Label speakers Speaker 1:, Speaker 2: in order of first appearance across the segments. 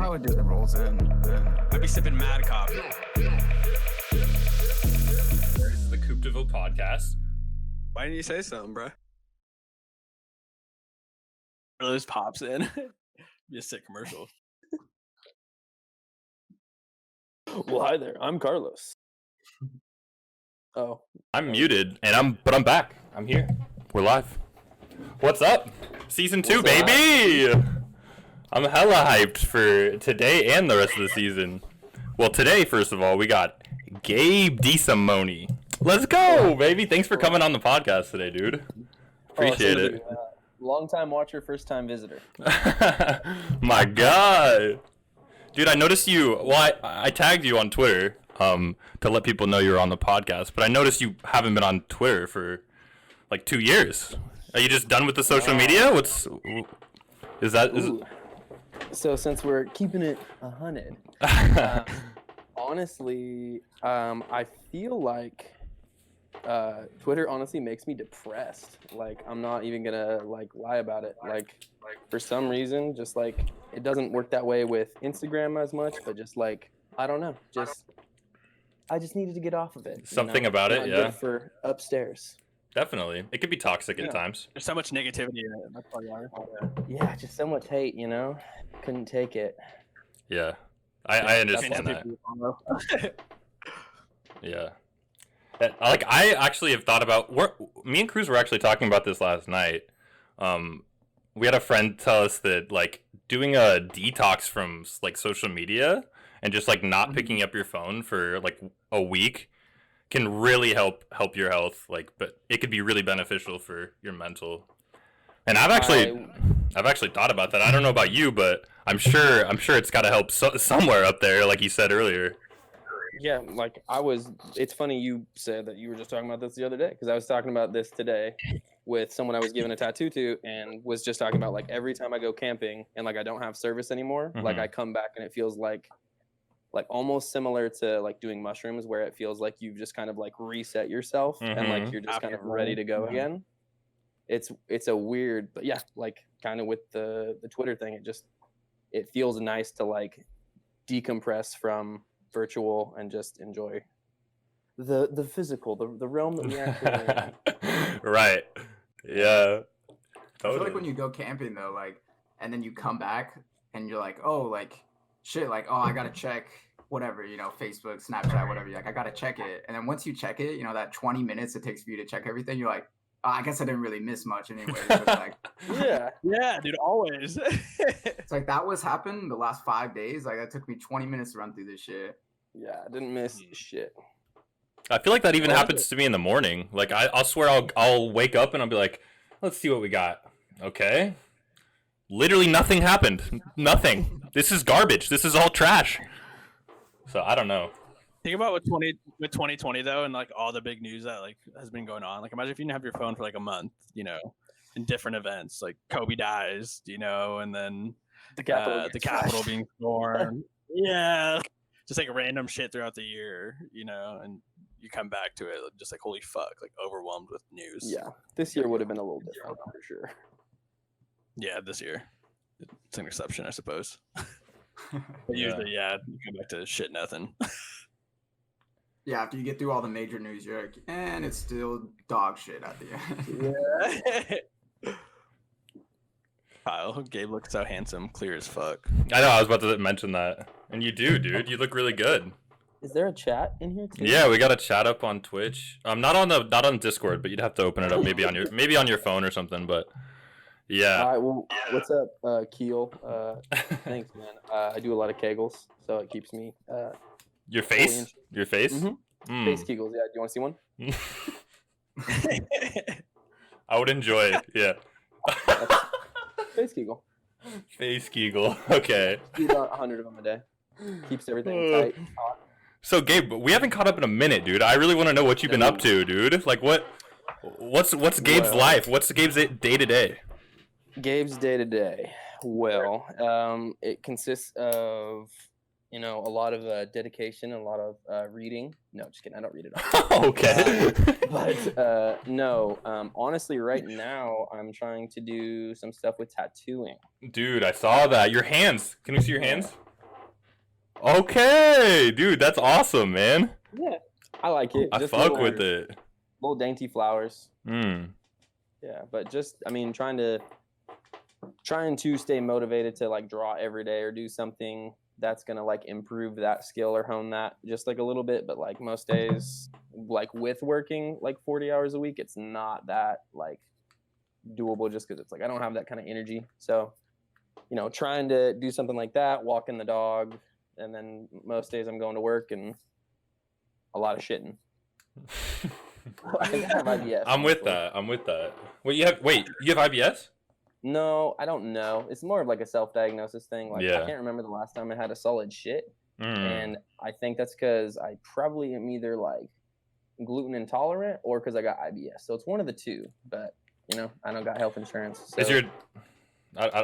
Speaker 1: I would do the rolls in. Then
Speaker 2: I'd be sipping mad coffee.
Speaker 3: This is the Coopdeville Podcast.
Speaker 2: Why didn't you say something, bro? This pops in. Be a sick commercial.
Speaker 4: Well, hi there. I'm Carlos. Oh,
Speaker 3: I'm muted, and I'm back. I'm here. We're live. What's up? Season 2,
Speaker 4: What's
Speaker 3: baby! I'm hella hyped for today and the rest of the season. Well, today, first of all, we got Gabe DeSimone. Let's go, baby! Thanks for coming on the podcast today, dude. Appreciate it.
Speaker 4: Long-time watcher, first-time visitor.
Speaker 3: My God. Dude, I noticed you. Well, I tagged you on Twitter to let people know you were on the podcast, but I noticed you haven't been on Twitter for like 2 years. Are you just done with the social media?
Speaker 4: So since we're keeping it 100, honestly, I feel like Twitter honestly makes me depressed. Like, I'm not even gonna lie about it. Like for some reason, just like it doesn't work that way with Instagram as much, but just like I don't know, I just needed to get off of it.
Speaker 3: Something about it,
Speaker 4: Not
Speaker 3: yeah.
Speaker 4: good for upstairs.
Speaker 3: Definitely. It could be toxic at times.
Speaker 2: There's so much negativity in it. That's why
Speaker 4: Yeah, just so much hate, Couldn't take it.
Speaker 3: Yeah. I understand that. Yeah. I actually have thought about me and Cruz were actually talking about this last night. We had a friend tell us that like doing a detox from like social media and just like not picking up your phone for like a week can really help your health, like, but it could be really beneficial for your mental. And I've actually thought about that. I don't know about you, but I'm sure it's got to help somewhere up there, like you said earlier.
Speaker 4: Yeah, it's funny you said that you were just talking about this the other day, because I was talking about this today with someone I was giving a tattoo to, and was just talking about like every time I go camping and like I don't have service anymore, like I come back and it feels like almost similar to like doing mushrooms, where it feels like you've just kind of like reset yourself and like you're just kind of ready to go again. It's a weird, but yeah, like kind of with the Twitter thing, it feels nice to like decompress from virtual and just enjoy the physical, the realm that we actually in.
Speaker 3: Right. Yeah. Totally.
Speaker 1: I feel like when you go camping though, like, and then you come back and you're like, oh, like, shit, like, oh, I gotta check whatever, Facebook, Snapchat, whatever. You're like, I gotta check it. And then once you check it, that 20 minutes it takes for you to check everything, you're like, oh, I guess I didn't really miss much anyway. So it's like,
Speaker 2: yeah, dude, always.
Speaker 1: It's like that was happened the last 5 days. Like that took me 20 minutes to run through this shit.
Speaker 4: Yeah, I didn't miss shit.
Speaker 3: I feel like that even happens to me in the morning. Like I'll swear I'll wake up and I'll be like, let's see what we got. Okay. Literally nothing happened. Nothing. This is garbage. This is all trash. So I don't know.
Speaker 2: Think about with 2020 though, and like all the big news that like has been going on. Like imagine if you didn't have your phone for like a month, in different events, like Kobe dies, and then the Capitol being stormed. Yeah. Just like random shit throughout the year, and you come back to it just like holy fuck, like overwhelmed with news.
Speaker 4: Yeah. This year would have been a little different for sure.
Speaker 2: Yeah, this year. It's an exception, I suppose. But usually, you come back to shit nothing.
Speaker 1: Yeah, after you get through all the major news, you're like, and it's still dog shit at the end.
Speaker 2: Yeah. Kyle, Gabe looks so handsome, clear as fuck.
Speaker 3: I know, I was about to mention that. And you do, dude. You look really good.
Speaker 4: Is there a chat in here too?
Speaker 3: Yeah, we got a chat up on Twitch. Not on Discord, but you'd have to open it up maybe on your phone or something, but yeah.
Speaker 4: All right, well, what's up, Keel? Thanks, man. I do a lot of Kegels, so it keeps me
Speaker 3: Your face? Your face?
Speaker 4: Mm-hmm. Face Kegels, yeah. Do you want to see one?
Speaker 3: I would enjoy it, yeah.
Speaker 4: Face Kegel.
Speaker 3: Face Kegel, okay.
Speaker 4: Do about 100 of them a day. Keeps everything tight.
Speaker 3: So, Gabe, we haven't caught up in a minute, dude. I really want to know what you've been up to, dude. Like, what's Gabe's life? What's Gabe's day-to-day?
Speaker 4: Gabe's day-to-day. Well, it consists of a lot of dedication and a lot of reading. No, just kidding. I don't read it all.
Speaker 3: Okay.
Speaker 4: No, honestly, right now, I'm trying to do some stuff with tattooing.
Speaker 3: Dude, I saw that. Your hands. Can we see your hands? Okay, dude, that's awesome, man.
Speaker 4: Yeah, I like it.
Speaker 3: I
Speaker 4: Just
Speaker 3: fuck
Speaker 4: little,
Speaker 3: with it.
Speaker 4: little dainty flowers.
Speaker 3: Mm.
Speaker 4: Yeah, but just I mean, trying to stay motivated to like draw every day or do something that's gonna like improve that skill or hone that just like a little bit. But like most days, like with working like 40 hours a week, it's not that like doable just because it's like I don't have that kind of energy. So, trying to do something like that, walking the dog, and then most days I'm going to work and a lot of shitting. I think I have IBS.
Speaker 3: I'm with that. Wait, you have IBS?
Speaker 4: No, I don't know. It's more of like a self-diagnosis thing. Like
Speaker 3: Yeah.
Speaker 4: I can't remember the last time I had a solid shit,
Speaker 3: Mm.
Speaker 4: and I think that's because I probably am either like gluten intolerant or because I got IBS. So it's one of the two. But I don't got health insurance. So.
Speaker 3: Is your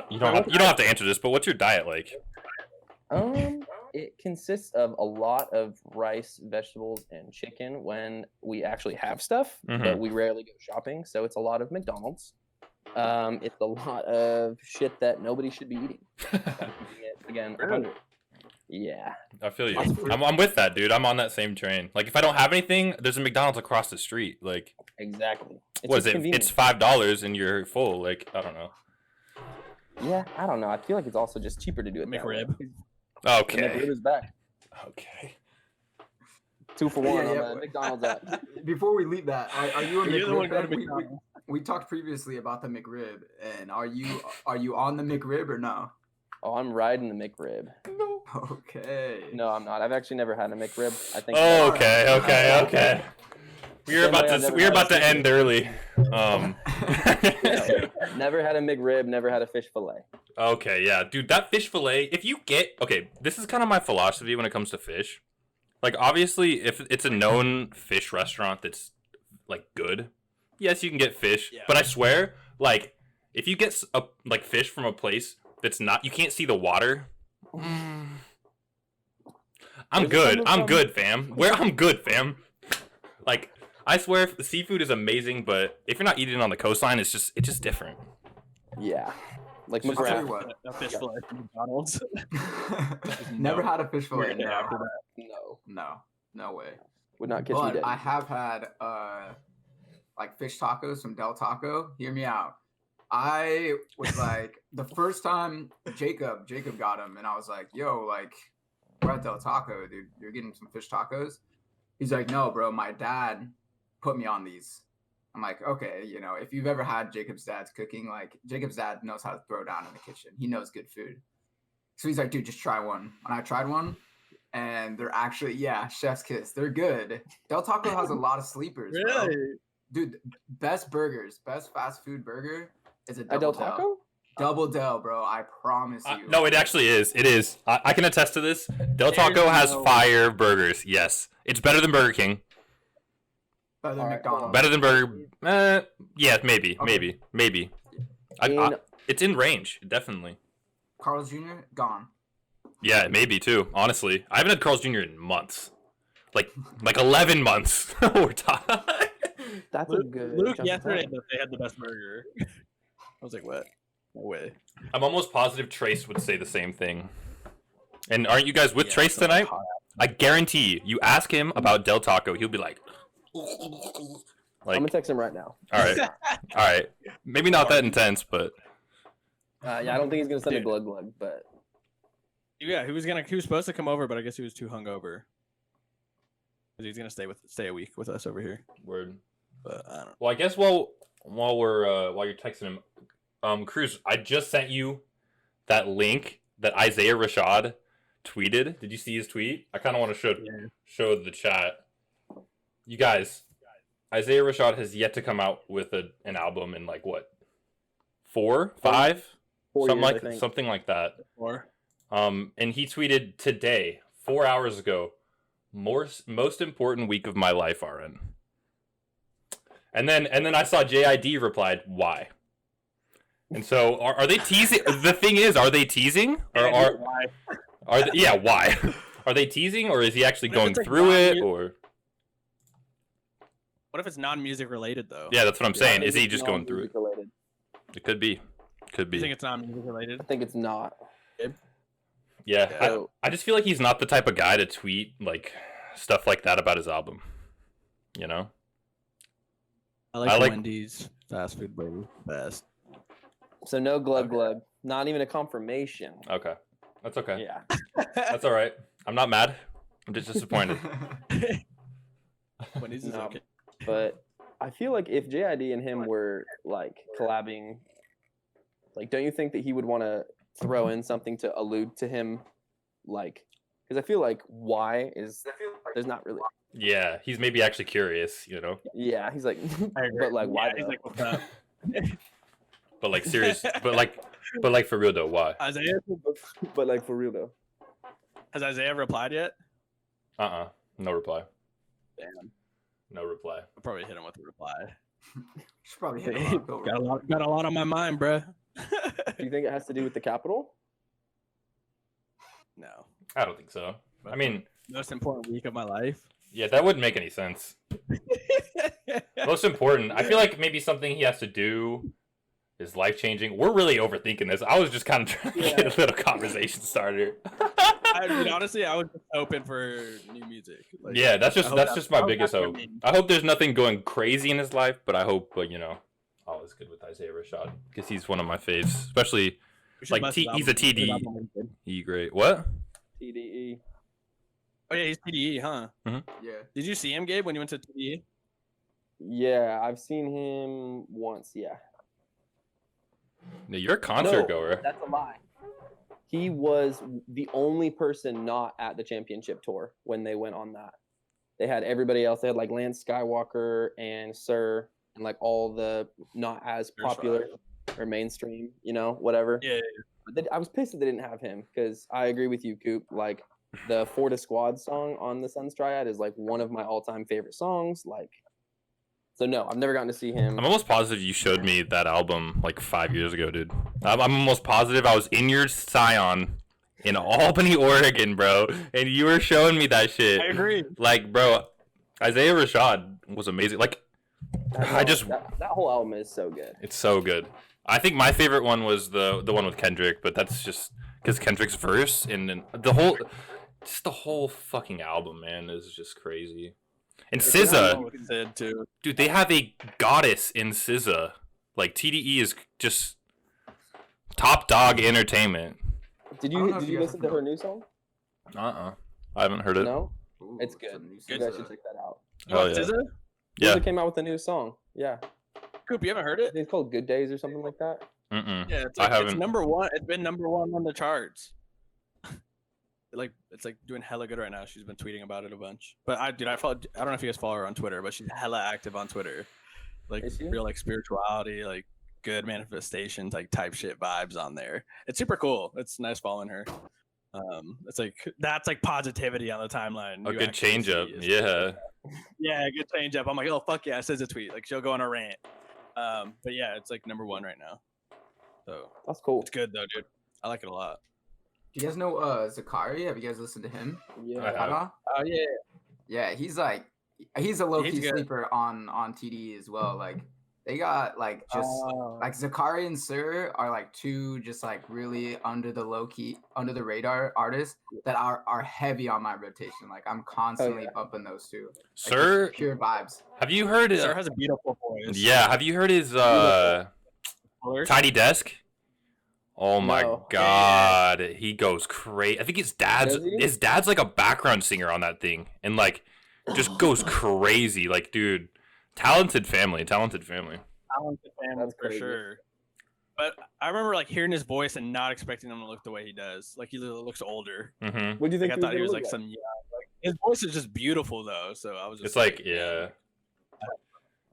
Speaker 3: you don't have to answer this, but what's your diet like?
Speaker 4: It consists of a lot of rice, vegetables, and chicken when we actually have stuff, but we rarely go shopping. So it's a lot of McDonald's. It's a lot of shit that nobody should be eating. Again, 100. Yeah.
Speaker 3: I feel you. I'm with that, dude. I'm on that same train. Like, if I don't have anything, there's a McDonald's across the street. Like,
Speaker 4: exactly.
Speaker 3: What is it?
Speaker 4: Convenient.
Speaker 3: It's $5 and you're full. Like, I don't know.
Speaker 4: Yeah, I don't know. I feel like it's also just cheaper to do it.
Speaker 2: McRib.
Speaker 3: Okay.
Speaker 4: The McRib is back.
Speaker 3: Okay.
Speaker 4: 2 for 1
Speaker 1: Yeah,
Speaker 4: on the McDonald's app.
Speaker 1: Before we leave that, are you a
Speaker 2: You're the one
Speaker 1: McRib?
Speaker 2: going to
Speaker 1: fan?
Speaker 2: McDonald's.
Speaker 1: We talked previously about the McRib, and are you on the McRib or no?
Speaker 4: Oh, I'm riding the McRib.
Speaker 1: No. Okay.
Speaker 4: No, I'm not. I've actually never had a McRib. I think.
Speaker 3: Okay. We're about to end early.
Speaker 4: Never had a McRib. Never had a fish fillet.
Speaker 3: Okay, yeah, dude, that fish fillet. This is kind of my philosophy when it comes to fish. Like, obviously, if it's a known fish restaurant that's like good, yes, you can get fish.
Speaker 2: Yeah.
Speaker 3: But I swear, like, if you get fish from a place that's not, you can't see the water. I'm good, fam. I'm good, fam. Like, I swear, the seafood is amazing, but if you're not eating it on the coastline, it's just different.
Speaker 4: Yeah, like
Speaker 1: I'll tell you
Speaker 4: McGrath.
Speaker 1: what.
Speaker 2: A fish fillet from McDonald's.
Speaker 1: Never had a fish fillet.
Speaker 2: Yeah, after
Speaker 4: No,
Speaker 1: No way.
Speaker 4: would not catch me
Speaker 1: But
Speaker 4: dead.
Speaker 1: I have had like fish tacos from Del Taco. Hear me out. I was like, the first time Jacob got them, and I was like, yo, like, we're at Del Taco, dude. You're getting some fish tacos? He's like, no, bro, my dad put me on these. I'm like, okay, if you've ever had Jacob's dad's cooking, like, Jacob's dad knows how to throw down in the kitchen. He knows good food. So he's like, dude, just try one. And I tried one, and they're actually, chef's kiss. They're good. Del Taco has a lot of sleepers, bro.
Speaker 2: Really?
Speaker 1: Dude, best fast food burger is a
Speaker 4: Del
Speaker 1: Double
Speaker 4: Taco?
Speaker 1: Double Del, bro. I promise you.
Speaker 3: No, it actually is. It is. I can attest to this. Del Taco has fire burgers. Yes, it's better than Burger King.
Speaker 1: Better than
Speaker 4: All right,
Speaker 1: McDonald's.
Speaker 3: Better than Burger. Yeah, maybe.
Speaker 4: In-
Speaker 3: It's in range, definitely.
Speaker 1: Carl's Jr. gone.
Speaker 3: Yeah, maybe too. Honestly, I haven't had Carl's Jr. in months, like 11 months. We're talking.
Speaker 4: That's a good.
Speaker 2: Luke
Speaker 4: chunk of
Speaker 2: yesterday
Speaker 4: time.
Speaker 2: that they had the best burger. I was like, what? No way.
Speaker 3: I'm almost positive Trace would say the same thing. And aren't you guys with
Speaker 2: Yeah,
Speaker 3: Trace
Speaker 2: so
Speaker 3: tonight?
Speaker 2: hot.
Speaker 3: I guarantee you ask him about Del Taco, he'll be like,
Speaker 4: I'm
Speaker 3: like,
Speaker 4: gonna text him right now.
Speaker 3: all right. Maybe not that intense, but
Speaker 4: Yeah, I don't think he's gonna send a
Speaker 2: Dude.
Speaker 4: glug, but
Speaker 2: Yeah, he was supposed to come over, but I guess he was too hungover. Because he's gonna stay a week with us over here.
Speaker 3: word.
Speaker 2: But I don't know.
Speaker 3: Well, I guess while you're texting him, Cruz, I just sent you that link that Isaiah Rashad tweeted. Did you see his tweet? I kind of want to show the chat. You guys, Isaiah Rashad has yet to come out with an album in like what, 4, 5,
Speaker 4: 4
Speaker 3: something
Speaker 4: years, I think.
Speaker 3: something like that.
Speaker 2: Or
Speaker 3: And he tweeted today, 4 hours ago, most important week of my life, RN. And then I saw JID replied, why? And so are they teasing? The thing is, are they teasing? Or why? Are they teasing, or is he actually
Speaker 2: What if
Speaker 3: going
Speaker 2: it's, like,
Speaker 3: through it,
Speaker 2: non-mu-
Speaker 3: or?
Speaker 2: what if it's non-music related though?
Speaker 3: Yeah, that's what I'm saying.
Speaker 4: I
Speaker 3: Is
Speaker 4: think
Speaker 3: he
Speaker 4: it's
Speaker 3: just going through it?
Speaker 4: non-music related.
Speaker 3: It could be.
Speaker 2: You think it's non-music related?
Speaker 4: I think it's not.
Speaker 3: Yeah,
Speaker 4: So-
Speaker 3: I just feel like he's not the type of guy to tweet like stuff like that about his album. You know?
Speaker 2: I
Speaker 3: I like-
Speaker 2: Wendy's fast food burger best.
Speaker 4: So no glug
Speaker 3: Okay.
Speaker 4: glug. Not even a confirmation.
Speaker 3: Okay. That's okay.
Speaker 4: Yeah.
Speaker 3: That's all right. I'm not mad. I'm just disappointed.
Speaker 2: Wendy's is
Speaker 4: No,
Speaker 2: okay.
Speaker 4: But I feel like if JID and him were like collabing, like, don't you think that he would want to throw in something to allude to him, like, because I feel like why is there's not really.
Speaker 3: Yeah, he's maybe actually curious, you know?
Speaker 4: Yeah, he's like,
Speaker 2: I agree.
Speaker 4: but like, why?
Speaker 2: Yeah, he's
Speaker 4: though?
Speaker 2: like, what's up?
Speaker 3: But like serious, but like for real though, why?
Speaker 2: Isaiah,
Speaker 4: But like for real though.
Speaker 2: has Isaiah replied yet?
Speaker 3: No reply.
Speaker 2: Damn,
Speaker 3: No reply.
Speaker 2: I'll probably hit him with a reply.
Speaker 1: Should probably hit him up. Go
Speaker 2: got a lot on my mind, bruh.
Speaker 4: Do you think it has to do with the capital?
Speaker 2: No,
Speaker 3: I don't think so. I mean,
Speaker 2: most important week of my life.
Speaker 3: yeah, that wouldn't make any sense. Most important, I feel like maybe something he has to do is life changing. We're really overthinking this. I was just kind of trying to get a little conversation starter.
Speaker 2: I mean, honestly, I was just hoping for new music. Like,
Speaker 3: Yeah, that's
Speaker 2: I
Speaker 3: just
Speaker 2: hope
Speaker 3: my
Speaker 2: I hope
Speaker 3: biggest
Speaker 2: that's what
Speaker 3: hope.
Speaker 2: I mean.
Speaker 3: I hope there's nothing going crazy in his life, but I hope, you know, all is good with Isaiah Rashad because he's one of my faves, especially
Speaker 2: We should
Speaker 3: like
Speaker 2: bust his
Speaker 3: he's a
Speaker 2: album. His
Speaker 3: TDE
Speaker 2: album was good.
Speaker 3: great. What?
Speaker 4: TDE.
Speaker 2: Oh yeah, he's TDE, huh?
Speaker 1: Yeah.
Speaker 2: Did you see him, Gabe, when you went to TDE?
Speaker 4: Yeah, I've seen him once. Yeah.
Speaker 3: No, you're a concert
Speaker 4: No,
Speaker 3: goer.
Speaker 4: That's a lie. He was the only person not at the championship tour when they went on that. They had everybody else. They had like Lance Skywalker and Sir and like all the not as
Speaker 2: Sir's
Speaker 4: popular or mainstream, you know, whatever.
Speaker 2: Yeah.
Speaker 4: But I was pissed that they didn't have him because I agree with you, Coop. Like the Forta Squad song on the Suns Triad is like one of my all-time favorite songs. Like, so no, I've never gotten to see him.
Speaker 3: I'm almost positive you showed me that album like 5 years ago, dude. I'm almost positive I was in your Scion in Albany, Oregon, bro, and you were showing me that shit.
Speaker 2: I agree.
Speaker 3: Like, bro, Isaiah Rashad was amazing. Like,
Speaker 4: that whole album is so good.
Speaker 3: it's so good. I think my favorite one was the one with Kendrick, but that's just because Kendrick's verse and the whole fucking album, man, is just crazy. And SZA,
Speaker 2: Sid too.
Speaker 3: dude, they have a goddess in SZA. Like TDE is just top dog entertainment.
Speaker 4: Did
Speaker 1: I don't
Speaker 4: you
Speaker 1: know if
Speaker 4: did
Speaker 1: you
Speaker 4: you
Speaker 1: guys
Speaker 4: listen
Speaker 1: have
Speaker 4: to her new song?
Speaker 3: I haven't heard it.
Speaker 4: No,
Speaker 1: Ooh,
Speaker 4: it's good.
Speaker 1: some new
Speaker 4: You guys
Speaker 1: SZA.
Speaker 4: should check that out.
Speaker 3: Oh, yeah.
Speaker 2: SZA?
Speaker 3: Yeah.
Speaker 4: SZA came out with a new song. Yeah,
Speaker 2: Coop, you haven't heard
Speaker 4: I
Speaker 2: it?
Speaker 4: think it's called Good Days or something like that.
Speaker 3: Mm-mm.
Speaker 2: Yeah, it's
Speaker 3: I
Speaker 2: like, it's
Speaker 3: haven't.
Speaker 2: number one. It's been number one on the charts. It's like doing hella good right now. She's been tweeting about it a bunch. But I follow. I don't know if you guys follow her on Twitter, but she's hella active on Twitter. Like
Speaker 4: Is she?
Speaker 2: real like spirituality, like good manifestations, like type shit vibes on there. It's super cool. It's nice following her. It's like that's like positivity on the timeline.
Speaker 3: A
Speaker 2: You
Speaker 3: good
Speaker 2: actually
Speaker 3: change up.
Speaker 2: see is-
Speaker 3: Yeah.
Speaker 2: Yeah, good change up. I'm like, oh fuck yeah, it says a tweet. Like she'll go on a rant. But yeah, it's like number one right now. So
Speaker 4: That's cool.
Speaker 2: it's good though, dude. I like it a lot.
Speaker 1: Do you guys know Zakari? Have you guys listened to him?
Speaker 4: Yeah.
Speaker 3: I have.
Speaker 1: Haga?
Speaker 2: Oh yeah.
Speaker 1: Yeah, he's a low key
Speaker 2: He's good.
Speaker 1: sleeper on TDE as well. Like they got like just like Zakari and Sir are like two just like really under the radar artists that are heavy on my rotation. Like I'm constantly bumping those two. Like,
Speaker 3: Sir,
Speaker 1: just pure vibes.
Speaker 3: have you heard
Speaker 2: Sir has a beautiful voice.
Speaker 3: Yeah, have you heard his Tiny Desk? Oh my
Speaker 4: No.
Speaker 3: god, he goes crazy. I think
Speaker 4: Does he?
Speaker 3: his dad's like a background singer on that thing, and like just goes crazy. Like, dude, talented family.
Speaker 2: Talented family
Speaker 4: That's
Speaker 2: for
Speaker 4: crazy.
Speaker 2: sure. But I remember like hearing his voice and not expecting him to look the way he does. Like he looks older.
Speaker 3: Mm-hmm.
Speaker 4: What do you
Speaker 2: Like,
Speaker 4: think?
Speaker 2: I thought he was
Speaker 4: gonna
Speaker 2: like
Speaker 4: look
Speaker 2: some young. Like his voice is just beautiful though. So I was just
Speaker 3: It's like, yeah.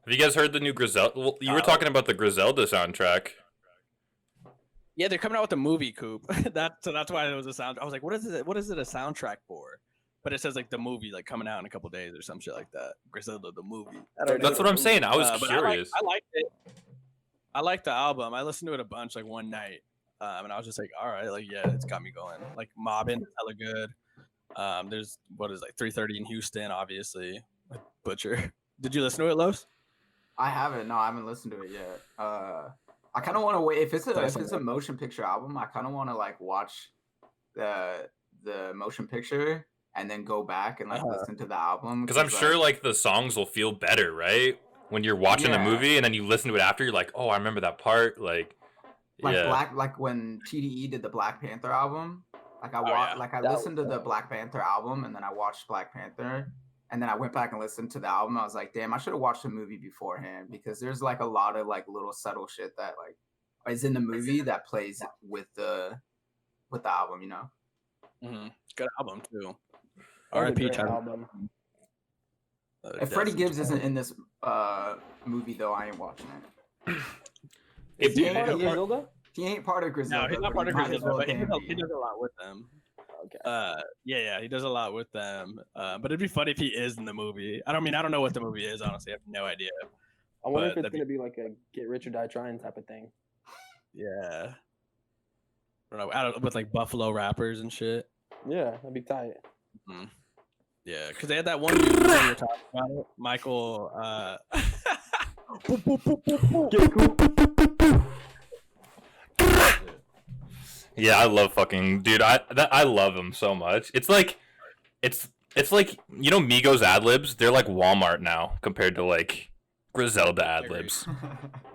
Speaker 3: Have you guys heard the new Griselda? Well, you were
Speaker 2: Oh.
Speaker 3: talking about the Griselda soundtrack.
Speaker 2: Yeah, they're coming out with a movie, Coop. That's why it was a sound. I was like, what is it? What is it a soundtrack for? But it says like the movie like coming out in a couple days or some shit like that. Griselda the movie. I don't know.
Speaker 3: That's what I'm saying. I was
Speaker 2: But
Speaker 3: curious.
Speaker 2: I liked it. I liked the album. I listened to it a bunch like one night, and I was just like, all right, like yeah, it's got me going. Like Mobbin, hella good. There's what is like 3:30 in Houston, obviously. With Butcher. Did you listen to it, Los?
Speaker 1: I haven't. No, I haven't listened to it yet. I kind of want to wait. If it's a motion picture album, I kind of want to like watch the motion picture and then go back and like listen to the album.
Speaker 3: Because I'm sure like the songs will feel better, right? When you're watching the movie and then you listen to it after, you're like, oh, I remember that part. Like
Speaker 1: when TDE did the Black Panther album. Like I listened to the Black Panther album and then I watched Black Panther and then I went back and listened to the album. I was like, damn, I should have watched the movie beforehand because there's like a lot of like little subtle shit that like is in the movie that plays with the album, you know.
Speaker 2: Mm-hmm. Good album too.
Speaker 4: R.I.P. album.
Speaker 1: If Freddie Gibbs isn't in this movie though, I ain't watching it. He ain't part of Griselda.
Speaker 2: No, he's not part of Griselda, but he does a lot with them. Okay. He does a lot with them. But it'd be funny if he is in the movie. I don't know what the movie is, honestly. I have no idea.
Speaker 4: I wonder if it's gonna be like a get rich or die trying type of thing.
Speaker 2: Yeah. I don't know. With like Buffalo rappers and shit.
Speaker 4: Yeah, that'd be tight.
Speaker 2: Mm-hmm. Yeah, because they had that one dude we were talking about it. Michael.
Speaker 3: Yeah, I love fucking dude. I love him so much. It's like you know Migos ad libs. They're like Walmart now compared to like Griselda ad libs.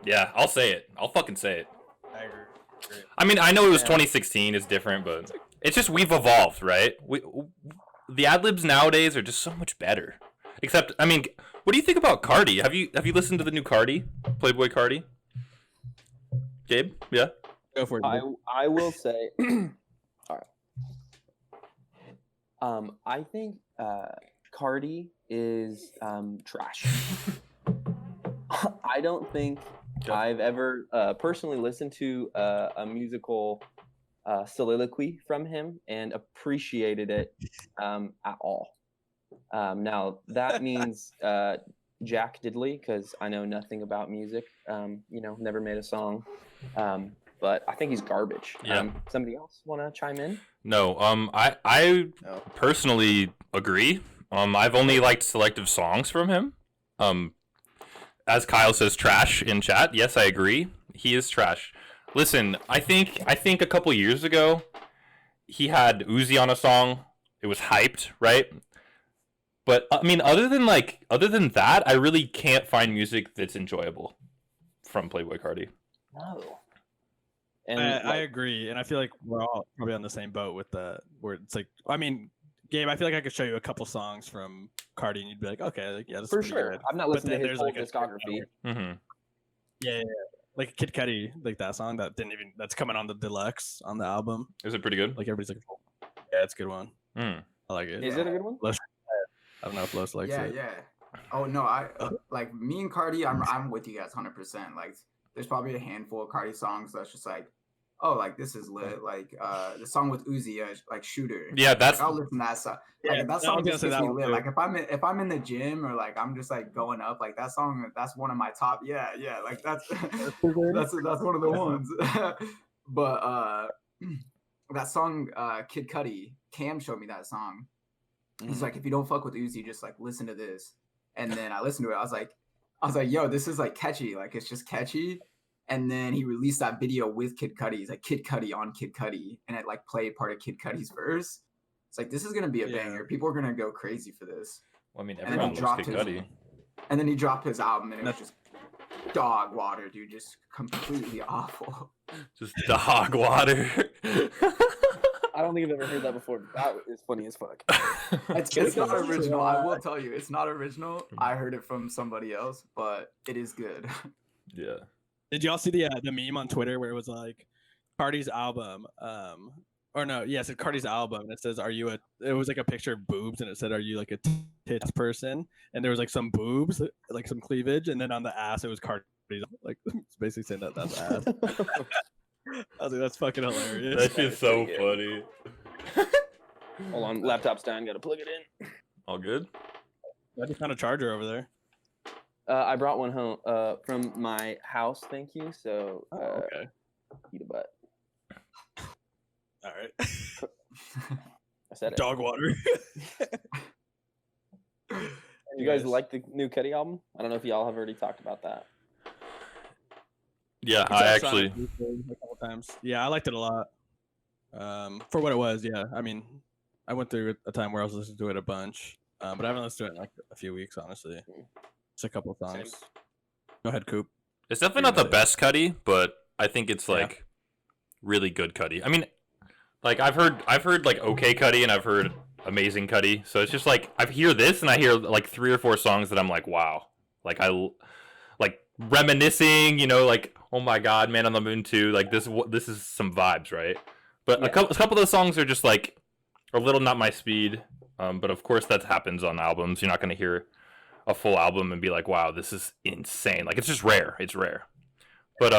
Speaker 3: Yeah, I'll say it. I'll fucking say it.
Speaker 2: I agree.
Speaker 3: I mean, I know it was 2016. It's different, but it's just we've evolved, right? The ad libs nowadays are just so much better. Except, I mean, what do you think about Cardi? Have you listened to the new Cardi, Playboy Cardi? Gabe, yeah.
Speaker 2: Go for it.
Speaker 4: I will say, all right. I think Cardi is trash. I don't think I've ever personally listened to a musical soliloquy from him and appreciated it at all. Now that means Jack Diddley, because I know nothing about music. Never made a song. But I think he's garbage.
Speaker 3: Yeah.
Speaker 4: Somebody else want to chime in?
Speaker 3: No. I personally agree. I've only liked selective songs from him. As Kyle says, trash in chat. Yes, I agree. He is trash. Listen, I think a couple years ago, he had Uzi on a song. It was hyped, right? But I mean, other than that, I really can't find music that's enjoyable from Playboy Cardi.
Speaker 4: No.
Speaker 2: And I agree, and I feel like we're all probably on the same boat with where it's like, I mean, Gabe, I feel like I could show you a couple songs from Cardi, and you'd be like, okay, like, yeah, this
Speaker 4: for
Speaker 2: is
Speaker 4: sure.
Speaker 2: good.
Speaker 4: I'm not listening to his whole
Speaker 2: like
Speaker 4: discography.
Speaker 3: Mm-hmm.
Speaker 2: Yeah, like Kid Cudi, like that song that's coming on the deluxe on the album.
Speaker 3: Is it pretty good?
Speaker 2: Like everybody's like, yeah, it's a good one.
Speaker 3: Mm.
Speaker 2: I like it.
Speaker 4: Is it a good one?
Speaker 2: I don't know if Los likes it.
Speaker 1: Yeah. Oh no, I like me and Cardi. I'm with you guys 100%. Like, there's probably a handful of Cardi songs that's just like, oh, like this is lit. Like the song with Uzi, like Shooter.
Speaker 3: Yeah, that's.
Speaker 1: Like, I'll listen to that song. Like, that song just gets me lit. Like if I'm in the gym or like I'm just like going up, like that song, that's one of my top. Yeah. Like that's that's one of the ones. But that song, Kid Cudi, Cam showed me that song. He's like, if you don't fuck with Uzi, just like listen to this. And then I listened to it. I was like, yo, this is like catchy. Like it's just catchy. And then he released that video with Kid Cudi. He's like Kid Cudi on Kid Cudi, and it like played part of Kid Cudi's verse. It's like, this is gonna be a banger. People are gonna go crazy for this.
Speaker 3: Well, I mean, everyone loves Kid Cudi.
Speaker 1: And then he dropped his album, and it was just dog water, dude. Just completely awful.
Speaker 3: Just dog water.
Speaker 4: I don't think I've ever heard that before. But that is funny as fuck.
Speaker 1: It's not original. I will tell you, it's not original. I heard it from somebody else, but it is good.
Speaker 3: Yeah.
Speaker 2: Did y'all see the meme on Twitter where it was like Cardi's album? It said Cardi's album, and it says, it was like a picture of boobs, and it said, are you like a tits person? And there was like some boobs, like some cleavage, and then on the ass it was Cardi's, like it's basically saying that's ass. I was like, that's fucking hilarious.
Speaker 3: That's just so funny.
Speaker 4: Hold on, laptop's down, gotta plug it in.
Speaker 3: All good?
Speaker 2: I just found a charger over there.
Speaker 4: I brought one home from my house, thank you. So,
Speaker 2: okay.
Speaker 4: Eat a butt.
Speaker 2: All right.
Speaker 4: I said it.
Speaker 2: Dog water.
Speaker 4: You guys like the new Cudi album? I don't know if y'all have already talked about that.
Speaker 3: Yeah, I actually.
Speaker 2: A couple times. Yeah, I liked it a lot. For what it was, yeah. I mean, I went through a time where I was listening to it a bunch, but I haven't listened to it in like a few weeks, honestly. It's a couple of songs.
Speaker 4: Same.
Speaker 2: Go ahead, Coop.
Speaker 3: It's definitely not the best Cudi, but I think it's like really good Cudi. I mean, like I've heard like okay Cudi and I've heard amazing Cudi. So it's just like I hear this and I hear like 3 or 4 songs that I'm like, wow, like I like reminiscing, you know, like oh my god, Man on the Moon 2, like this is some vibes, right? But a couple of those songs are just like a little not my speed. But of course that happens on albums. You're not going to hear a full album and be like, wow, this is insane. Like it's just rare. It's rare. But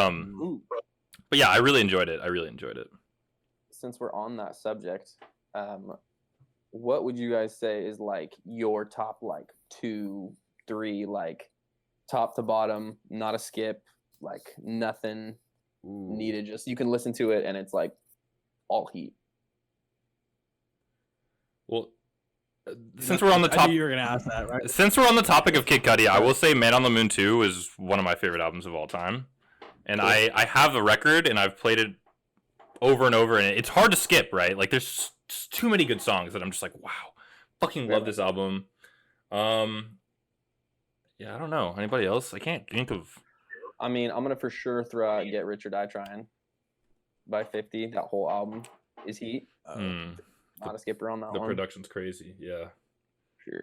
Speaker 3: yeah, I really enjoyed it.
Speaker 4: Since we're on that subject, what would you guys say is like your top like 2, 3 like top to bottom, not a skip, like nothing needed, just you can listen to it and it's like all heat?
Speaker 3: Well, since we're on the
Speaker 2: I
Speaker 3: top,
Speaker 2: knew you were gonna ask that, right?
Speaker 3: Since we're on the topic of Kid Cudi, I will say Man on the Moon 2 is one of my favorite albums of all time. And I have the record and I've played it over and over, and it's hard to skip, right? Like there's too many good songs that I'm just like, wow, fucking love this album. Yeah, I don't know. Anybody else? I can't think of.
Speaker 4: I mean, I'm gonna for sure throw out Get Rich or Die Trying by 50. That whole album is heat. Not a skipper on that
Speaker 3: the
Speaker 4: one.
Speaker 3: The production's crazy. Yeah.
Speaker 4: Sure.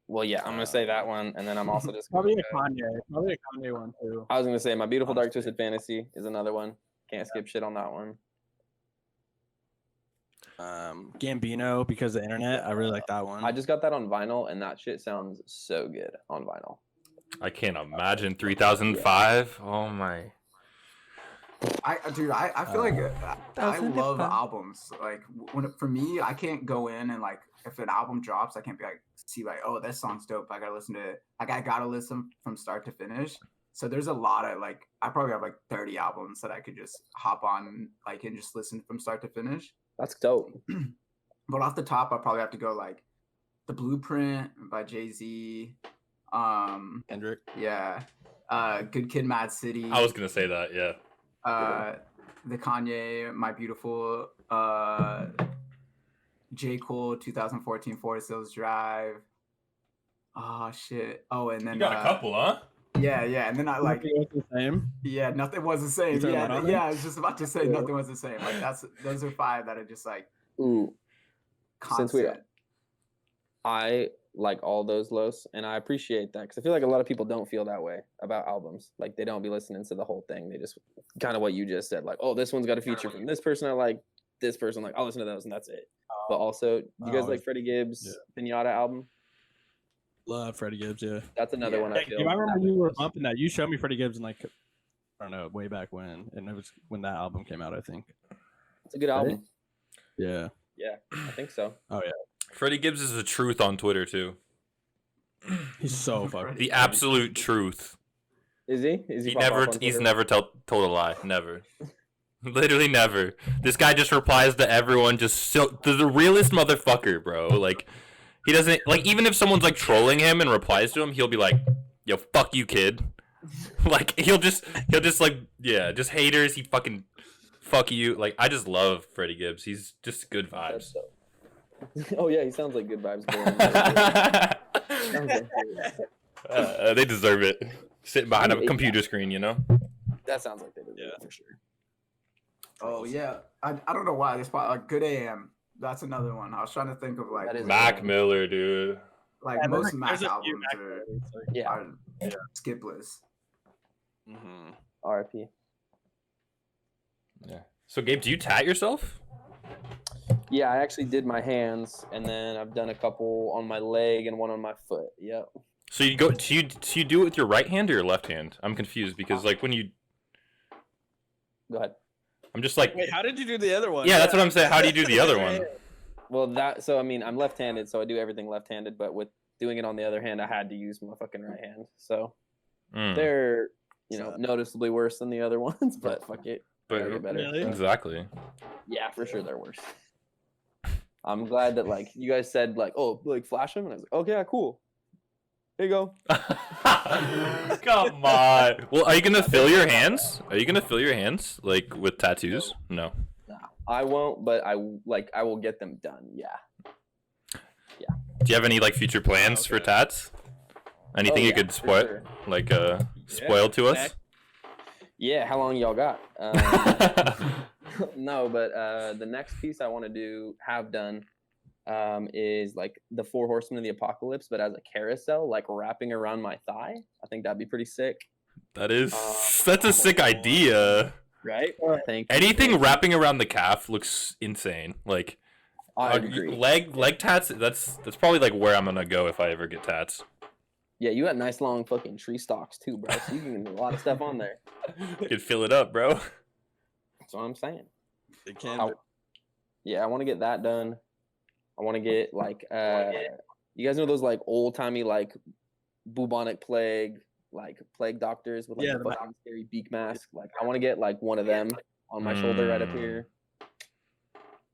Speaker 4: Well, yeah, I'm gonna say that one, and then I'm also just
Speaker 2: Probably a Kanye one too.
Speaker 4: I was gonna say My Beautiful Dark Twisted Fantasy is another one. Can't skip shit on that one.
Speaker 2: Gambino, because of the internet. I really like that one.
Speaker 4: I just got that on vinyl, and that shit sounds so good on vinyl.
Speaker 3: I can't imagine 3005. Oh my.
Speaker 1: I feel like I love albums. Like for me, I can't go in and like if an album drops, I can't be like see like, oh, this song's dope. I gotta listen to it. Like I gotta listen from start to finish. So there's a lot of like I probably have like 30 albums that I could just hop on like and just listen from start to finish.
Speaker 4: That's dope.
Speaker 1: But off the top, I'll probably have to go like The Blueprint by Jay-Z.
Speaker 2: Kendrick.
Speaker 1: Yeah. Good Kid, Mad City.
Speaker 3: I was gonna say that. Yeah.
Speaker 1: The Kanye, My Beautiful, J. Cole, 2014 Forest Hills Drive. Oh shit. Oh, and then
Speaker 3: You got a couple, huh?
Speaker 1: Yeah, and then I like
Speaker 2: Nothing was the same.
Speaker 1: Yeah, nothing was the same. Yeah, I was just about to say nothing was the same. Like those are 5 that are just like constant.
Speaker 4: I like all those Los, and I appreciate that because I feel like a lot of people don't feel that way about albums. Like they don't be listening to the whole thing. They just kind of what you just said, like, oh, this one's got a feature from this person I like, this person like, I'll listen to those and that's it. But also, you guys like Freddie Gibbs' Pinata album?
Speaker 2: Love Freddie Gibbs, yeah.
Speaker 4: That's another one I feel.
Speaker 2: I remember you were bumping that. You showed me Freddie Gibbs in like I don't know, way back when, and it was when that album came out, I think.
Speaker 4: It's a good album.
Speaker 2: Yeah.
Speaker 4: Yeah, I think so.
Speaker 2: Oh yeah.
Speaker 3: Freddie Gibbs is the truth on Twitter too.
Speaker 2: He's so fucking
Speaker 3: the absolute truth.
Speaker 4: Is he?
Speaker 3: He's never told a lie. Never. Literally never. This guy just replies to everyone just the realest motherfucker, bro. Like he doesn't like even if someone's like trolling him and replies to him, he'll be like, "Yo, fuck you, kid." Like he'll just like just haters. He fucking fuck you. Like I just love Freddie Gibbs. He's just good vibes.
Speaker 4: Oh yeah, he sounds like good vibes.
Speaker 3: They deserve it. Sitting behind a computer screen, you know.
Speaker 4: That sounds like they deserve it for sure.
Speaker 1: Oh yeah, I don't know why. This probably like Good AM. That's another one. I was trying to think of like
Speaker 3: Mac Miller, dude.
Speaker 1: Like most Mac albums are skipless.
Speaker 4: RIP.
Speaker 3: Yeah. So Gabe, do you tat yourself?
Speaker 4: Yeah, I actually did my hands, and then I've done a couple on my leg and one on my foot. Yep. So
Speaker 3: you go. Do you do it with your right hand or your left hand? I'm confused because like when you.
Speaker 4: Go ahead.
Speaker 3: I'm just like.
Speaker 2: Wait, how did you do the other one?
Speaker 3: Yeah, that's what I'm saying. How do you do the other one?
Speaker 4: Well, I mean, I'm left-handed, so I do everything left-handed. But with doing it on the other hand, I had to use my fucking right hand. So they're noticeably worse than the other ones, but fuck it.
Speaker 3: But
Speaker 4: better.
Speaker 2: Really?
Speaker 3: Exactly.
Speaker 4: Yeah, for sure they're worse. I'm glad that like you guys said like, oh, like flash them, and I was like, okay, cool. Here you go.
Speaker 3: Come on. Well, are you gonna fill your hands? Are you gonna fill your hands like with tattoos? No.
Speaker 4: I won't, but I will get them done. Yeah.
Speaker 3: Do you have any like future plans for tats? Anything you could spoil,
Speaker 4: sure.
Speaker 3: like spoil to us?
Speaker 4: Yeah. How long y'all got? No, but the next piece I want to have done is like the 4 Horsemen of the Apocalypse, but as a carousel, like wrapping around my thigh. I think that'd be pretty sick.
Speaker 3: That's a sick idea.
Speaker 4: Right?
Speaker 3: Anything wrapping around the calf looks insane. Like
Speaker 4: I agree.
Speaker 3: leg tats. That's probably like where I'm gonna go if I ever get tats.
Speaker 4: Yeah, you got nice long fucking tree stalks too, bro. So you can get a lot of stuff on there.
Speaker 3: You could fill it up, bro.
Speaker 4: That's what I'm saying.
Speaker 2: It can.
Speaker 4: Yeah, I want to get that done. I want to get like you guys know those like old timey like bubonic plague doctors with like the fucking scary beak mask. Like I want to get like one of them on my shoulder right up here.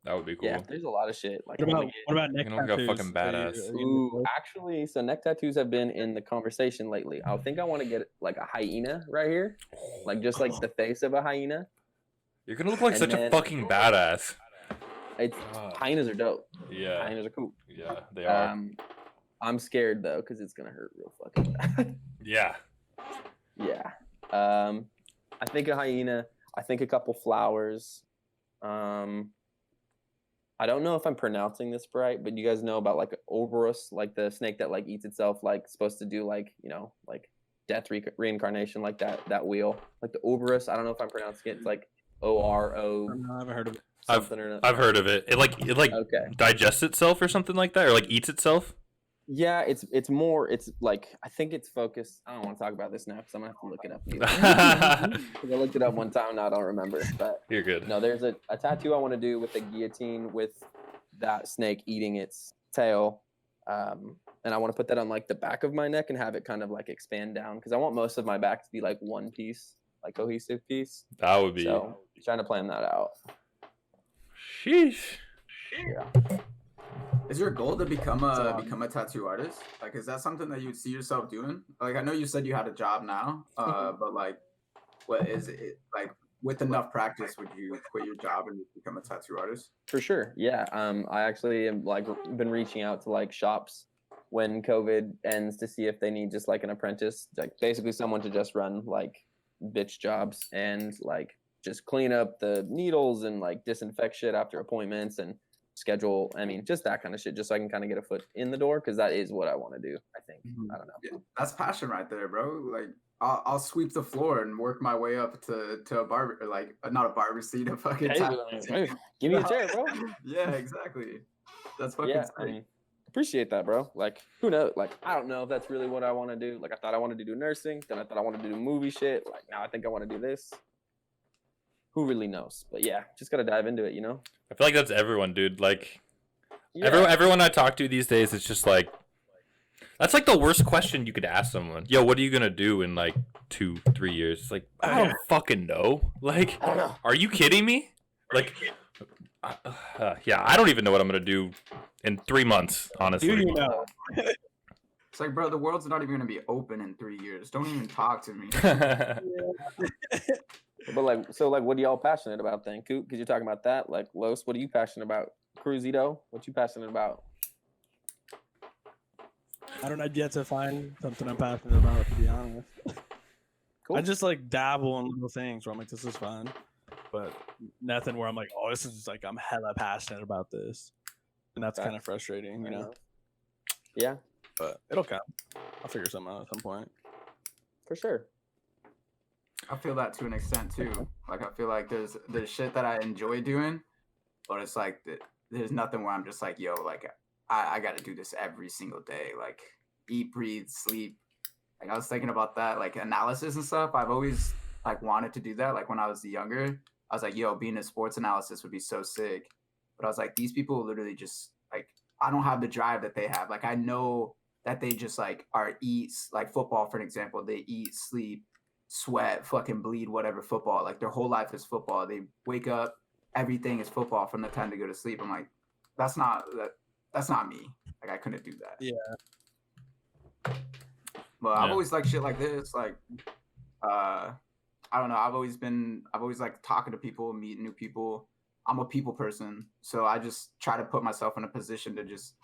Speaker 3: That would be cool.
Speaker 4: Yeah, there's a lot of shit. Like
Speaker 2: What about neck
Speaker 3: You can
Speaker 2: tattoos?
Speaker 3: look fucking badass.
Speaker 4: Ooh, actually, so neck tattoos have been in the conversation lately. I think I want to get like a hyena right here, like just like the face of a hyena.
Speaker 3: You're gonna look like such a fucking badass.
Speaker 4: Hyenas are dope.
Speaker 3: Yeah.
Speaker 4: Hyenas are cool.
Speaker 3: Yeah, they are.
Speaker 4: I'm scared though because it's gonna hurt real fucking bad.
Speaker 3: Yeah.
Speaker 4: Yeah. I think a hyena. I think a couple flowers. I don't know if I'm pronouncing this right, but you guys know about like Ouroboros, like the snake that like eats itself, like supposed to do like, you know, like death reincarnation, like that wheel, like the Ouroboros. I don't know if I'm pronouncing it. It's like ORO.
Speaker 2: No, I haven't heard of it.
Speaker 3: I've heard of it. It like
Speaker 4: okay.
Speaker 3: digests itself or something like that, or like eats itself.
Speaker 4: Yeah, it's like I think it's focused. I don't want to talk about this now because I'm gonna have to look it up. I looked it up one time and I don't remember. But
Speaker 3: you're good.
Speaker 4: No, there's a tattoo I want to do with a guillotine with that snake eating its tail, and I want to put that on like the back of my neck and have it kind of like expand down because I want most of my back to be like one piece, like cohesive piece.
Speaker 3: That would be.
Speaker 4: So trying to plan that out.
Speaker 3: Sheesh.
Speaker 4: Yeah.
Speaker 1: Is your goal to become a tattoo artist? Like, is that something that you see yourself doing? Like, I know you said you had a job now, but like, what is it like? With enough practice, would you quit your job and become a tattoo artist?
Speaker 4: For sure, yeah. I actually am like been reaching out to like shops when COVID ends to see if they need just like an apprentice, like basically someone to just run like bitch jobs and like just clean up the needles and like disinfect shit after appointments and schedule. I mean, just that kind of shit, just so I can kind of get a foot in the door because that is what I want to do. I think. I don't know.
Speaker 1: Yeah, that's passion right there, bro. Like, I'll sweep the floor and work my way up to a barber, like not a barber seat, a fucking.
Speaker 4: Hey, give me a chair, bro.
Speaker 1: Yeah, exactly. That's fucking.
Speaker 4: Yeah, I mean, appreciate that, bro. Like, who knows? Like, I don't know if that's really what I want to do. Like, I thought I wanted to do nursing, then I thought I wanted to do movie shit. Like, now I think I want to do this. Who really knows? But yeah, just gotta dive into it, you know.
Speaker 3: I feel like that's everyone, dude. Like, everyone I talk to these days, it's just like, that's like the worst question you could ask someone. Yo, what are you gonna do in like 2-3 years? It's like, I don't fucking know. Like,
Speaker 4: I don't know.
Speaker 3: Are you kidding me? Like, yeah, I don't even know what I'm gonna do in 3 months. Honestly,
Speaker 2: Do you know?
Speaker 1: It's like, bro, the world's not even gonna be open in 3 years. Don't even talk to me.
Speaker 4: But like, so like, what are y'all passionate about then, Coop? Because you're talking about that. Like, Los, what are you passionate about? Cruzito, what you passionate about?
Speaker 2: I don't know yet to find something I'm passionate about, to be honest.
Speaker 4: Cool.
Speaker 2: I just like dabble in little things where I'm like, this is fun, but nothing where I'm like, oh, this is like, I'm hella passionate about this, and that's kind of frustrating, you know.
Speaker 4: Yeah,
Speaker 2: But it'll come. I'll figure something out at some point.
Speaker 4: for sure.
Speaker 1: I feel that to an extent too. Like, I feel like there's shit that I enjoy doing, but it's like there's nothing where I'm just like, yo, like I got to do this every single day. Like, eat, breathe, sleep. Like, I was thinking about that, like analysis and stuff. I've always like wanted to do that. Like, when I was younger, I was like, yo, being a sports analysis would be so sick. But I was like, these people literally just like, I don't have the drive that they have. Like, I know that they just like like football, for an example, they eat, sleep, sweat, fucking bleed, whatever, football. Like, their whole life is football. They wake up, everything is football from the time they go to sleep. I'm like, that's not me. Like, I couldn't do that.
Speaker 2: Yeah.
Speaker 1: But I've always liked shit like this. Like, I don't know. I've always like talking to people, meeting new people. I'm a people person, so I just try to put myself in a position to just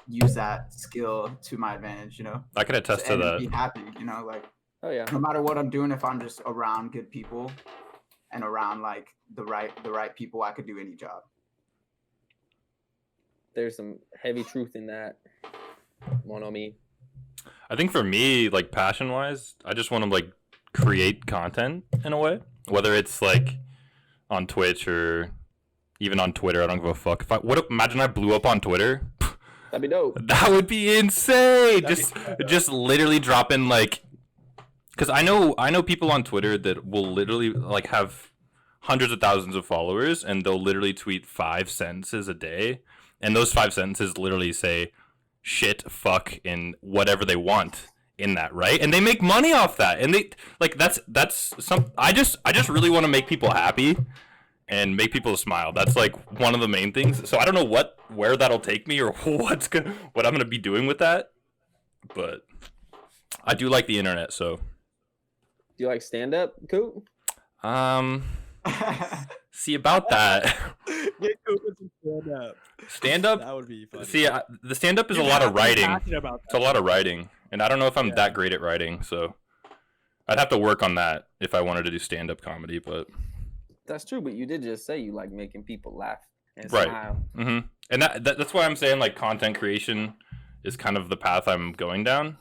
Speaker 1: use that skill to my advantage.
Speaker 3: I can attest to that.
Speaker 1: Be happy. Like.
Speaker 4: Oh yeah.
Speaker 1: No matter what I'm doing, if I'm just around good people and around like the right people, I could do any job.
Speaker 4: There's some heavy truth in that. Mono me.
Speaker 3: I think for me, like passion wise, I just want to like create content in a way, whether it's like on Twitch or even on Twitter. I don't give a fuck. Imagine I blew up on Twitter.
Speaker 4: That'd be dope.
Speaker 3: That would be insane. Just literally drop in like, because I know people on Twitter that will literally like have hundreds of thousands of followers, and they'll literally tweet 5 sentences a day, and those 5 sentences literally say shit, fuck, and whatever they want in that, right? And they make money off that, and they like that's some. I just really want to make people happy and make people smile. That's like one of the main things. So I don't know where that'll take me or what I'm gonna be doing with that, but I do like the internet. So.
Speaker 4: Do you like stand-up, Coop?
Speaker 3: See about that.
Speaker 2: Get Coop with some stand-up.
Speaker 3: Stand-up?
Speaker 2: That would be funny.
Speaker 3: See, the stand-up is a lot of writing. It's a lot of writing, and I don't know if I'm that great at writing, so I'd have to work on that if I wanted to do stand-up comedy, but...
Speaker 4: That's true, but you did just say you like making people laugh and
Speaker 3: right.
Speaker 4: smile.
Speaker 3: Mm-hmm. And that's why I'm saying, like, content creation is kind of the path I'm going down.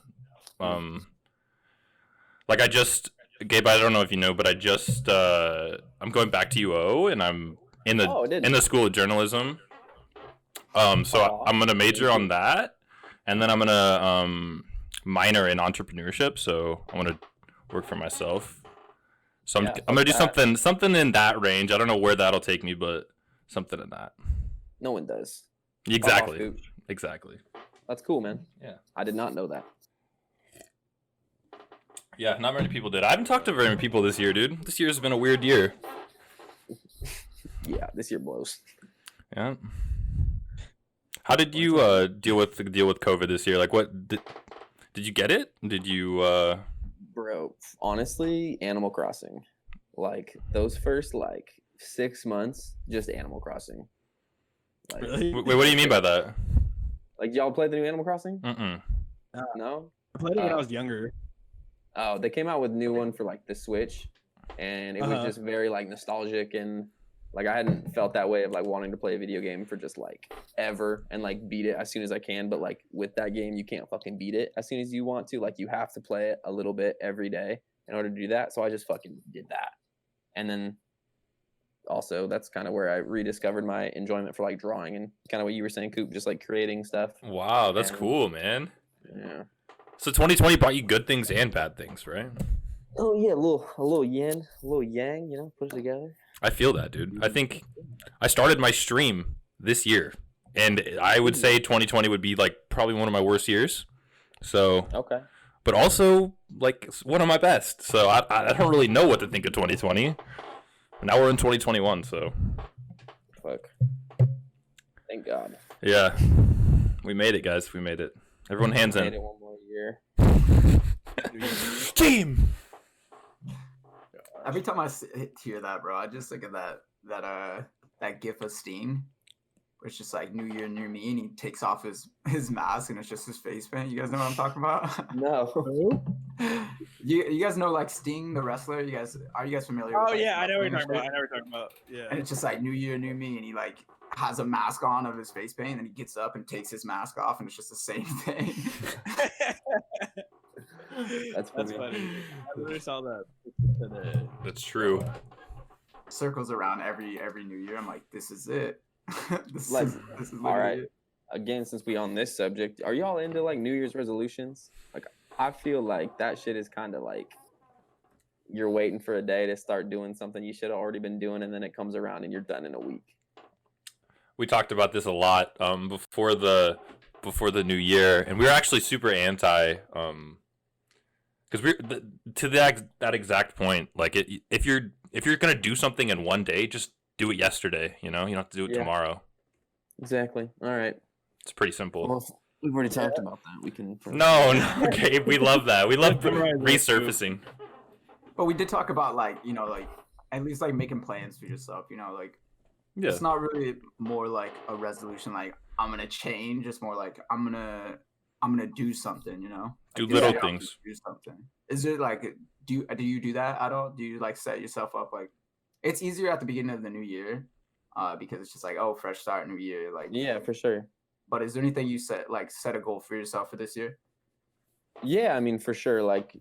Speaker 3: Like, Gabe, I don't know if you know, but I'm going back to UO, and I'm in the School of Journalism. So I'm gonna major on that, and then I'm gonna minor in entrepreneurship. So I want to work for myself. So I'm gonna do something in that range. I don't know where that'll take me, but something in that.
Speaker 4: No one does.
Speaker 3: Exactly. Exactly.
Speaker 4: That's cool, man.
Speaker 3: Yeah.
Speaker 4: I did not know that.
Speaker 3: Yeah, not many people did. I haven't talked to very many people this year, dude. This year's been a weird year.
Speaker 4: Yeah, this year blows.
Speaker 3: Yeah. How did you deal with COVID this year? Like, what did you get it? Did you?
Speaker 4: Bro, honestly, Animal Crossing. Like those first 6 months, just Animal Crossing. Like,
Speaker 2: really?
Speaker 3: Wait, what do you mean by that?
Speaker 4: Like y'all played the new Animal Crossing?
Speaker 3: Mm-mm.
Speaker 4: No.
Speaker 2: I played it when I was younger.
Speaker 4: Oh, they came out with a new one for like the Switch, and it was just very like nostalgic, and like I hadn't felt that way of like wanting to play a video game for just like ever and like beat it as soon as I can. But like with that game, you can't fucking beat it as soon as you want to. Like you have to play it a little bit every day in order to do that. So I just fucking did that, and then also that's kind of where I rediscovered my enjoyment for like drawing and kind of what you were saying, Coop, just like creating stuff.
Speaker 3: Wow, that's cool, man.
Speaker 4: Yeah.
Speaker 3: So 2020 brought you good things and bad things, right?
Speaker 4: Oh yeah, a little yin, a little yang, put it together.
Speaker 3: I feel that, dude. I think I started my stream this year, and I would say 2020 would be like probably one of my worst years. So
Speaker 4: okay,
Speaker 3: but also like one of my best. So I don't really know what to think of 2020. Now we're in 2021, so
Speaker 4: fuck. Thank God.
Speaker 3: Yeah, we made it, guys. We made it. Everyone, hands in.
Speaker 4: Made it one more year.
Speaker 3: Team.
Speaker 1: Every time I hear that, bro, I just think of that gif of Sting, where it's just like New Year, New Me, and he takes off his mask and it's just his face paint. You guys know what I'm talking about?
Speaker 4: No.
Speaker 1: You guys know like Sting, the wrestler? Are you guys familiar?
Speaker 2: Oh
Speaker 1: with,
Speaker 2: yeah, I know what you're talking about. Yeah.
Speaker 1: And it's just like New Year, New Me, and he like has a mask on of his face paint, and then he gets up and takes his mask off, and it's just the same thing.
Speaker 4: That's funny.
Speaker 2: I literally saw that today.
Speaker 3: That's true.
Speaker 1: Circles around every New Year. I'm like, this is it. this is
Speaker 4: all right.
Speaker 1: it.
Speaker 4: Again, since we on this subject, are y'all into like New Year's resolutions? Like, I feel like that shit is kind of like you're waiting for a day to start doing something you should have already been doing, and then it comes around and you're done in a week.
Speaker 3: We talked about this a lot before the new year, and we were actually super anti because we're to that exact point. Like, if you're gonna do something in one day, just do it yesterday. You don't have to do it tomorrow.
Speaker 4: Exactly. All right.
Speaker 3: It's pretty simple.
Speaker 4: Well, We've already talked about that. We can.
Speaker 3: No, Gabe, we love that. We love resurfacing.
Speaker 1: But we did talk about like, you know, like at least like making plans for yourself, you know, like it's not really more like a resolution like I'm gonna change. It's more like I'm gonna do something, you know.
Speaker 3: Do
Speaker 1: like,
Speaker 3: little things.
Speaker 1: Do something. Is it like do you do that at all? Do you like set yourself up like it's easier at the beginning of the new year, because it's just like, oh, fresh start, new year, like
Speaker 4: Yeah, for sure.
Speaker 1: But is there anything you set a goal for yourself for this year?
Speaker 4: Yeah, I mean, for sure. Like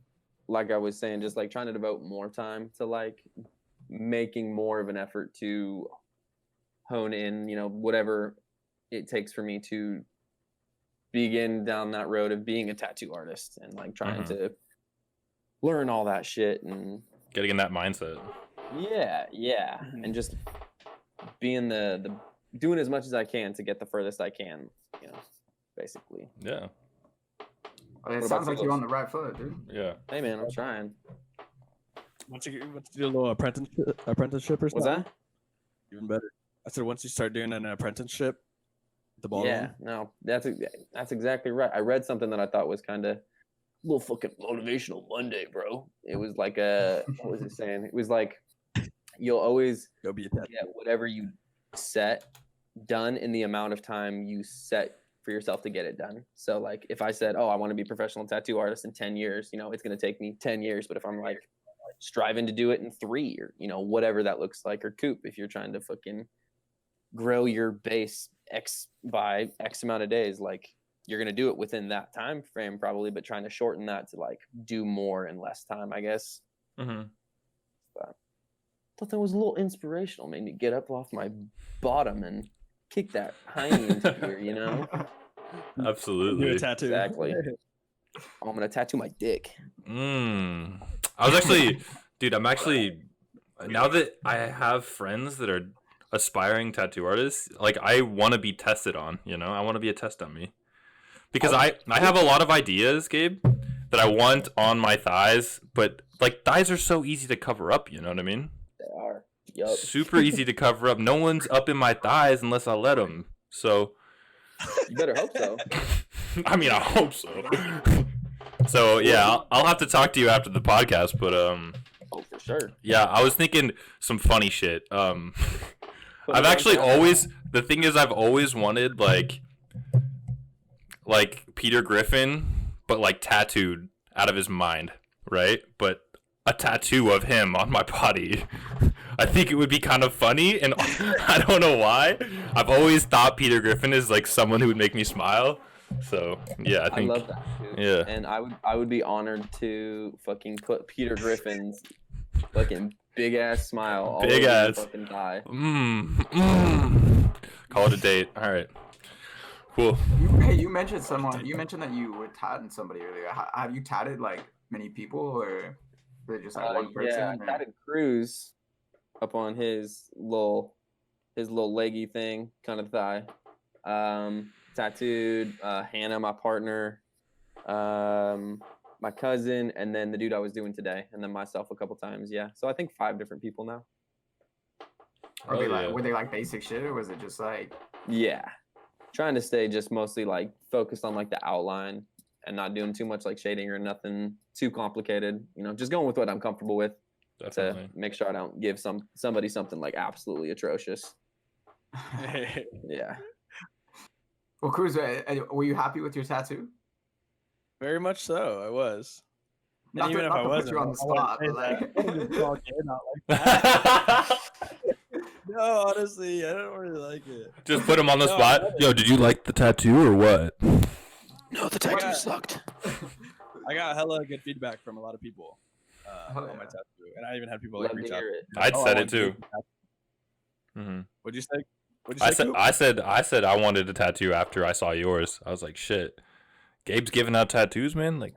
Speaker 4: I was saying, just like trying to devote more time to like making more of an effort to hone in, you know, whatever it takes for me to begin down that road of being a tattoo artist and like trying to learn all that shit and
Speaker 3: getting in that mindset.
Speaker 4: Yeah. And just being the doing as much as I can to get the furthest I can, you know, basically.
Speaker 3: Yeah.
Speaker 1: It sounds like you're on the right foot, dude.
Speaker 3: Yeah.
Speaker 4: Hey man, I'm trying.
Speaker 2: Once you do a little apprenticeship or something.
Speaker 4: What's that?
Speaker 2: Even better. I said once you start doing an apprenticeship, the ball.
Speaker 4: Yeah, no, that's exactly right. I read something that I thought was kind of a little fucking motivational Monday, bro. It was like what was it saying? It was like you'll always
Speaker 2: Go be a tattoo.
Speaker 4: get whatever you set done in the amount of time you set for yourself to get it done. So like if I said, oh, I want to be a professional tattoo artist in 10 years, you know, it's going to take me 10 years. But if I'm like striving to do it in 3 or, you know, whatever that looks like, or Coop, if you're trying to fucking grow your base X by X amount of days, like you're going to do it within that time frame probably, but trying to shorten that to like do more in less time, I guess.
Speaker 3: Mm-hmm.
Speaker 4: But thought that was a little inspirational, made me get up off my bottom and kick that hiney into gear, you know?
Speaker 3: Absolutely.
Speaker 2: Do a tattoo.
Speaker 4: Exactly. Oh, I'm gonna tattoo my dick.
Speaker 3: I was actually, dude, I'm actually, now that I have friends that are aspiring tattoo artists, like I want to be tested on, you know? I want to be a test on me. Because I have a lot of ideas, Gabe, that I want on my thighs, but like thighs are so easy to cover up, you know what I mean?
Speaker 4: They are. Yup.
Speaker 3: Super easy to cover up. No one's up in my thighs unless I let them. So
Speaker 4: You better hope so.
Speaker 3: I mean, I hope so. So yeah, I'll have to talk to you after the podcast, but
Speaker 4: Oh, for sure.
Speaker 3: yeah, I was thinking some funny shit. I've actually the thing is I've always wanted like Peter Griffin, but like tattooed out of his mind, right? But a tattoo of him on my body. I think it would be kind of funny, and I don't know why. I've always thought Peter Griffin is like someone who would make me smile. So yeah, I think
Speaker 4: I love that too.
Speaker 3: Yeah.
Speaker 4: And I would be honored to fucking put Peter Griffin's fucking big ass smile all
Speaker 3: Big
Speaker 4: over
Speaker 3: ass.
Speaker 4: your fucking thigh.
Speaker 3: Call it a date. All right. Cool.
Speaker 1: You mentioned that you were tatting somebody earlier. Have you tatted like many people, or is it just like one person?
Speaker 4: Yeah, I tatted Cruz up on his little leggy thing, kind of thigh. Tattooed Hannah, my partner, my cousin, and then the dude I was doing today, and then myself a couple times. Yeah, so I think 5 different people now.
Speaker 1: Were they like basic shit, or was it just like?
Speaker 4: Yeah, trying to stay just mostly like focused on like the outline and not doing too much like shading or nothing too complicated. You know, just going with what I'm comfortable with.
Speaker 3: Definitely.
Speaker 4: To make sure I don't give somebody something like absolutely atrocious. Yeah.
Speaker 1: Well, Cruz, were you happy with your tattoo?
Speaker 2: Very much so. I was.
Speaker 1: Not
Speaker 2: Even
Speaker 1: to,
Speaker 2: if
Speaker 1: not
Speaker 2: I
Speaker 1: to
Speaker 2: wasn't,
Speaker 1: put you on the spot, but like.
Speaker 2: not like that. No, honestly, I don't really like it.
Speaker 3: Just put him on the spot. Yo, did you like the tattoo or what?
Speaker 4: No, the tattoo sucked.
Speaker 2: I got hella good feedback from a lot of people on my tattoo, and I even had people like reach out.
Speaker 3: I'd said it too. Mm-hmm.
Speaker 2: What'd you say?
Speaker 3: I said I wanted a tattoo after I saw yours. I was like, shit. Gabe's giving out tattoos, man. Like,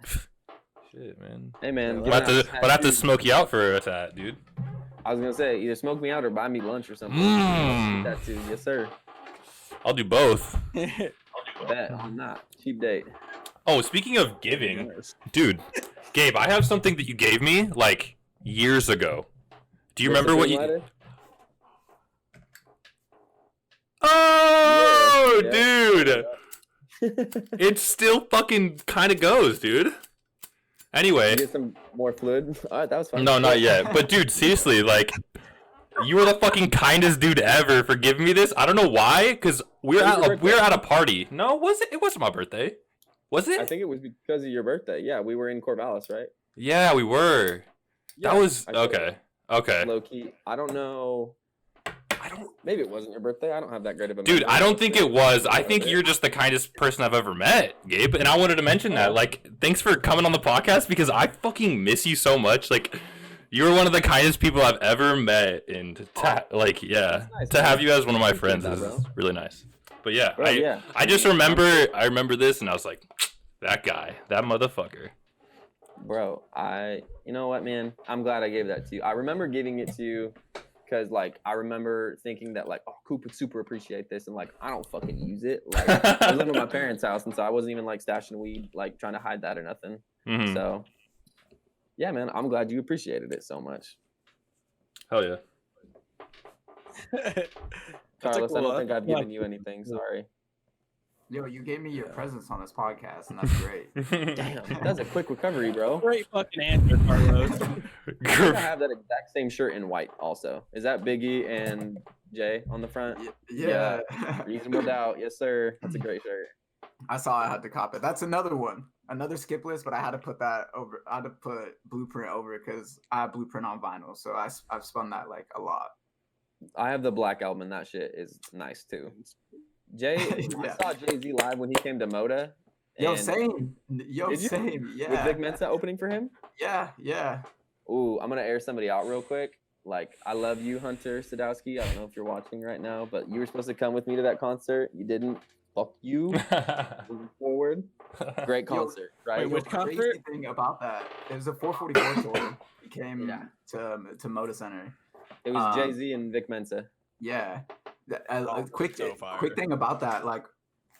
Speaker 3: shit, man.
Speaker 4: Hey, man.
Speaker 3: But I have to smoke you out for a tat, dude.
Speaker 4: I was gonna say either smoke me out or buy me lunch or something. Tattoo, yes sir.
Speaker 3: I'll do both.
Speaker 4: Bet I'm not cheap date.
Speaker 3: Oh, speaking of giving, dude, Gabe, I have something that you gave me like years ago. Do you remember what you?
Speaker 4: Letter?
Speaker 3: Oh,
Speaker 4: Yeah.
Speaker 3: dude! It still fucking kind of goes, dude. Anyway.
Speaker 4: You get some more fluid. All right, that was fun.
Speaker 3: No, not yet. But dude, seriously, like, you were the fucking kindest dude ever for giving me this. I don't know why, because we were at a party. No, was it? It wasn't my birthday. Was it?
Speaker 4: I think it was because of your birthday. Yeah, we were in Corvallis, right?
Speaker 3: Yeah, we were.
Speaker 4: Yeah,
Speaker 3: that was okay. Okay.
Speaker 4: Low key. I don't know. Maybe it wasn't your birthday. I don't have that great of a
Speaker 3: Dude,
Speaker 4: memory.
Speaker 3: I don't think it was. I think you're just the kindest person I've ever met, Gabe. And I wanted to mention that. Like, thanks for coming on the podcast because I fucking miss you so much. Like, you're one of the kindest people I've ever met. And to have you as one of my friends is really nice. But yeah,
Speaker 4: Bro,
Speaker 3: I just remember this and I was like, that guy, that motherfucker.
Speaker 4: Bro, you know what, man? I'm glad I gave that to you. I remember giving it to you because, like, I remember thinking that, like, oh, Coop would super appreciate this, and, like, I don't fucking use it. Like, I was living at my parents' house, and so I wasn't even, like, stashing weed, like, trying to hide that or nothing.
Speaker 3: Mm-hmm.
Speaker 4: So, yeah, man, I'm glad you appreciated it so much.
Speaker 3: Hell yeah.
Speaker 4: Carlos, I don't think I've given you anything. Sorry.
Speaker 1: Yo, you gave me your presence on this podcast, and that's great.
Speaker 4: Damn, that's a quick recovery, bro.
Speaker 2: Great fucking answer, Carlos.
Speaker 4: I have that exact same shirt in white also. Is that Biggie and Jay on the front?
Speaker 1: Yeah.
Speaker 4: Reasonable doubt. Yes, sir. That's a great shirt.
Speaker 1: I saw I had to cop it. That's another one. Another skip list, but I had to put that over. I had to put Blueprint over because I have Blueprint on vinyl. So I've spun that like a lot.
Speaker 4: I have the Black Album, and that shit is nice too. Jay, I saw Jay-Z live when he came to Moda.
Speaker 1: Yo, same. Yo, same. Yeah.
Speaker 4: With Vic Mensa opening for him?
Speaker 1: Yeah.
Speaker 4: Ooh, I'm going to air somebody out real quick. Like, I love you, Hunter Sadowski. I don't know if you're watching right now, but you were supposed to come with me to that concert. You didn't. Fuck you. Moving forward. Great concert, right?
Speaker 2: Wait, which concert?
Speaker 1: Crazy thing about that, it was a 444 tour. He came to Moda Center.
Speaker 4: It was Jay-Z and Vic Mensa.
Speaker 1: Yeah. A quick thing about that, like,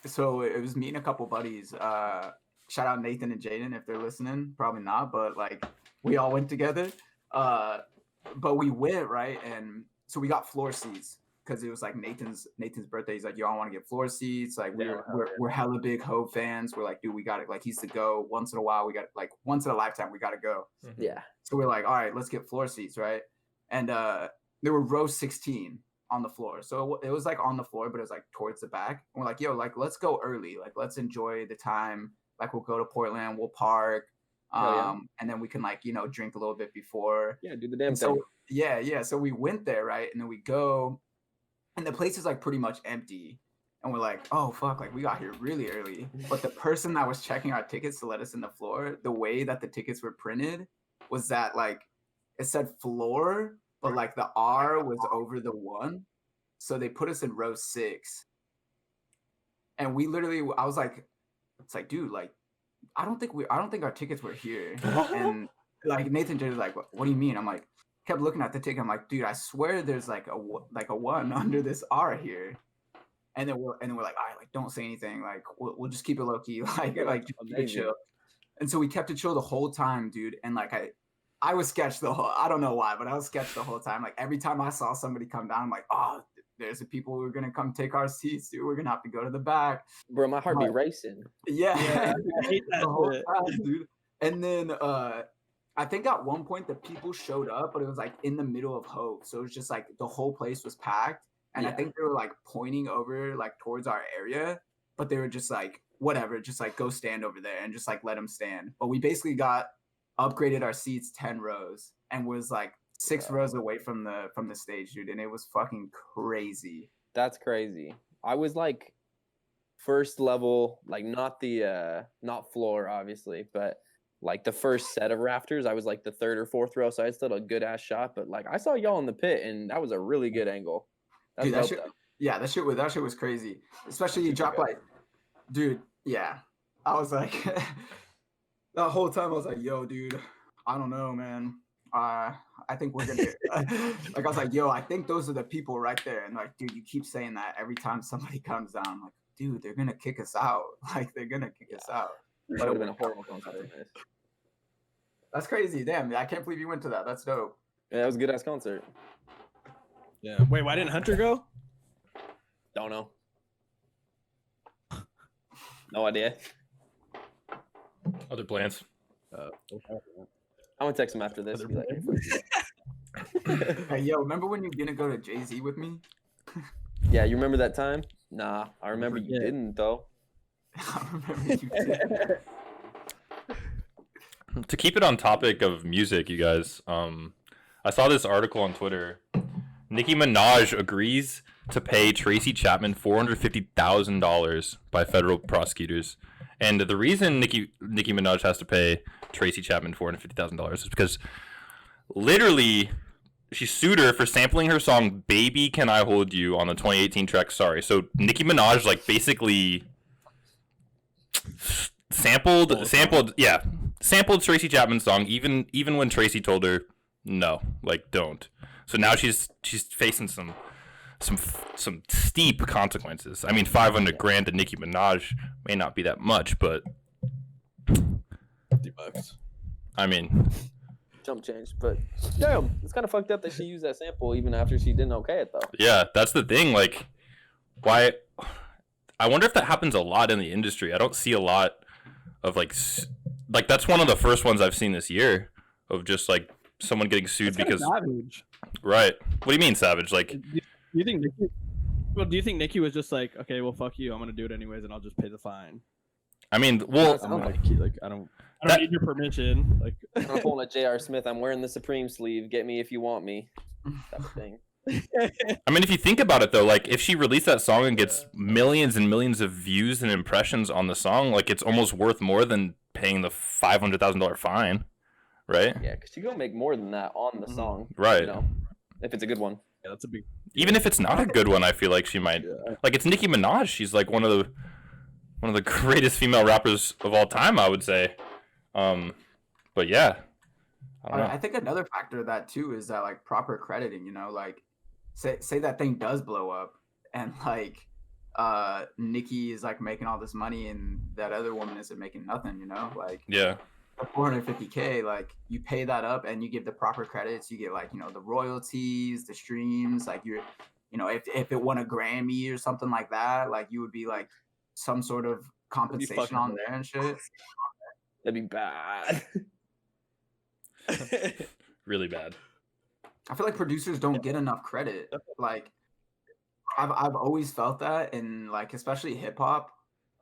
Speaker 1: so it was me and a couple buddies. Shout out Nathan and Jaden if they're listening. Probably not, but like we all went together. But we went, right, and so we got floor seats because it was like Nathan's birthday. He's like, yo, I want to get floor seats. Like we're hella big Hov fans. We're like, dude, we got it. Like he's the go. Once in a while, we got like once in a lifetime, we got to go.
Speaker 4: Yeah. So
Speaker 1: we're like, all right, let's get floor seats, right? And there were row 16 on the floor. So it was like on the floor, but it was like towards the back. And we're like, yo, like, let's go early. Like, let's enjoy the time. Like, we'll go to Portland, we'll park. And then we can like, you know, drink a little bit before.
Speaker 4: Yeah, do the damn thing.
Speaker 1: So, yeah. So we went there, right? And then we go, and the place is like pretty much empty. And we're like, oh, fuck, like we got here really early. But the person that was checking our tickets to let us in the floor, the way that the tickets were printed was that like, it said floor, but like the R was over the 1. So they put us in row 6. And we literally, I was like, it's like, dude, like, I don't think our tickets were here. And like Nathan just like, what do you mean? I'm like, kept looking at the ticket. I'm like, dude, I swear there's like a 1 under this R here. And then we're like, all right, like, don't say anything. Like, we'll just keep it low key. Like keep it chill. And so we kept it chill the whole time, dude. And like, I was sketched I don't know why, but I was sketched the whole time. Like every time I saw somebody come down, I'm like, oh, there's the people who are going to come take our seats, dude. We're going to have to go to the back.
Speaker 4: Bro, my heart be racing.
Speaker 1: Yeah.
Speaker 2: I hate that
Speaker 1: the whole time, dude. And then I think at one point the people showed up, but it was like in the middle of Hove. So it was just like the whole place was packed. And I think they were like pointing over like towards our area, but they were just like, whatever, just like go stand over there and just like let them stand. But we basically upgraded our seats 10 rows and was like 6 rows away from the stage, dude, and it was fucking crazy.
Speaker 4: That's crazy. I was like first level, like not floor obviously, but like the first set of rafters. I was like the 3rd or 4th row, so I had still a good ass shot, but like I saw y'all in the pit and that was a really good angle.
Speaker 1: Dude, that shit was crazy. Especially you drop like, dude, yeah. I was like that whole time I was like, yo, dude, I don't know, man. I think we're gonna like I was like, yo, I think those are the people right there. And like, dude, you keep saying that every time somebody comes down. I'm like, dude, they're gonna kick us out. Like they're gonna kick us out.
Speaker 4: That would have been a horrible concert.
Speaker 1: That's crazy. Damn, I can't believe you went to that. That's dope.
Speaker 4: Yeah, that was a good ass concert.
Speaker 2: Yeah. Wait, why didn't Hunter go?
Speaker 4: Don't know. No idea.
Speaker 3: Other plans?
Speaker 4: I'm gonna text him after this. And be like,
Speaker 1: Hey, yo, remember when you didn't go to Jay-Z with me?
Speaker 4: yeah, you remember that time? Nah, I remember you didn't though.
Speaker 1: I remember you did.
Speaker 3: To keep it on topic of music, you guys, I saw this article on Twitter. Nicki Minaj agrees to pay Tracy Chapman $450,000 by federal prosecutors. And the reason Nicki Minaj has to pay Tracy Chapman $450,000 is because literally she sued her for sampling her song "Baby Can I Hold You" on the 2018 track Sorry. So Nicki Minaj like basically sampled Tracy Chapman's song even when Tracy told her no, like don't. So now she's facing some steep consequences. I mean, $500,000 to Nicki Minaj may not be that much, but
Speaker 2: $50.
Speaker 3: I mean,
Speaker 4: jump change. But damn, it's kind of fucked up that she used that sample even after she didn't okay it though.
Speaker 3: yeah, that's the thing. Like, why? I wonder if that happens a lot in the industry. I don't see a lot of like that's one of the first ones I've seen this year of just like someone getting sued
Speaker 2: That's
Speaker 3: because
Speaker 2: savage.
Speaker 3: Right. What do you mean savage? Like,
Speaker 2: Do you think Nicki? Well, do you think Nicki was just like, okay, well, fuck you, I'm gonna do it anyways, and I'll just pay the fine?
Speaker 3: I mean, well,
Speaker 2: I'm like I don't need your permission. Like,
Speaker 4: I'm pulling a J.R. Smith. I'm wearing the Supreme sleeve. Get me if you want me. Type of thing.
Speaker 3: I mean, if you think about it though, like if she released that song and gets millions and millions of views and impressions on the song, like it's almost worth more than paying the $500,000 fine, right?
Speaker 4: Yeah, because she gonna make more than that on the song,
Speaker 3: right?
Speaker 4: You know, if it's a good one.
Speaker 2: Yeah, that's a big.
Speaker 3: Even if it's not a good one, I feel like she might. Like it's Nicki Minaj. She's like one of the greatest female rappers of all time, I would say. But yeah, I don't know.
Speaker 1: I think another factor of that too is that like proper crediting. You know, like say that thing does blow up, and like Nicki is like making all this money, and that other woman isn't making nothing. You know, like
Speaker 3: Yeah.
Speaker 1: $450K, like you pay that up and you give the proper credits, you get like, you know, the royalties, the streams, like you're, you know, if it won a Grammy or something like that, like you would be like some sort of compensation on there and shit.
Speaker 4: That'd be bad.
Speaker 3: Really bad.
Speaker 1: I feel like producers don't get enough credit. Like I've always felt that, and like especially hip hop,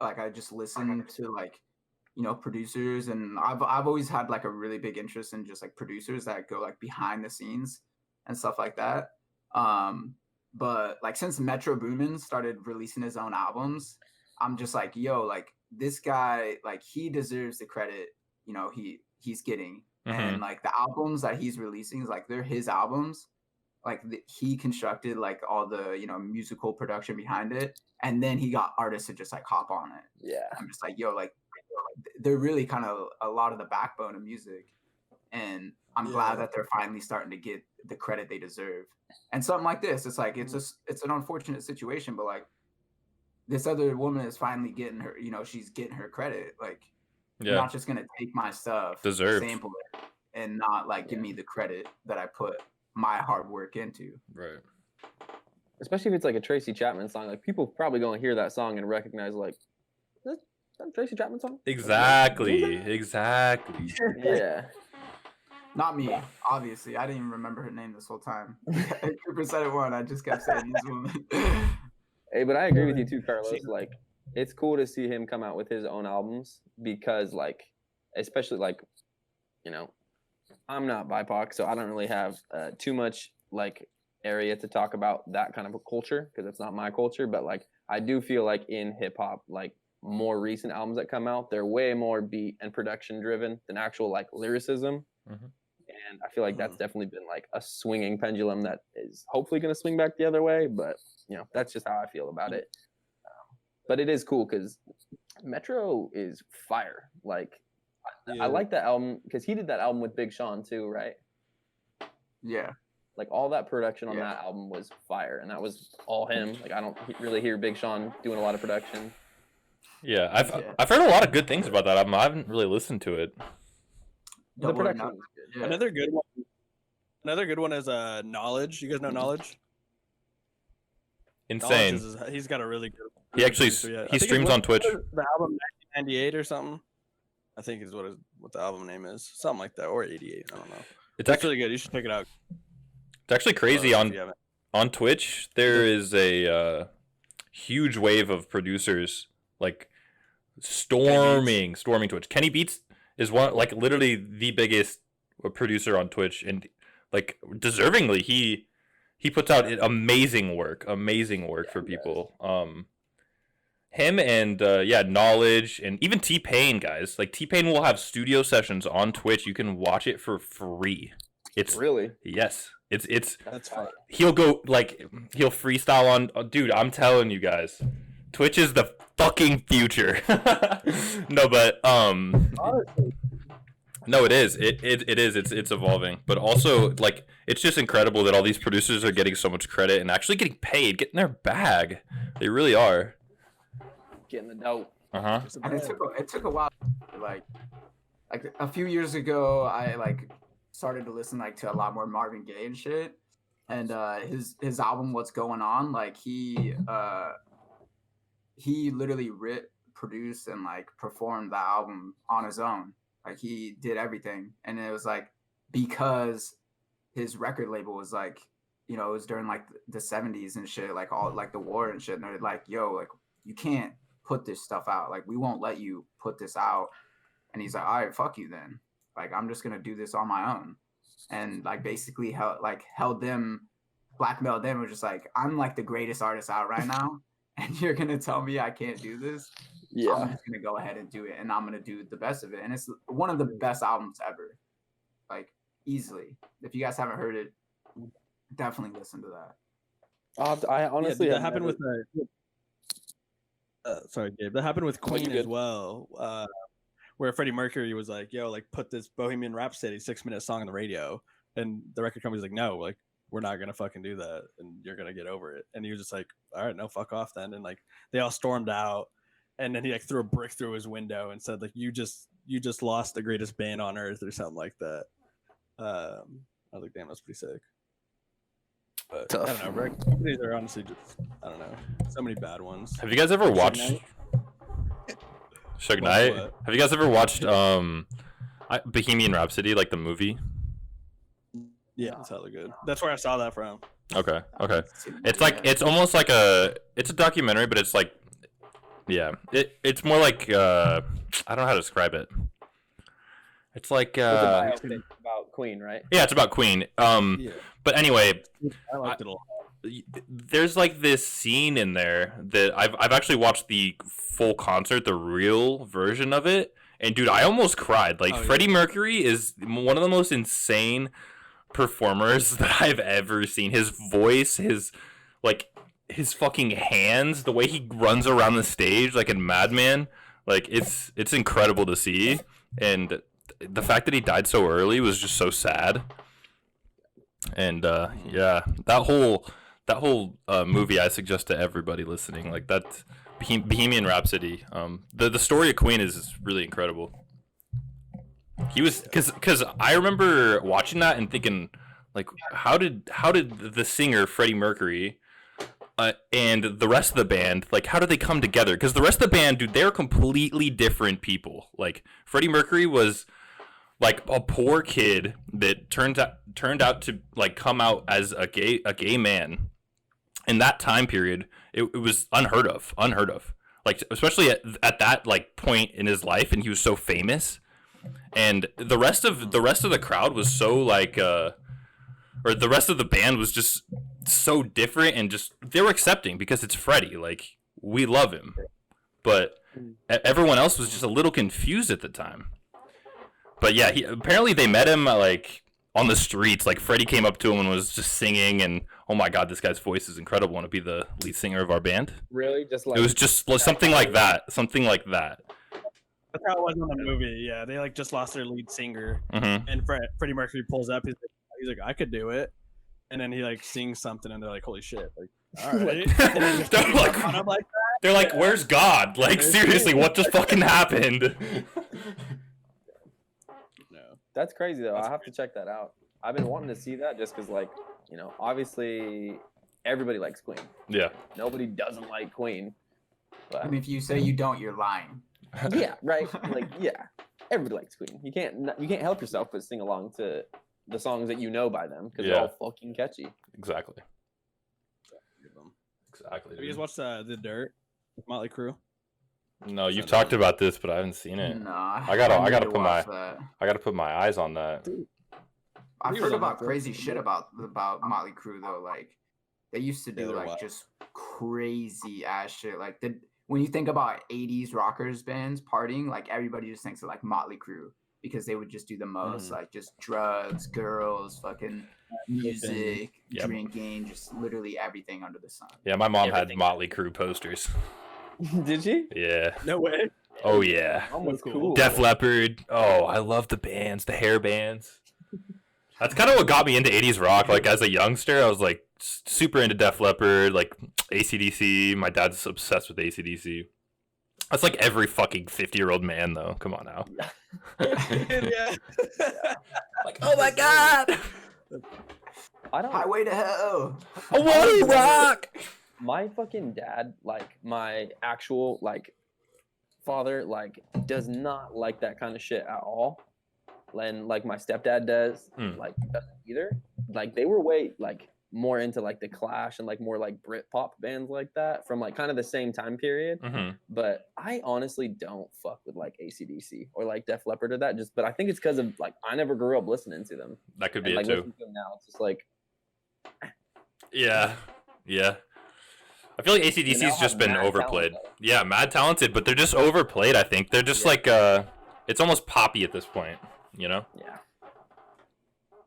Speaker 1: like I just listen to like, you know, producers, and I've always had like a really big interest in just like producers that go like behind the scenes and stuff like that. But like since Metro Boomin started releasing his own albums, I'm just like, yo, like this guy, like he deserves the credit, you know, he's getting. And like the albums that he's releasing is like they're his albums. Like he constructed like all the, you know, musical production behind it, and then he got artists to just like hop on it.
Speaker 4: Yeah.
Speaker 1: I'm just like, yo, like they're really kind of a lot of the backbone of music, and I'm glad that they're finally starting to get the credit they deserve. And something like this, it's like it's an unfortunate situation, but like this other woman is finally getting her, you know, she's getting her credit. Like you're not just gonna take my stuff, sample it, and not like give me the credit that I put my hard work into.
Speaker 3: Right.
Speaker 4: Especially if it's like a Tracy Chapman song, like people probably gonna hear that song and recognize like, is that a Tracy Chapman song?
Speaker 3: Exactly.
Speaker 4: Yeah.
Speaker 1: Not me, obviously. I didn't even remember her name this whole time. Cooper said it one. I just kept saying this woman.
Speaker 4: Hey, but I agree with you too, Carlos. Like, it's cool to see him come out with his own albums because, like, especially like, you know, I'm not BIPOC, so I don't really have too much like area to talk about that kind of a culture because it's not my culture. But like, I do feel like in hip hop, like more recent albums that come out, they're way more beat and production driven than actual like lyricism. And I feel like that's definitely been like a swinging pendulum that is hopefully going to swing back the other way. But, you know, that's just how I feel about it. But it is cool because Metro is fire. Like, I like that album because he did that album with Big Sean too, right?
Speaker 1: Yeah.
Speaker 4: Like all that production on that album was fire. And that was all him. Like, I don't really hear Big Sean doing a lot of production.
Speaker 3: Yeah, I've heard a lot of good things about that album. I haven't really listened to it.
Speaker 4: The production was good.
Speaker 2: Yeah. Another good one is Knowledge. You guys know Knowledge?
Speaker 3: Insane.
Speaker 2: He's got a really good
Speaker 3: He actually he streams on Twitch.
Speaker 2: The album 1998 or something. I think is what the album name is. Something like that, or 88. I don't know. It's actually really good. You should check it out.
Speaker 3: It's actually crazy on Twitch. There is a huge wave of producers like storming Twitch. Kenny Beats is one, like literally the biggest producer on Twitch, and like deservingly he puts out amazing work for people. Him and Knowledge, and even T-Pain, guys. Like T-Pain will have studio sessions on Twitch. You can watch it for free. It's
Speaker 4: really,
Speaker 3: yes. It's
Speaker 4: that's fine.
Speaker 3: He'll go he'll freestyle on dude, I'm telling you guys. Twitch is the fucking future. No, but
Speaker 4: honestly.
Speaker 3: No, it is. It is. It's evolving. But also, like, it's just incredible that all these producers are getting so much credit and actually getting paid, getting their bag. They really are.
Speaker 4: Getting the dough.
Speaker 3: Uh-huh.
Speaker 1: And it took a while. Like a few years ago, I started to listen to a lot more Marvin Gaye and shit. And his album What's Going On, like he literally produced and performed the album on his own. Like he did everything, and it was because his record label was it was during the 70s and shit, all the war and shit, and they're like, yo, you can't put this stuff out, we won't let you put this out. And he's like, all right, fuck you then, I'm just gonna do this on my own. And basically held them, blackmailed them, was just I'm the greatest artist out right now, and you're gonna tell me I can't do this? Yeah, I'm just gonna go ahead and do it, and I'm gonna do the best of it. And it's one of the best albums ever, easily. If you guys haven't heard it, definitely listen to that.
Speaker 4: I honestly,
Speaker 2: that happened with sorry, Gabe. That happened with Queen as well, where Freddie Mercury was like, "Yo, put this Bohemian Rhapsody 6-minute song on the radio," and the record company's like, "No, we're not gonna fucking do that, and you're gonna get over it." And he was just like, "All right, no, fuck off then." And they all stormed out. And then he threw a brick through his window and said, you just lost the greatest band on earth or something like that. I was like, damn, that's pretty sick. But tough. I don't know. Record companies are honestly just, I don't know, so many bad ones.
Speaker 3: Have you guys ever watched Suge Knight? Have you guys ever watched Bohemian Rhapsody, the movie?
Speaker 2: Yeah, it's hella good. That's where I saw that from.
Speaker 3: Okay. It's it's almost it's a documentary, but it's yeah, it's more I don't know how to describe it. It's
Speaker 4: about Queen, right?
Speaker 3: Yeah, it's about Queen. But anyway,
Speaker 2: I liked it a lot.
Speaker 3: There's this scene in there that I've actually watched the full concert, the real version of it, and dude, I almost cried. Freddie Mercury is one of the most insane performers that I've ever seen. His voice, his fucking hands, the way he runs around the stage like a madman, it's incredible to see. And the fact that he died so early was just so sad. And yeah, that whole movie I suggest to everybody listening, that Bohemian Rhapsody. The story of Queen is really incredible. He was because I remember watching that and thinking how did the singer Freddie Mercury and the rest of the band, how did they come together? Because the rest of the band, dude, they're completely different people. Freddie Mercury was a poor kid that turned out to come out as a gay man. In that time period, it was unheard of. Especially at that point in his life, and he was so famous. And the rest of the crowd was so or the rest of the band was just so different, and just they were accepting because it's Freddie. We love him, but everyone else was just a little confused at the time. But yeah, apparently they met him on the streets. Freddie came up to him and was just singing, and oh my god, this guy's voice is incredible. Want to be the lead singer of our band?
Speaker 4: Really? Just
Speaker 3: it was just something like that. Something like that.
Speaker 2: That's how it was in the movie. Yeah, they just lost their lead singer, and Freddie Mercury pulls up. He's like, I could do it, and then he sings something, and they're like, holy shit, all right.
Speaker 3: they're like, where's God? Seriously, what just fucking happened?
Speaker 4: No, that's crazy though. I have to check that out. I've been wanting to see that just because, obviously everybody likes Queen.
Speaker 3: Yeah.
Speaker 4: Nobody doesn't like Queen.
Speaker 1: I mean, if you say you don't, you're lying.
Speaker 4: Yeah, right. Like, yeah, everybody likes Queen. You can't help yourself but sing along to the songs that you know by them because they're all fucking catchy.
Speaker 3: Exactly. Exactly.
Speaker 2: Have you guys watched The Dirt? Motley Crue?
Speaker 3: No, you've talked about this, but I haven't seen it.
Speaker 1: Nah,
Speaker 3: I gotta put my eyes on that.
Speaker 1: I've heard about crazy shit about Motley Crue though. Like they used to do like just crazy ass shit. Like when you think about 80s rockers bands partying, like everybody just thinks of like Motley Crue because they would just do the most like just drugs, girls, fucking music, drinking, just literally everything under the sun.
Speaker 3: Yeah, my mom had Motley Crue posters.
Speaker 4: Did she?
Speaker 3: Yeah.
Speaker 2: No way.
Speaker 3: Oh yeah.
Speaker 4: Almost cool.
Speaker 3: Def Leppard. Oh, I love the bands, the hair bands. That's kind of what got me into 80s rock. Like as a youngster, I was like super into Def Leppard, like AC/DC. My dad's obsessed with AC/DC. That's like every fucking 50-year-old man though. Come on now.
Speaker 2: Yeah.
Speaker 3: Like, oh my god.
Speaker 1: Highway to Hell.
Speaker 3: I want to rock.
Speaker 4: My fucking dad, like my actual like father, like does not like that kind of shit at all. And like my stepdad does, like doesn't either. Like they were way like more into like the Clash and like more like Britpop bands like that from like kind of the same time period. But I honestly don't fuck with like AC/DC or like Def Leppard or that. But I think it's because of like I never grew up listening to them.
Speaker 3: That could be
Speaker 4: and,
Speaker 3: it
Speaker 4: like,
Speaker 3: too.
Speaker 4: listening to them now, it's just like
Speaker 3: yeah. I feel like AC/DC's just been overplayed. Yeah, mad talented, but they're just overplayed. I think they're just like it's almost poppy at this point. You know?
Speaker 4: Yeah.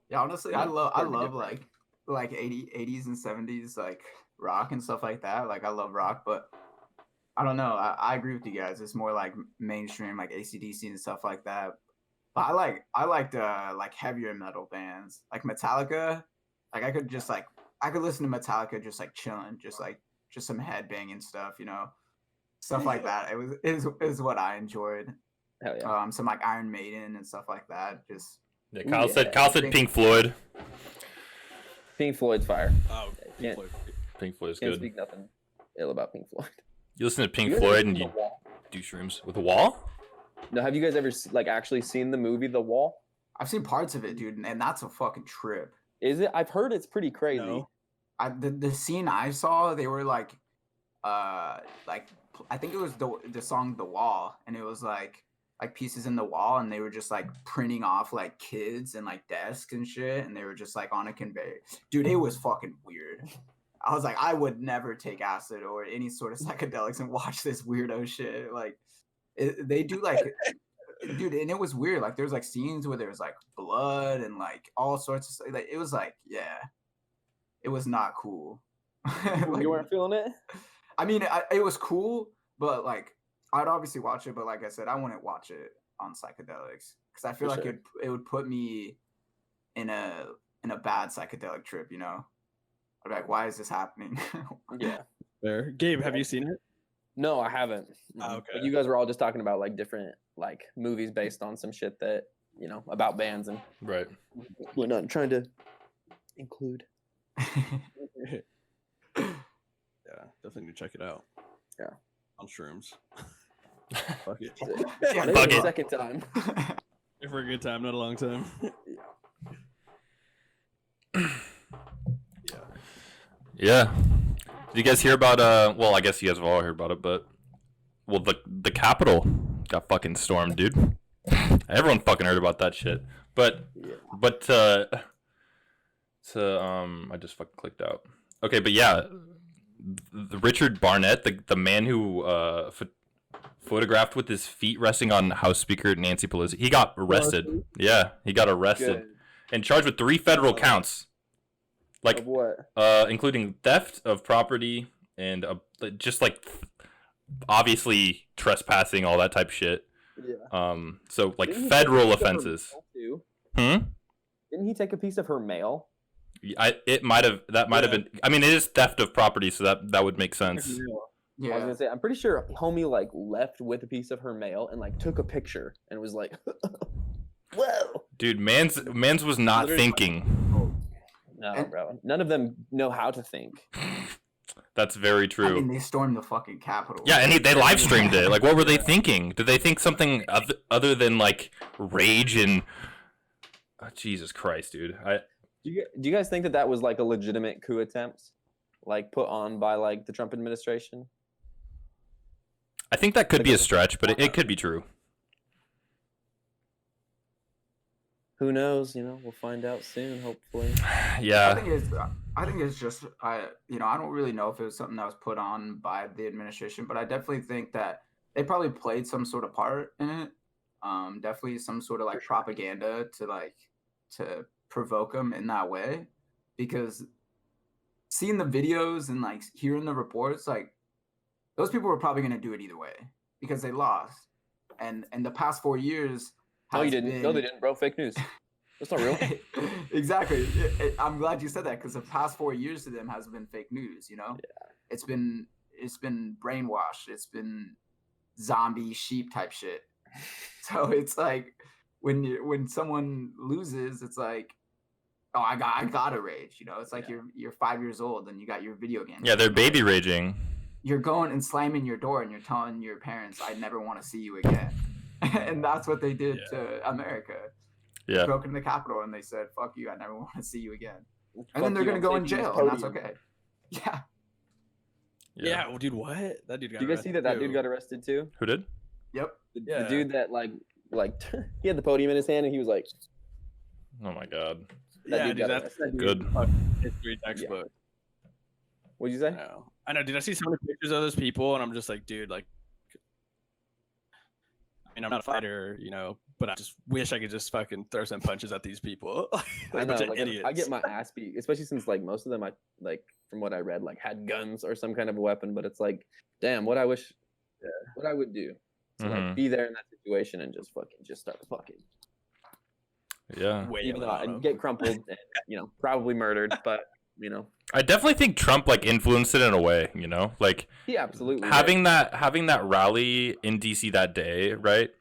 Speaker 1: Yeah, honestly, I love like 80s and 70s like rock and stuff like that. Like I love rock, but I don't know. I agree with you guys. It's more like mainstream, like AC/DC and stuff like that. But I liked like heavier metal bands, like Metallica. Like I could listen to Metallica just like chilling, just some headbanging stuff, you know, stuff like that. It was what I enjoyed.
Speaker 4: Hell yeah.
Speaker 1: Some like Iron Maiden and stuff like that. Just
Speaker 3: yeah, Kyle said Pink Floyd.
Speaker 4: Pink Floyd's fire.
Speaker 2: Oh,
Speaker 3: Pink Floyd's
Speaker 4: can't
Speaker 3: good.
Speaker 4: speak nothing ill about Pink Floyd.
Speaker 3: You listen to Pink Floyd and you do shrooms with The Wall?
Speaker 4: No, have you guys ever like actually seen the movie The Wall?
Speaker 1: I've seen parts of it, dude, and that's a fucking trip.
Speaker 4: Is it? I've heard it's pretty crazy.
Speaker 2: No.
Speaker 1: The scene I saw, they were like I think it was the song The Wall, and it was like pieces in the wall, and they were just like printing off like kids and like desks and shit, and they were just like on a conveyor. Dude, it was fucking weird. I was like, I would never take acid or any sort of psychedelics and watch this weirdo shit. Like they do like dude, and it was weird. Like there's like scenes where there was like blood and like all sorts of stuff. Like it was like, yeah, it was not cool.
Speaker 4: Like, you weren't feeling it?
Speaker 1: I mean, it was cool, but like I'd obviously watch it, but like I said, I wouldn't watch it on psychedelics because I feel like it would put me in a bad psychedelic trip, you know? I'd be like, why is this happening?
Speaker 4: Yeah.
Speaker 2: Fair. Gabe, have you seen it?
Speaker 4: No, I haven't.
Speaker 2: Oh, okay.
Speaker 4: But you guys were all just talking about like different like movies based on some shit that, you know, about bands and
Speaker 3: right.
Speaker 4: We're not trying to include.
Speaker 2: Yeah, definitely need to check it out.
Speaker 4: Yeah.
Speaker 2: On shrooms. Fuck it.
Speaker 1: Yeah,
Speaker 4: Maybe
Speaker 3: fuck
Speaker 4: the
Speaker 3: it.
Speaker 4: second time.
Speaker 2: For a good time, not a long time.
Speaker 3: Yeah. Did you guys hear about well, I guess you guys have all heard about it, but well, the Capitol got fucking stormed, dude. Everyone fucking heard about that shit. But I just fucking clicked out. Okay, but yeah, the Richard Barnett, the man who photographed with his feet resting on House Speaker Nancy Pelosi, he got arrested. Yeah, he got arrested and charged with 3 federal counts. Like
Speaker 4: of what?
Speaker 3: Including theft of property and just like obviously trespassing, all that type of shit.
Speaker 4: Yeah.
Speaker 3: So like federal offenses.
Speaker 4: Didn't he take a piece of her mail?
Speaker 3: That might have been. I mean, it is theft of property, so that would make sense.
Speaker 4: Yeah. I was gonna say, I'm pretty sure homie like left with a piece of her mail and like took a picture and was like, "Whoa,
Speaker 3: dude, man's was not thinking."
Speaker 4: No, bro. None of them know how to think.
Speaker 3: That's very true.
Speaker 1: I mean, they stormed the fucking Capitol.
Speaker 3: Yeah, and they live streamed it. Like, what were they thinking? Did they think something other than like rage and Jesus Christ, dude?
Speaker 4: Do you guys think that was like a legitimate coup attempt, like put on by like the Trump administration?
Speaker 3: I think that could be a stretch, but it could be true.
Speaker 4: Who knows? We'll find out soon, hopefully.
Speaker 3: Yeah.
Speaker 1: I think it's just I don't really know if it was something that was put on by the administration, but I definitely think that they probably played some sort of part in it. Definitely some sort of like propaganda to provoke them in that way, because seeing the videos and like hearing the reports, like those people were probably going to do it either way because they lost. And the past 4 years.
Speaker 4: No, you didn't. No, they didn't, bro. Fake news. That's not real.
Speaker 1: Exactly. I'm glad you said that, because the past 4 years to them has been fake news.
Speaker 4: Yeah.
Speaker 1: It's been brainwashed. It's been zombie sheep type shit. So it's like when someone loses, it's like, oh, I gotta rage. It's like you're 5 years old and you got your video game.
Speaker 3: Yeah, they're baby raging.
Speaker 1: You're going and slamming your door and you're telling your parents, I never want to see you again. And that's what they did to America.
Speaker 3: Yeah.
Speaker 1: They broke into the Capitol and they said, fuck you, I never want to see you again. And then they're going to go in jail, and that's okay. Yeah.
Speaker 2: Yeah, well, dude, what? That dude got arrested.
Speaker 4: Do you guys see that dude got arrested too?
Speaker 3: Who did?
Speaker 1: Yep.
Speaker 4: The dude that like he had the podium in his hand and he was like,
Speaker 3: oh my God.
Speaker 2: That's
Speaker 3: good.
Speaker 2: History textbook.
Speaker 4: What'd you say?
Speaker 2: I know, dude. I see so many pictures of those people and I'm just like, dude, like, I mean, I'm not a fighter, but I just wish I could just fucking throw some punches at these people.
Speaker 4: I know, like,
Speaker 2: idiots.
Speaker 4: I get my ass beat, especially since like most of them, from what I read, like had guns or some kind of a weapon. But it's like, damn, what I would do to like be there in that situation and just start fucking.
Speaker 3: Yeah.
Speaker 4: Even though I'd get crumpled and probably murdered, but
Speaker 3: I definitely think Trump like influenced it in a way, like
Speaker 4: he absolutely
Speaker 3: having that rally in DC that day, right?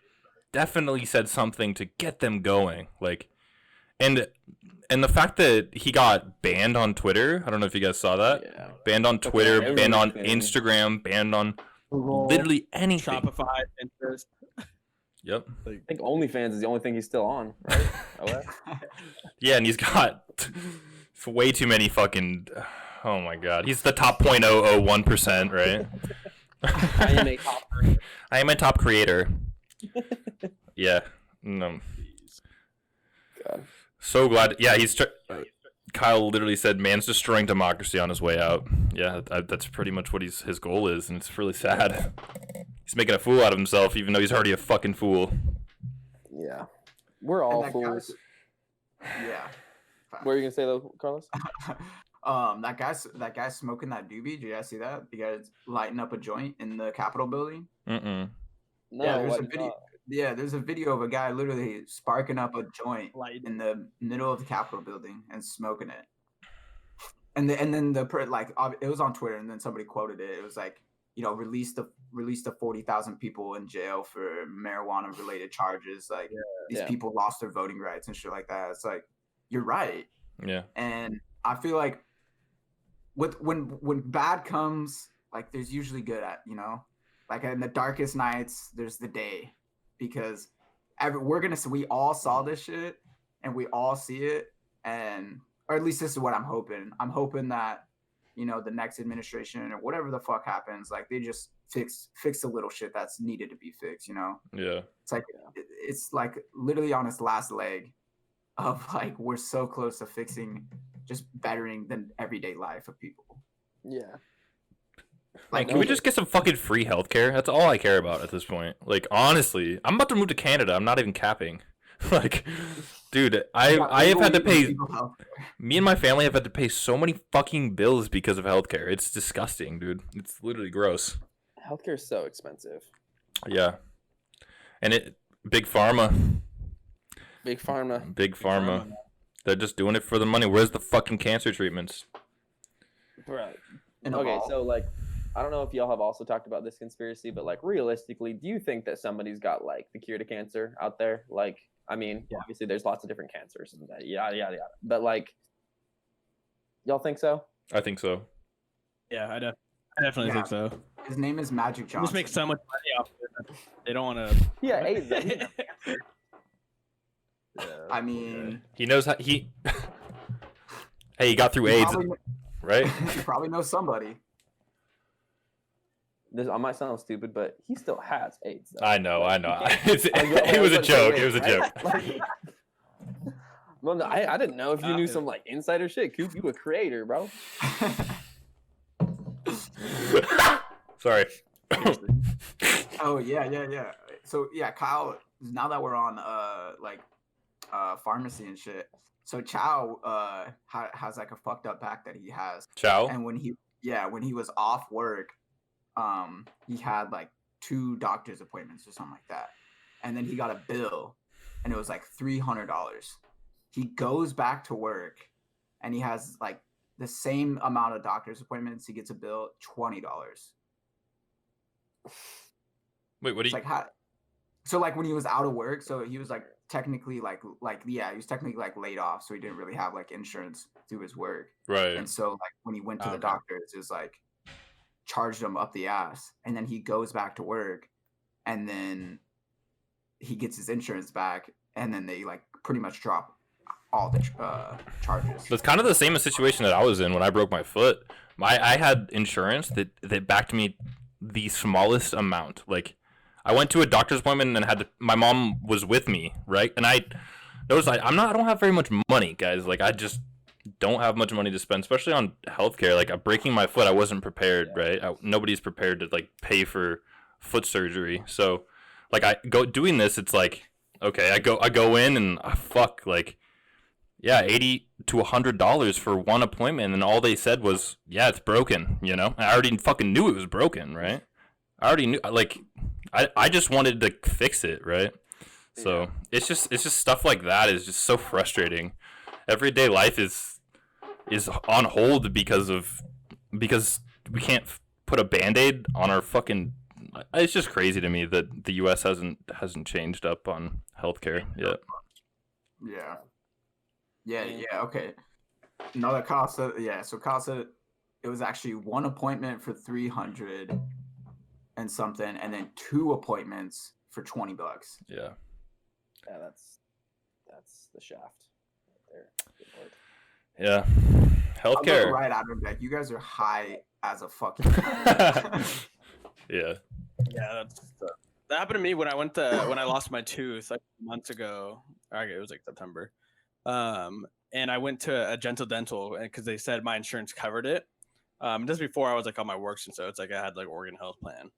Speaker 3: Definitely said something to get them going, like, and the fact that he got banned on Twitter, I don't know if you guys saw that.
Speaker 4: Yeah.
Speaker 3: Banned on Twitter, banned on Instagram, banned on
Speaker 2: Google,
Speaker 3: literally anything.
Speaker 2: Shopify, Pinterest.
Speaker 3: Yep.
Speaker 4: I think OnlyFans is the only thing he's still on, right?
Speaker 3: Yeah, and he's got way too many fucking. Oh my God, he's the top 0.001%, right? I am a top creator. Yeah. No.
Speaker 4: God.
Speaker 3: So glad. Yeah, Kyle literally said, "Man's destroying democracy on his way out." Yeah, that's pretty much what his goal is, and it's really sad. He's making a fool out of himself, even though he's already a fucking fool.
Speaker 4: Yeah, we're all fools.
Speaker 1: Yeah.
Speaker 4: What were you gonna say though, Carlos?
Speaker 1: That guy smoking that doobie. Did you guys see that? The guy's lighting up a joint in the Capitol building.
Speaker 3: No,
Speaker 1: yeah, there's a video. Yeah, there's a video of a guy literally sparking up a joint in the middle of the Capitol building and smoking it. And then it was on Twitter, and then somebody quoted it. It was like, release the 40,000 people in jail for marijuana related charges. Like these people lost their voting rights and shit like that. It's like, you're right.
Speaker 3: Yeah. And
Speaker 1: I feel like when bad comes, like there's usually good at, like in the darkest nights, there's the day, because we all saw this shit and we all see it, or at least this is what I'm hoping. I'm hoping that, the next administration or whatever the fuck happens, like they just fix the little shit that's needed to be fixed,
Speaker 3: Yeah.
Speaker 1: It's like literally on its last leg of like, we're so close to fixing, just bettering the everyday life of people.
Speaker 4: Yeah.
Speaker 3: Like, can we just get some fucking free healthcare? That's all I care about at this point. Like, honestly, I'm about to move to Canada. I'm not even capping. Like, dude, I have had to pay. Me and my family have had to pay so many fucking bills because of healthcare. It's disgusting, dude. It's literally gross.
Speaker 4: Healthcare is so expensive.
Speaker 3: Yeah, and big pharma.
Speaker 4: Big pharma.
Speaker 3: Big pharma. They're just doing it for the money. Where's the fucking cancer treatments?
Speaker 4: Right. Okay, so like, I don't know if y'all have also talked about this conspiracy, but like realistically, do you think that somebody's got like the cure to cancer out there? Like, I mean, obviously there's lots of different cancers and that, yada, but like, y'all think so?
Speaker 3: I think so.
Speaker 2: Yeah, I I definitely think so.
Speaker 1: His name is Magic
Speaker 2: They
Speaker 1: Johnson.
Speaker 2: just make so much money off of it. They don't want to.
Speaker 4: Yeah, AIDS.
Speaker 1: I mean,
Speaker 3: He knows how he. Hey, he got through AIDS, right?
Speaker 1: You probably know somebody.
Speaker 4: I might sound stupid, but he still has AIDS. Though.
Speaker 3: I know.
Speaker 4: It
Speaker 3: It was a joke. It was a joke.
Speaker 4: Well, no, I didn't know if you knew some like insider shit. Coop, you a creator, bro.
Speaker 3: Sorry.
Speaker 1: Oh yeah. So yeah, Kyle. Now that we're on pharmacy and shit. So Chow has like a fucked up back that he has.
Speaker 3: Chow.
Speaker 1: And when he was off work, he had like 2 doctor's appointments or something like that. And then he got a bill and it was like $300. He goes back to work and he has like the same amount of doctor's appointments. He gets a bill $20.
Speaker 3: Wait, what do you?
Speaker 1: Like how? So like when he was out of work, so he was like technically he was technically like laid off, so he didn't really have like insurance through his work.
Speaker 3: Right.
Speaker 1: And so like when he went to the doctors, it was like charged him up the ass, and then he goes back to work, and then he gets his insurance back, and then they like pretty much drop all the charges.
Speaker 3: That's kind of the same situation that I was in when I broke my foot. I had insurance that backed me the smallest amount. Like, I went to a doctor's appointment and my mom was with me, right? And I noticed I don't have very much money, guys. Like, I just don't have much money to spend, especially on healthcare. Like, breaking my foot, I wasn't prepared, right? Nobody's prepared to like pay for foot surgery. So, like, doing this, it's like, okay, I go in and fuck, like, yeah, $80 to $100 for one appointment, and all they said was, yeah, it's broken, you know? I already fucking knew it was broken, right? I already knew, like, I just wanted to fix it, right? So it's just stuff like that is just so frustrating. Everyday life is on hold because we can't put a Band-Aid on our fucking. It's just crazy to me that the U.S. hasn't changed up on healthcare yet.
Speaker 1: Yeah. Okay. No, that Kyle said. Yeah. So Kyle said it was actually one appointment for $300 and something, and then 2 appointments for $20.
Speaker 3: Yeah.
Speaker 4: Yeah, that's the shaft right there.
Speaker 3: Yeah. Healthcare.
Speaker 1: Right out of that. You guys are high as a fucking.
Speaker 3: Yeah.
Speaker 2: Yeah, that happened to me when I lost my tooth like months ago. It was like September. And I went to a Gentle Dental because they said my insurance covered it. Just before I was like on my works, and so it's like I had like Oregon Health Plan.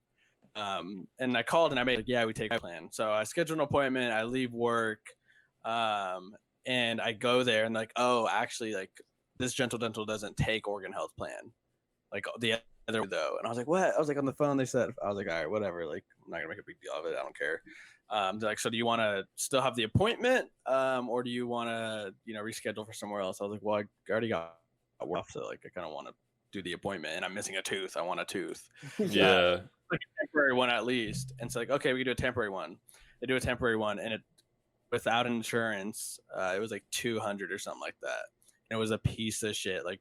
Speaker 2: And I called and I made like, yeah, we take my plan. So I scheduled an appointment. I leave work, and I go there and like, oh, actually, like this Gentle Dental doesn't take Oregon Health Plan, like the other though. And I was like, what? I was like on the phone. They said, I was like, all right, whatever. Like, I'm not gonna make a big deal of it. I don't care. They're like, so do you want to still have the appointment, or do you want to, reschedule for somewhere else? I was like, well, I already got work, so like I kind of want to do the appointment, and I'm missing a tooth. I want a tooth.
Speaker 3: Yeah.
Speaker 2: Like a temporary one at least. And it's like, okay, we can do a temporary one. They do a temporary one, and it without insurance, it was like $200 or something like that. And it was a piece of shit, like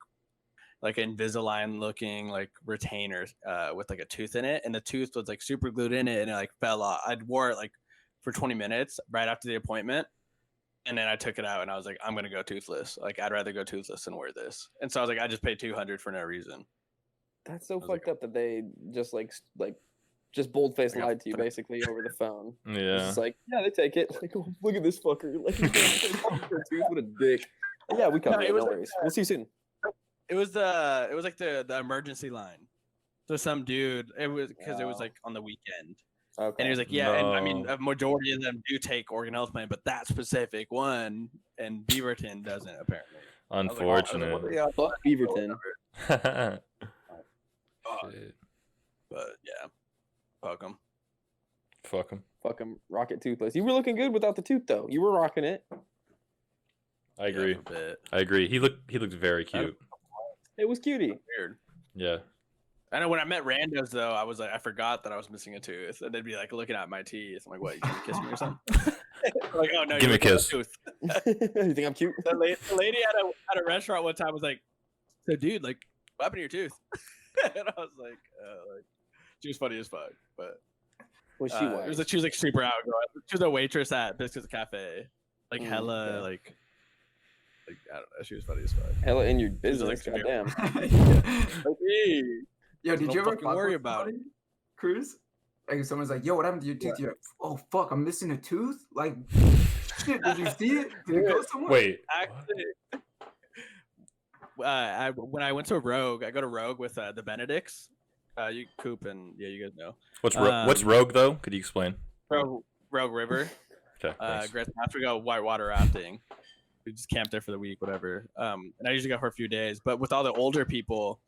Speaker 2: Invisalign looking like retainers with like a tooth in it, and the tooth was like super glued in it, and it like fell off. I wore it like for 20 minutes right after the appointment, and then I took it out, and I was like, I'm gonna go toothless. Like, I'd rather go toothless than wear this. And so I was like, I just paid $200 for no reason.
Speaker 4: That's so fucked up that they just just bold-faced lied to you basically over the phone.
Speaker 3: Yeah.
Speaker 4: It's just like, yeah, they take it. Like, oh, look at this fucker. Like, what a dick. Yeah, we cover it. No worries. We'll see you soon.
Speaker 2: It was like the emergency line. So some dude, it was because it was like on the weekend. Okay. And he was like, yeah, and I mean, a majority of them do take Oregon Health Plan, but that specific one and Beaverton doesn't apparently.
Speaker 3: Unfortunate.
Speaker 4: Fuck Beaverton.
Speaker 3: Shit.
Speaker 2: But yeah, fuck them.
Speaker 3: Fuck them.
Speaker 4: Rocket toothless. You were looking good without the tooth though. You were rocking it.
Speaker 3: I agree. I agree. He looked very cute.
Speaker 4: It was cutie.
Speaker 2: Weird.
Speaker 3: Yeah.
Speaker 2: I know when I met randos though, I was like, I forgot that I was missing a tooth, and they'd be like looking at my teeth. I'm like, what? You gonna kiss me or something? Like, oh no,
Speaker 3: give me a kiss.
Speaker 4: You think I'm cute?
Speaker 2: The lady at a restaurant one time was like, so dude, like, what happened to your tooth? And I was like, she was funny as fuck. But
Speaker 4: Was she
Speaker 2: she was like super outgoing. She was a waitress at Biscuits Cafe. Like hella like I don't know. She was funny as fuck.
Speaker 4: Hella in your business,
Speaker 2: like,
Speaker 4: goddamn.
Speaker 1: Yo, did you ever
Speaker 2: fucking worry about it,
Speaker 1: Cruz? Like if someone's like, "Yo, what happened to your tooth?" You're like, "Oh fuck, I'm missing a tooth." Like, shit, did you see it? Did it go somewhere?
Speaker 3: Wait.
Speaker 2: Actually, when I went to Rogue, I go to Rogue with the Benedicts. You Coop and you guys know.
Speaker 3: What's Rogue though? Could you explain?
Speaker 2: Rogue River.
Speaker 3: Okay.
Speaker 2: Great. After we go whitewater rafting, we just camped there for the week, whatever. And I usually go for a few days. But with all the older people,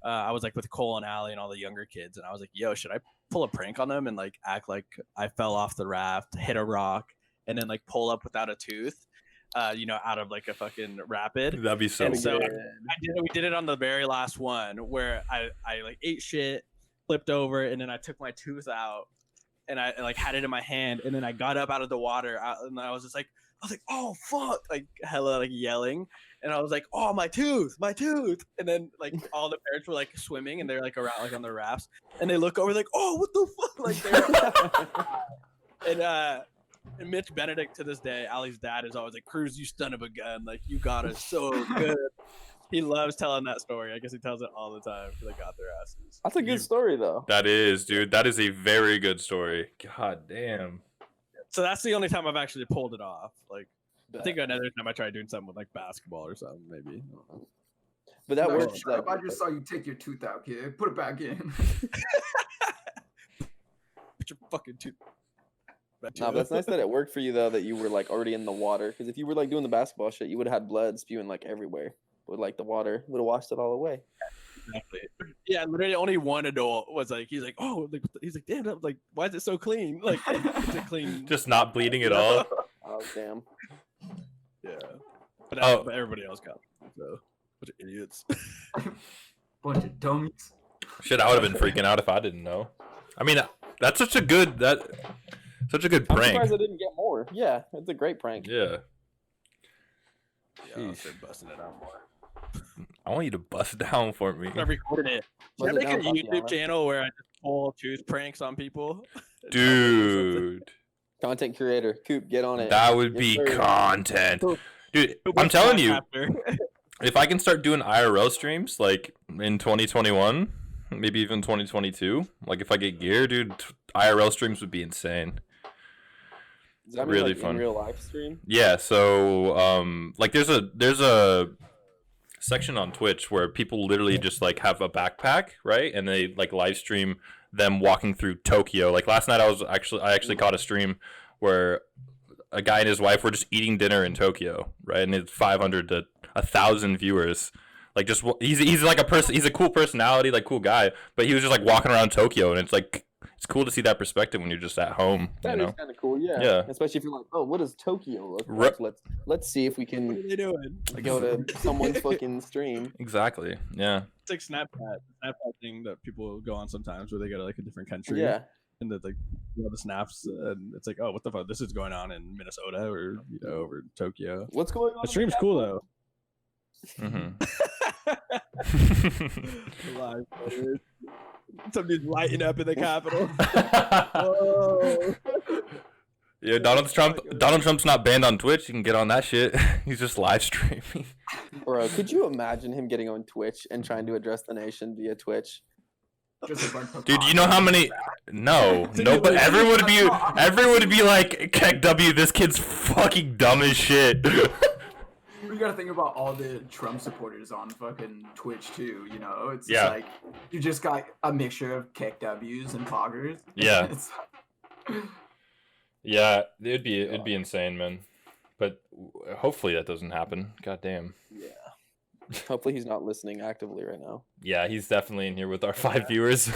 Speaker 2: I was like with Cole and Allie and all the younger kids, and I was like, "Yo, should I pull a prank on them and like act like I fell off the raft, hit a rock, and then like pull up without a tooth?" Out of like a fucking rapid.
Speaker 3: That'd be so.
Speaker 2: And so we did it on the very last one where I like ate shit, flipped over, and then I took my tooth out, and I like had it in my hand, and then I got up out of the water, and I was like, "Oh fuck!" Like hella like yelling, and I was like, "Oh my tooth!" And then like all the parents were like swimming, and they're like around like on the rafts, and they look over like, "Oh, what the fuck!" Like they're and Mitch Benedict to this day, Allie's dad is always like, "Cruz, you son of a gun! Like you got us so good." He loves telling that story. I guess he tells it all the time. They got their asses.
Speaker 4: That's a good story, though.
Speaker 3: That is, dude. That is a very good story. God damn.
Speaker 2: So that's the only time I've actually pulled it off. Like, I think another time I tried doing something with like basketball or something, maybe.
Speaker 4: But that
Speaker 1: No,
Speaker 4: works.
Speaker 1: shut up. I just saw you take your tooth out, kid. Put it back in.
Speaker 2: Put your fucking tooth.
Speaker 4: No, but it's nice that it worked for you though. That you were like already in the water. Because if you were like doing the basketball shit, you would have had blood spewing like everywhere. But like the water would have washed it all away.
Speaker 2: Exactly. Yeah, literally only one adult was like, he's like, "Oh," he's like, "Damn, like, why is it so clean? Like, is it clean?"
Speaker 3: Just not bleeding at all.
Speaker 4: Oh damn.
Speaker 2: Yeah. But everybody else got it, so bunch of idiots.
Speaker 1: Bunch of dummies.
Speaker 3: Shit, I would have been freaking out if I didn't know. I mean, that's such a good prank.
Speaker 4: I'm surprised I didn't get more. Yeah, it's a great prank.
Speaker 3: Yeah.
Speaker 2: Yeah, I'll start busting it out more.
Speaker 3: I want you to bust down for me.
Speaker 2: I recorded it. Should I make a YouTube channel where I just pull tooth pranks on people?
Speaker 3: Dude.
Speaker 4: Content creator, Coop, get on it.
Speaker 3: That would be content. Dude, I'm telling you, if I can start doing IRL streams like in 2021, maybe even 2022, like if I get gear, dude, IRL streams would be insane.
Speaker 4: Does that mean
Speaker 3: really
Speaker 4: like
Speaker 3: fun.
Speaker 4: In real life stream?
Speaker 3: Yeah, so like there's a section on Twitch where people literally just like have a backpack, right? And they like live stream them walking through Tokyo. Like last night I actually caught a stream where a guy and his wife were just eating dinner in Tokyo, right? And it's 500 to 1,000 viewers. Like just he's like a person, he's a cool personality, like cool guy, but he was just like walking around Tokyo, and it's like it's cool to see that perspective when you're just at home.
Speaker 4: That is kind of cool, yeah.
Speaker 3: Yeah.
Speaker 4: Especially if you're like, oh, what does Tokyo look like? Let's see if we
Speaker 2: What are
Speaker 4: can
Speaker 2: they doing?
Speaker 4: go to someone's fucking stream.
Speaker 3: Exactly. Yeah.
Speaker 2: It's like Snapchat thing that people go on sometimes where they go to like a different country.
Speaker 4: Yeah.
Speaker 2: And the the snaps, and it's like, oh, what the fuck? This is going on in Minnesota or over Tokyo.
Speaker 4: What's going on?
Speaker 2: The stream's cool though.
Speaker 3: Mm-hmm.
Speaker 2: Live photos. Somebody's lighting up in the Capitol.
Speaker 3: Yeah, Donald Trump's not banned on Twitch. You can get on that shit. He's just live streaming.
Speaker 4: Bro, could you imagine him getting on Twitch and trying to address the nation via Twitch?
Speaker 3: Dude, you know how many? No, but everyone would be like, "KEKW, this kid's fucking dumb as shit."
Speaker 1: You gotta think about all the Trump supporters on fucking Twitch too. You know, it's
Speaker 3: Yeah.
Speaker 1: just like you just got a mixture of KEKWs and poggers.
Speaker 3: Yeah.
Speaker 1: It's-
Speaker 3: Yeah, it'd be insane, man. But hopefully that doesn't happen. God damn.
Speaker 4: Yeah. Hopefully he's not listening actively right now.
Speaker 3: Yeah, he's definitely in here with our 5 viewers.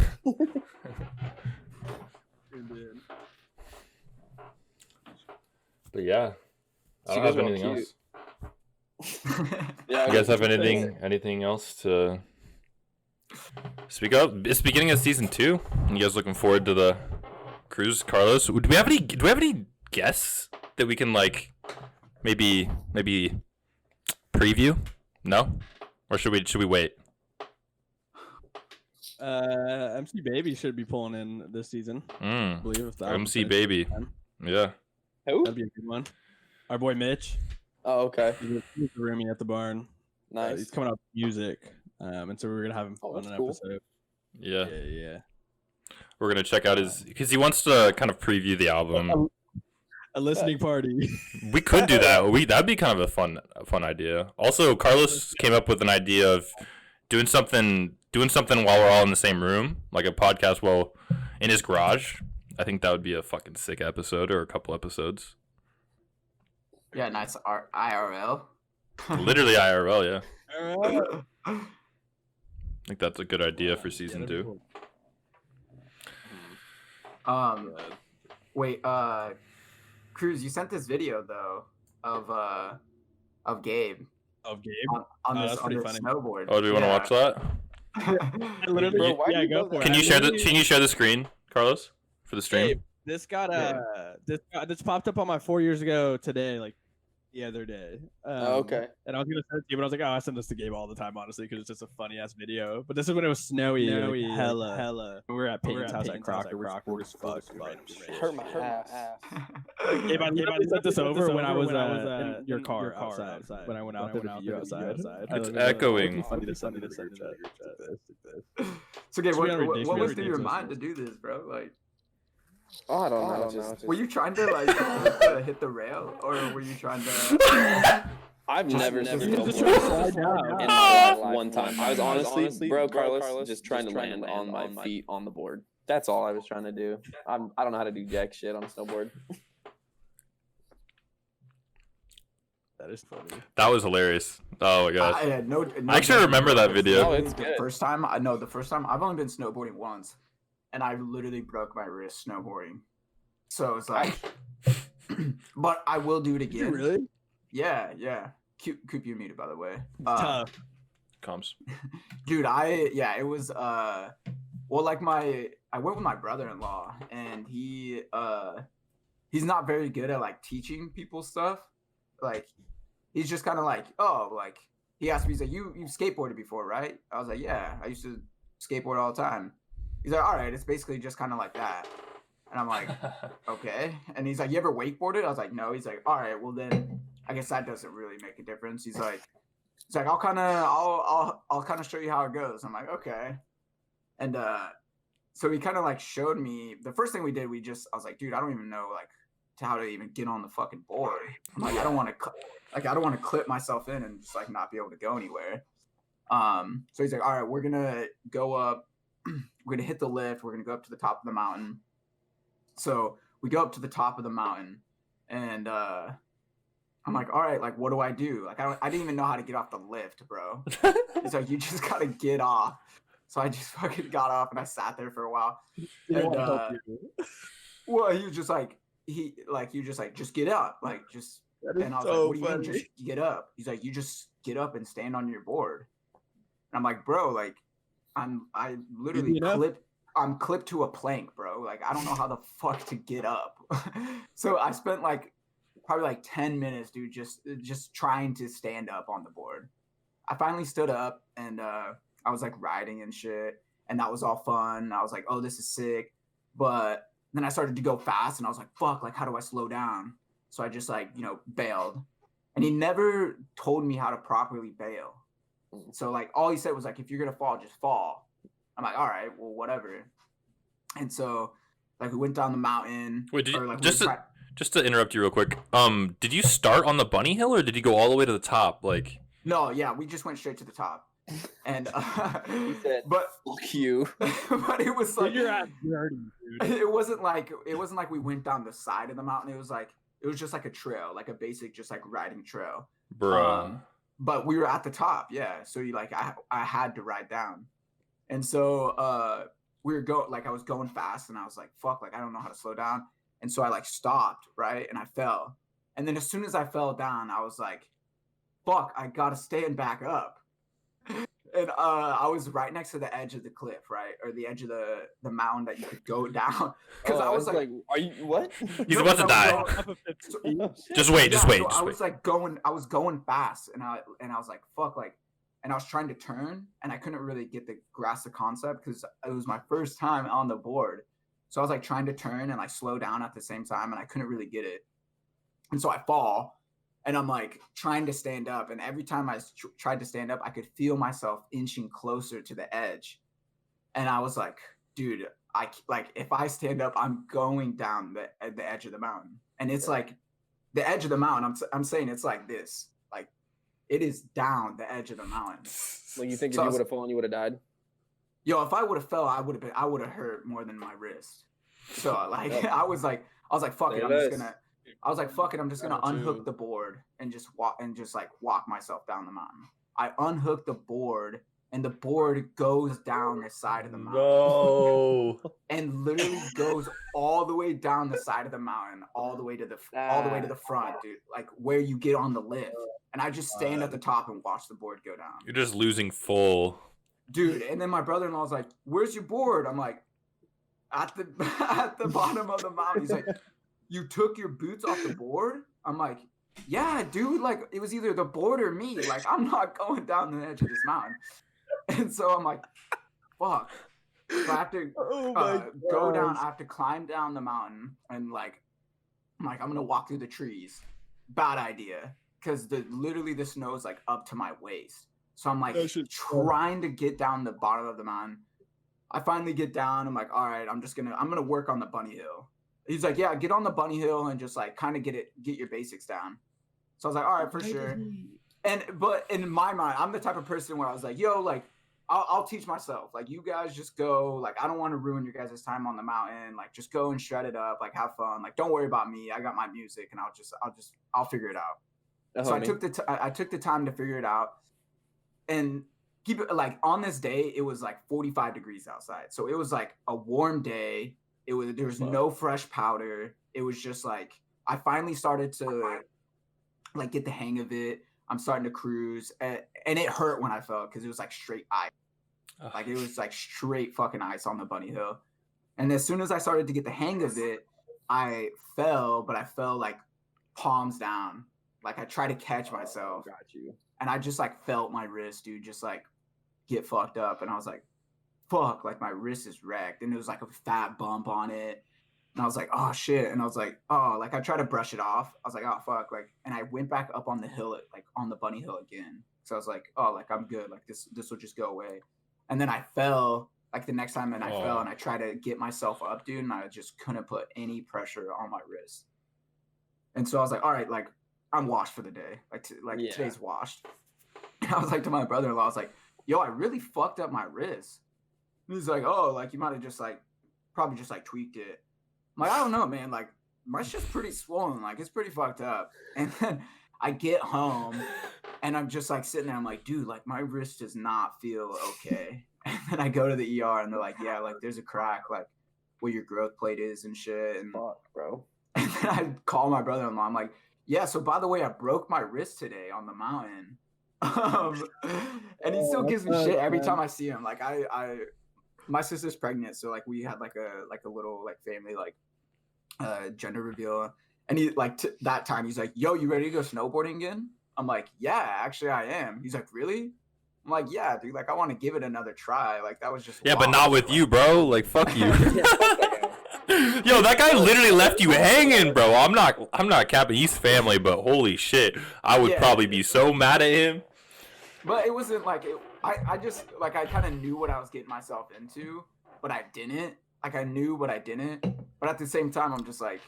Speaker 3: But yeah, I don't have anything else.
Speaker 4: Yeah.
Speaker 3: You guys have anything else to speak of? It's beginning of season 2. You guys looking forward to the cruise, Carlos? Do we have any guests that we can like maybe preview? No? Or should we wait?
Speaker 2: MC Baby should be pulling in this season. I believe if that
Speaker 3: MC Baby. Yeah.
Speaker 4: Who?
Speaker 2: That'd be a good one. Our boy Mitch.
Speaker 4: Oh, okay.
Speaker 2: He's the roomie at the barn.
Speaker 4: Nice.
Speaker 2: He's coming out with music. And so we're gonna have him on an episode.
Speaker 3: Yeah.
Speaker 2: Yeah.
Speaker 3: We're gonna check out his because he wants to kind of preview the album.
Speaker 2: A listening party.
Speaker 3: We could do that. That'd be kind of a fun idea. Also, Carlos came up with an idea of doing something while we're all in the same room, like a podcast while in his garage. I think that would be a fucking sick episode or a couple episodes.
Speaker 1: Yeah, nice IRL.
Speaker 3: Literally IRL, yeah. I think that's a good idea for season 2.
Speaker 1: Wait, Cruz, you sent this video though of Gabe.
Speaker 2: Of Gabe?
Speaker 1: On this
Speaker 2: funny.
Speaker 3: Oh,
Speaker 1: snowboard.
Speaker 3: do we want to watch that?
Speaker 2: Literally,
Speaker 4: go for it.
Speaker 3: Can you share the screen, Carlos, for the stream?
Speaker 2: Gabe, this popped up on my 4 years ago today, like the other day.
Speaker 4: Okay.
Speaker 2: And I was gonna send it to you, but I was like, I send this to Gabe all the time, honestly, because it's just a funny ass video. But this is when it was snowy, hella. We were at Peyton's house at Crocker. We're bored as fuck.
Speaker 4: Hurt my ass.
Speaker 2: Gabe, I sent this over when I was in your car outside. When I went out there to you outside.
Speaker 3: It's echoing.
Speaker 2: Funny to send it.
Speaker 1: So Gabe, what was through your mind to do this, bro? Like,
Speaker 4: I don't know.
Speaker 1: Were you trying to like hit the rail, or were you trying to?
Speaker 4: I've never
Speaker 2: just
Speaker 4: slide down in my life one time. I was honestly, bro, Carlos, just trying to land on my feet on the board. That's all I was trying to do. I don't know how to do jack shit on a snowboard.
Speaker 2: That is funny.
Speaker 3: That was hilarious. Oh my gosh.
Speaker 1: I
Speaker 3: actually remember that video.
Speaker 4: Oh, it's
Speaker 1: the
Speaker 4: good.
Speaker 1: first time I've only been snowboarding once, and I literally broke my wrist snowboarding. So it's like, but I will do it again.
Speaker 2: Really?
Speaker 1: Yeah. Coop, you muted, by the way.
Speaker 2: Tough.
Speaker 3: Comes.
Speaker 1: Dude, it was well, like I went with my brother-in-law, and he's not very good at like teaching people stuff. Like, he's just kind of like, he asked me, he's like, you skateboarded before, right? I was like, yeah, I used to skateboard all the time. He's like, all right, it's basically just kind of like that. And I'm like, okay. And he's like, you ever wakeboarded? I was like, no. He's like, all right, well then I guess that doesn't really make a difference. He's like, I'll kind of show you how it goes. I'm like, okay. And so he kind of like showed me. The first thing we did, I was like, dude, I don't even know like how to even get on the fucking board. I'm like, I don't want to clip myself in and just like not be able to go anywhere. So he's like, all right, we're gonna go up. We're gonna hit the lift. We're gonna go up to the top of the mountain. So we go up to the top of the mountain, and I'm like, all right, like, what do I do? Like, I didn't even know how to get off the lift, bro. He's like, you just gotta get off. So I just fucking got off, and I sat there for a while. And well, he was just like, just get up, like, just. And I was like, what do you mean, just get up? He's like, you just get up and stand on your board. And I'm like, bro, like, I literally I'm clipped to a plank, bro. Like, I don't know how the fuck to get up. So I spent like probably like 10 minutes, dude, just trying to stand up on the board. I finally stood up, and I was like riding and shit, and that was all fun. I was like, oh, this is sick. But then I started to go fast, and I was like, fuck, like, how do I slow down? So I just like, bailed. And he never told me how to properly bail. So like all he said was like, if you're gonna fall, just fall. I'm like, all right, well, whatever. And so like we went down the mountain.
Speaker 3: Wait, just to interrupt you real quick. Did you start on the bunny hill, or did you go all the way to the top? Like,
Speaker 1: no, yeah, we just went straight to the top. And
Speaker 4: he said, but fuck you.
Speaker 1: But it was like,
Speaker 2: you're at dirty, dude.
Speaker 1: It wasn't like we went down the side of the mountain. It was just like a trail, like a basic, just like riding trail.
Speaker 3: Bruh.
Speaker 1: But we were at the top, yeah. So I had to ride down. And so I was going fast, and I was like, fuck, like I don't know how to slow down. And so I like stopped, right? And I fell. And then as soon as I fell down, I was like, fuck, I gotta stand back up. And I was right next to the edge of the cliff, right? Or the edge of the mountain that you could go down. Because I was like,
Speaker 4: are you what?
Speaker 3: He's about to die. Just wait.
Speaker 1: So I was going fast, and I was like, fuck, like, and I was trying to turn, and I couldn't really grasp the concept because it was my first time on the board. So I was like trying to turn and like slow down at the same time, and I couldn't really get it. And so I fall, and I'm like trying to stand up, and every time I tried to stand up, I could feel myself inching closer to the edge. And I was like, dude, if I stand up, I'm going down the edge of the mountain. And it's like the edge of the mountain. I'm saying it's like this, like it is down the edge of the mountain.
Speaker 4: Well, you think if you would have fallen, you would have died?
Speaker 1: Yo, if I would have fell, I would have hurt more than my wrist. So like, I was like, fuck it, I'm just gonna unhook the board and just walk myself down the mountain. I unhooked the board, and the board goes down the side of the mountain.
Speaker 3: No.
Speaker 1: And literally goes all the way down the side of the mountain, all the way to the front, dude. Like where you get on the lift. And I just stand at the top and watch the board go down.
Speaker 3: You're just losing full.
Speaker 1: Dude, and then my brother-in-law was like, "Where's your board?" I'm like, at the bottom of the mountain. He's like, "You took your boots off the board?" I'm like, "Yeah, dude, like it was either the board or me. Like I'm not going down the edge of this mountain." And so I'm like, fuck. So I have to go down, I have to climb down the mountain, and like I'm gonna walk through the trees. Bad idea. Because literally the snow is like up to my waist. So I'm like trying to get down the bottom of the mountain. I finally get down. I'm like, all right, I'm gonna work on the bunny hill. He's like, yeah, get on the bunny hill and just like kind of get your basics down. So I was like, all right, for sure. But in my mind, I'm the type of person where I was like, yo, like I'll teach myself. Like you guys just go. Like I don't want to ruin your guys' time on the mountain. Like just go and shred it up. Like have fun. Like don't worry about me. I got my music, and I'll figure it out. So I took the time to figure it out, and keep it like on this day it was like 45 degrees outside. So it was like a warm day. There was no fresh powder. It was just like I finally started to like get the hang of it. I'm starting to cruise, and it hurt when I fell because it was like straight ice. Like it was like straight fucking ice on the bunny hill. And as soon as I started to get the hang of it, I fell, but I fell like palms down. Like I tried to catch myself.
Speaker 4: Got you.
Speaker 1: And I just like felt my wrist, dude, just like get fucked up. And I was like, fuck, like my wrist is wrecked. And it was like a fat bump on it. And I was like, oh shit. And I was like, oh, like I tried to brush it off. I was like, oh fuck. Like, and I went back up on the hill, like on the bunny hill again. So I was like, oh, like I'm good. Like this will just go away. And then I fell like the next time, and I fell, and I tried to get myself up, dude. And I just couldn't put any pressure on my wrist. And so I was like, all right, like I'm washed for the day. Today's washed. And I was like to my brother-in-law, I was like, yo, I really fucked up my wrist. And he's like, oh, like you might have just like probably just like tweaked it. I'm like, I don't know, man. Like my shit's pretty swollen. Like it's pretty fucked up. And then I get home and I'm just like sitting there. I'm like, dude, like my wrist does not feel okay. And then I go to the ER and they're like, yeah, like there's a crack like where your growth plate is and shit. And
Speaker 4: fuck, bro.
Speaker 1: And then I call my brother-in-law. I'm like, yeah, so by the way, I broke my wrist today on the mountain. And he still gives me shit every time I see him. Like my sister's pregnant, so like we had like a little like family like gender reveal, and he like that time he's like, yo, you ready to go snowboarding again? I'm like, yeah, actually I am. He's like, really? I'm like, yeah, dude, like I want to give it another try. Like that was just
Speaker 3: wild. But not with you, bro. Like fuck you. Yo, that guy literally left you hanging, bro. I'm not capping. He's family, but holy shit, I would probably be so mad at him.
Speaker 1: But it wasn't like it. I just like I kind of knew what I was getting myself into, but I didn't. Like I knew, but I didn't. But at the same time, I'm just like,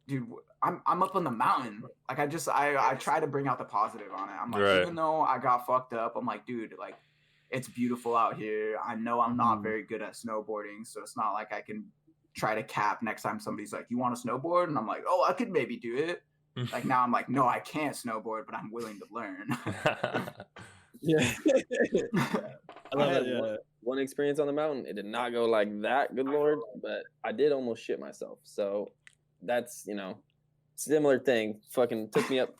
Speaker 1: dude, I'm up on the mountain. Like I try to bring out the positive on it. I'm like, even though I got fucked up, I'm like, dude, like it's beautiful out here. I know I'm not very good at snowboarding, so it's not like I can try to cap next time somebody's like, you want to snowboard? And I'm like, oh, I could maybe do it. Like now I'm like, no, I can't snowboard, but I'm willing to learn.
Speaker 4: Yeah. I had one experience on the mountain. It did not go like that, good Lord, but I did almost shit myself. So that's, similar thing. Fucking took me up,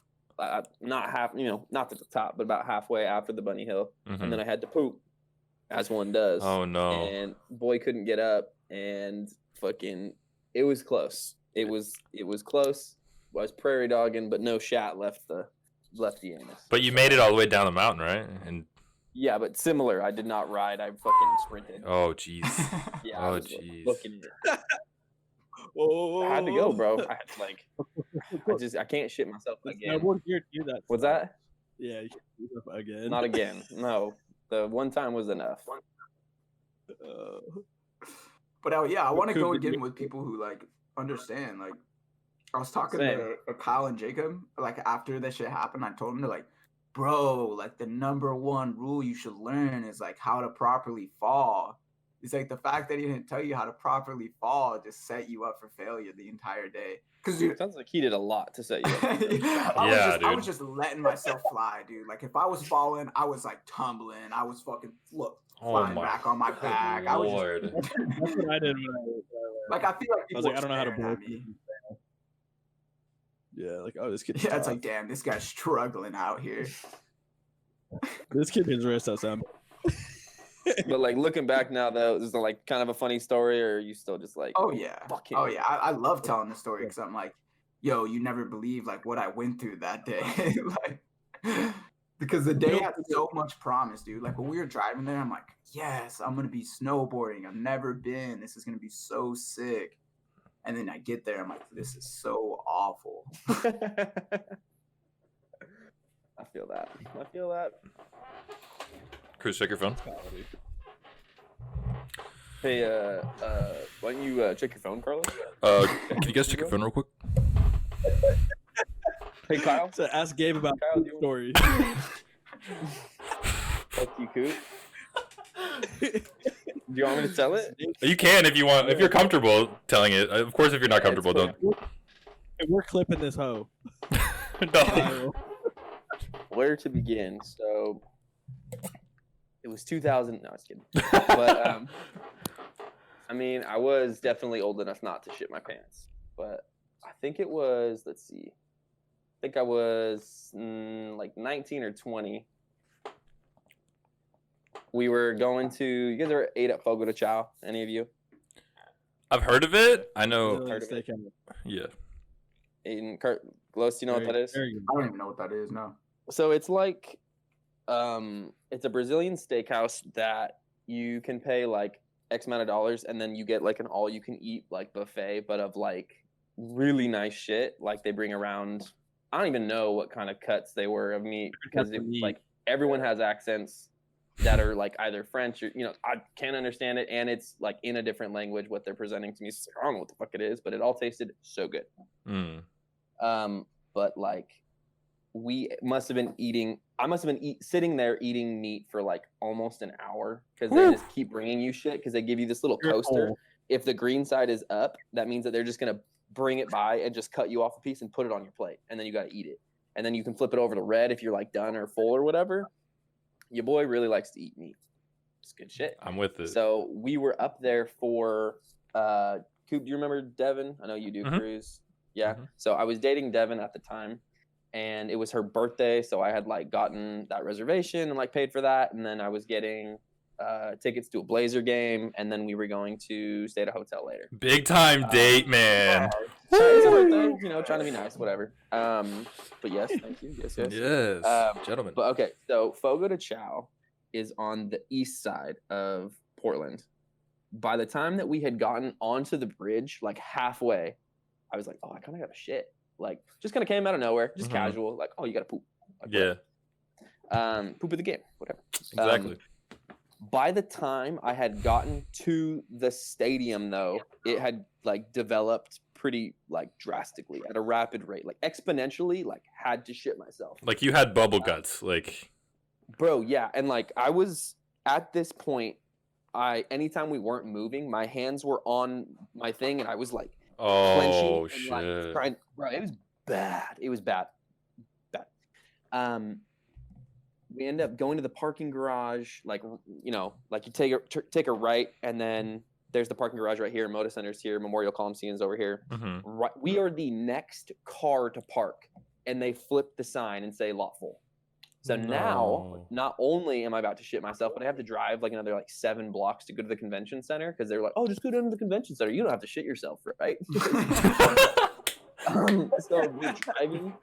Speaker 4: not to the top, but about halfway after the bunny hill. Mm-hmm. And then I had to poop, as one does.
Speaker 3: Oh, no.
Speaker 4: And boy couldn't get up, and fucking, it was close. It was close. I was prairie dogging, but no shat left the anus.
Speaker 3: But you made it all the way down the mountain, right? And
Speaker 4: Yeah, but similar. I did not ride. I fucking sprinted.
Speaker 3: Oh jeez.
Speaker 4: Yeah, I
Speaker 3: Oh
Speaker 4: was
Speaker 3: jeez.
Speaker 4: booking it. I had to go, bro. I had to, like, I can't shit myself again. What's that?
Speaker 2: Yeah, you can't do that again.
Speaker 4: Not again. No, the one time was enough.
Speaker 1: But I want to go again with people who like understand. Like, I was talking to Kyle and Jacob. Like after that shit happened, I told them to like, bro, like the number one rule you should learn is like how to properly fall. It's like the fact that he didn't tell you how to properly fall just set you up for failure the entire day. Because
Speaker 4: it sounds like he did a lot to set you up.
Speaker 1: I was just letting myself fly, dude. Like if I was falling, I was like tumbling. I was fucking flying back on my back.
Speaker 3: Lord.
Speaker 2: That's what I did when I was
Speaker 1: like I feel like
Speaker 2: I was like, I don't know how to blow me. Yeah, like oh, this kid.
Speaker 1: Yeah, it's like damn, this guy's struggling out here.
Speaker 2: This kid is rest outside.
Speaker 4: But like looking back now, though, is it like kind of a funny story, or are you still just like,
Speaker 1: oh yeah, I love telling the story because I'm like, yo, you never believe like what I went through that day, like because the day had so much promise, dude. Like when we were driving there, I'm like, yes, I'm gonna be snowboarding. I've never been. This is gonna be so sick. And then I get there, I'm like, this is so awful.
Speaker 4: I feel that.
Speaker 3: Cruz, check your phone.
Speaker 4: Hey, why don't you check your phone, Carlos?
Speaker 3: Can you guys check your phone real quick?
Speaker 4: Hey, Kyle.
Speaker 2: So ask Gabe about the story.
Speaker 4: Fuck you, Coop. Do you want me to tell it?
Speaker 3: You can if you want. If you're comfortable telling it. Of course, if you're not comfortable, don't.
Speaker 2: We're clipping this hoe.
Speaker 3: No.
Speaker 4: Where to begin? So it was 2000. No, I was kidding. But I mean, I was definitely old enough not to shit my pants. But I think it was. Let's see. I think I was like 19 or 20. We were going to. You guys ever ate at Fogo de Chao? Any of you?
Speaker 3: I've heard of it. I know. Yeah.
Speaker 4: Aiden, Glos, do you know what that is?
Speaker 1: I don't even know what that is. No.
Speaker 4: So it's like, it's a Brazilian steakhouse that you can pay like X amount of dollars, and then you get like an all-you-can-eat like buffet, but of like really nice shit. Like they bring around. I don't even know what kind of cuts they were of meat because it, like everyone has accents that are like either French or, I can't understand it. And it's like in a different language, what they're presenting to me. So I don't know what the fuck it is, but it all tasted so good. But like I must have been sitting there eating meat for like almost an hour because they just keep bringing you shit because they give you this little coaster. If the green side is up, that means that they're just going to bring it by and just cut you off a piece and put it on your plate. And then you got to eat it. And then you can flip it over to red if you're like done or full or whatever. Your boy really likes to eat meat. It's good shit.
Speaker 3: I'm with it.
Speaker 4: So we were up there for Coop, do you remember Devin? I know you do, Cruz. Yeah. So I was dating Devin at the time, and it was her birthday, so I had like gotten that reservation and like paid for that, and then I was getting tickets to a Blazer game, and then we were going to stay at a hotel later.
Speaker 3: Big time date, man.
Speaker 4: It's a birthday, trying to be nice, whatever. But yes, thank you. Yes.
Speaker 3: Gentlemen.
Speaker 4: But okay, so Fogo de Chao is on the east side of Portland. By the time that we had gotten onto the bridge, like halfway, I was like, oh, I kind of got a shit. Like, just kind of came out of nowhere, just casual. Like, oh, you got to poop. Like,
Speaker 3: yeah.
Speaker 4: Poop at the game, whatever.
Speaker 3: Exactly.
Speaker 4: By the time I had gotten to the stadium, though, it had like developed pretty like drastically at a rapid rate, like exponentially, like had to shit myself.
Speaker 3: Like you had bubble guts, like.
Speaker 4: Bro, yeah, and like I was at this point, anytime we weren't moving, my hands were on my thing, and I was like,
Speaker 3: oh
Speaker 4: shit,
Speaker 3: and,
Speaker 4: like, bro, it was bad. It was bad. We end up going to the parking garage, like like you take a right, and then there's the parking garage right here. Moda Center's here. Memorial Coliseum's over here. Right, we are the next car to park, and they flip the sign and say lot full. So now, not only am I about to shit myself, but I have to drive like another like 7 blocks to go to the convention center because they're like, oh, just go down to the convention center. You don't have to shit yourself, right? So we're driving.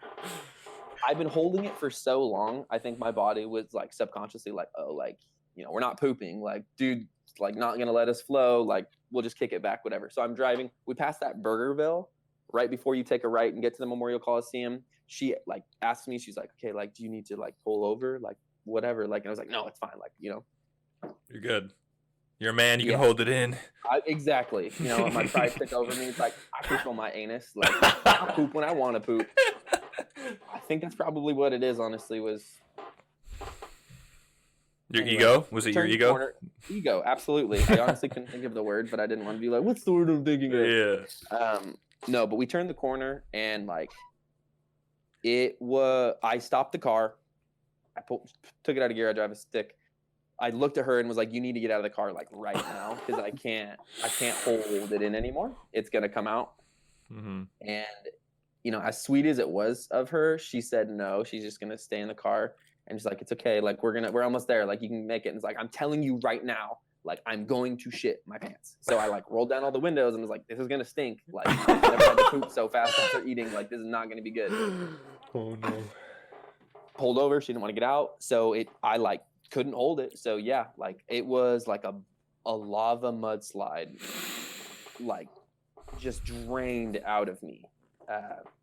Speaker 4: I've been holding it for so long. I think my body was like subconsciously like, oh, like, we're not pooping. Like, dude, like not gonna let us flow. Like, we'll just kick it back, whatever. So I'm driving. We passed that Burgerville right before you take a right and get to the Memorial Coliseum. She like asked me, she's like, okay, like, do you need to like pull over? Like, whatever. Like, and I was like, no, it's fine. Like,
Speaker 3: You're good. You're a man. You can hold it in.
Speaker 4: Exactly. My pride took over me. It's like, I poop on my anus. Like, I poop when I want to poop. I think that's probably what it is, honestly, was...
Speaker 3: Your ego? Was it your ego?
Speaker 4: Corner. Ego, absolutely. I honestly couldn't think of the word, but I didn't want to be like, what's the word I'm thinking of?
Speaker 3: Yeah.
Speaker 4: No, but we turned the corner, and, like, I stopped the car. I took it out of gear. I drive a stick. I looked at her and was like, you need to get out of the car, like, right now, because I can't hold it in anymore. It's going to come out.
Speaker 3: Mm-hmm.
Speaker 4: And, as sweet as it was of her, she said no. She's just going to stay in the car. And she's like, it's okay. Like, we're almost there. Like, you can make it. And it's like, I'm telling you right now, like, I'm going to shit my pants. So I, like, rolled down all the windows and was like, this is going to stink. Like, I've never had to poop so fast after eating. Like, this is not going to be good.
Speaker 3: Oh, no.
Speaker 4: Pulled over. She didn't want to get out. So I, like, couldn't hold it. So, yeah, like, it was like a lava mudslide, like, just drained out of me,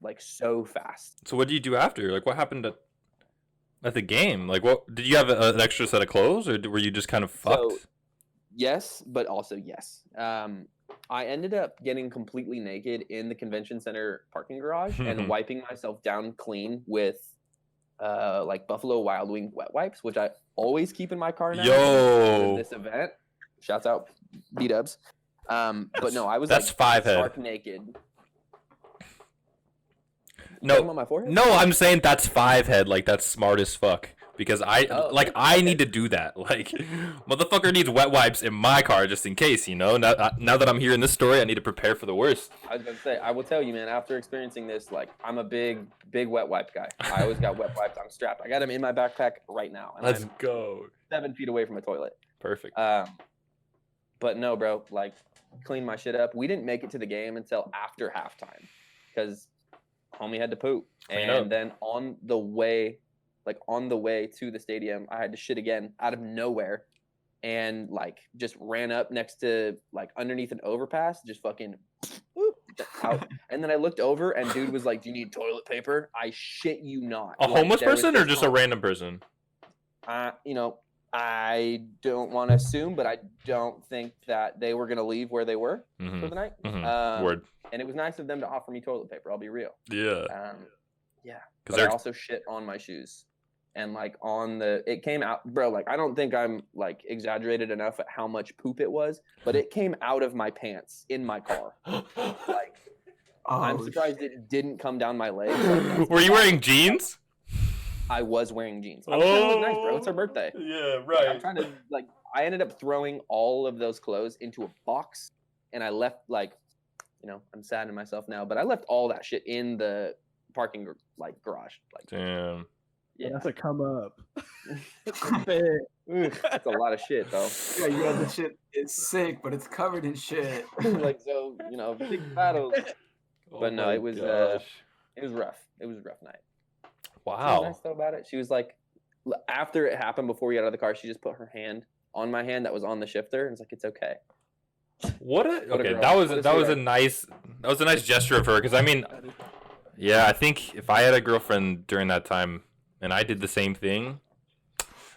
Speaker 4: like, so fast.
Speaker 3: So what did you do after? Like, what happened at the game? Like, what did you have an extra set of clothes, or were you just kind of fucked?
Speaker 4: So, yes, but also yes. I ended up getting completely naked in the convention center parking garage and wiping myself down clean with like Buffalo Wild Wing wet wipes, which I always keep in my car now.
Speaker 3: Yo,
Speaker 4: this event. Shouts out B-dubs. But no, I was
Speaker 3: that's
Speaker 4: like
Speaker 3: 5 head.
Speaker 4: stark naked.
Speaker 3: No,
Speaker 4: on my forehead?
Speaker 3: no, I'm saying that's 5 head. Like, that's smart as fuck. Because I need to do that. Like, motherfucker needs wet wipes in my car just in case, Now that I'm hearing this story, I need to prepare for the worst.
Speaker 4: I was going to say, I will tell you, man, after experiencing this, like, I'm a big wet wipe guy. I always got wet wipes. I'm strapped. I got them in my backpack right now. And
Speaker 3: Let's
Speaker 4: I'm
Speaker 3: go.
Speaker 4: 7 feet away from a toilet.
Speaker 3: Perfect.
Speaker 4: But no, bro, like, clean my shit up. We didn't make it to the game until after halftime because homie had to poop. And then on the way to the stadium, I had to shit again out of nowhere, and like just ran up next to like underneath an overpass, just fucking whoop, out. And then I looked over, and dude was like, "Do you need toilet paper?" I shit you not.
Speaker 3: A homeless person or just a random person?
Speaker 4: I don't want to assume, but I don't think that they were gonna leave where they were for the night.
Speaker 3: Word.
Speaker 4: And it was nice of them to offer me toilet paper. I'll be real.
Speaker 3: Yeah.
Speaker 4: Yeah. But I also shit on my shoes. And like it came out, bro, like I don't think I'm like exaggerated enough at how much poop it was, but it came out of my pants in my car. Like, I'm surprised it didn't come down my legs. Like,
Speaker 3: were you wearing jeans?
Speaker 4: I was wearing jeans. I was trying to look nice, bro. It's her birthday.
Speaker 3: Yeah, right.
Speaker 4: I'm trying to I ended up throwing all of those clothes into a box, and I left I'm sad in myself now, but I left all that shit in the parking garage. Like,
Speaker 3: damn.
Speaker 5: Yeah, that's a come up.
Speaker 4: That's a lot of shit, though.
Speaker 1: Yeah, you got the shit. It's sick, but it's covered in shit.
Speaker 4: Like, so, big battles. But no, it was rough. It was a rough night.
Speaker 3: Wow.
Speaker 4: She was nice though about it. She was like, after it happened, before we got out of the car, she just put her hand on my hand that was on the shifter, and it's like, it's okay.
Speaker 3: That was a nice gesture of her, because I mean, yeah, I think if I had a girlfriend during that time and I did the same thing,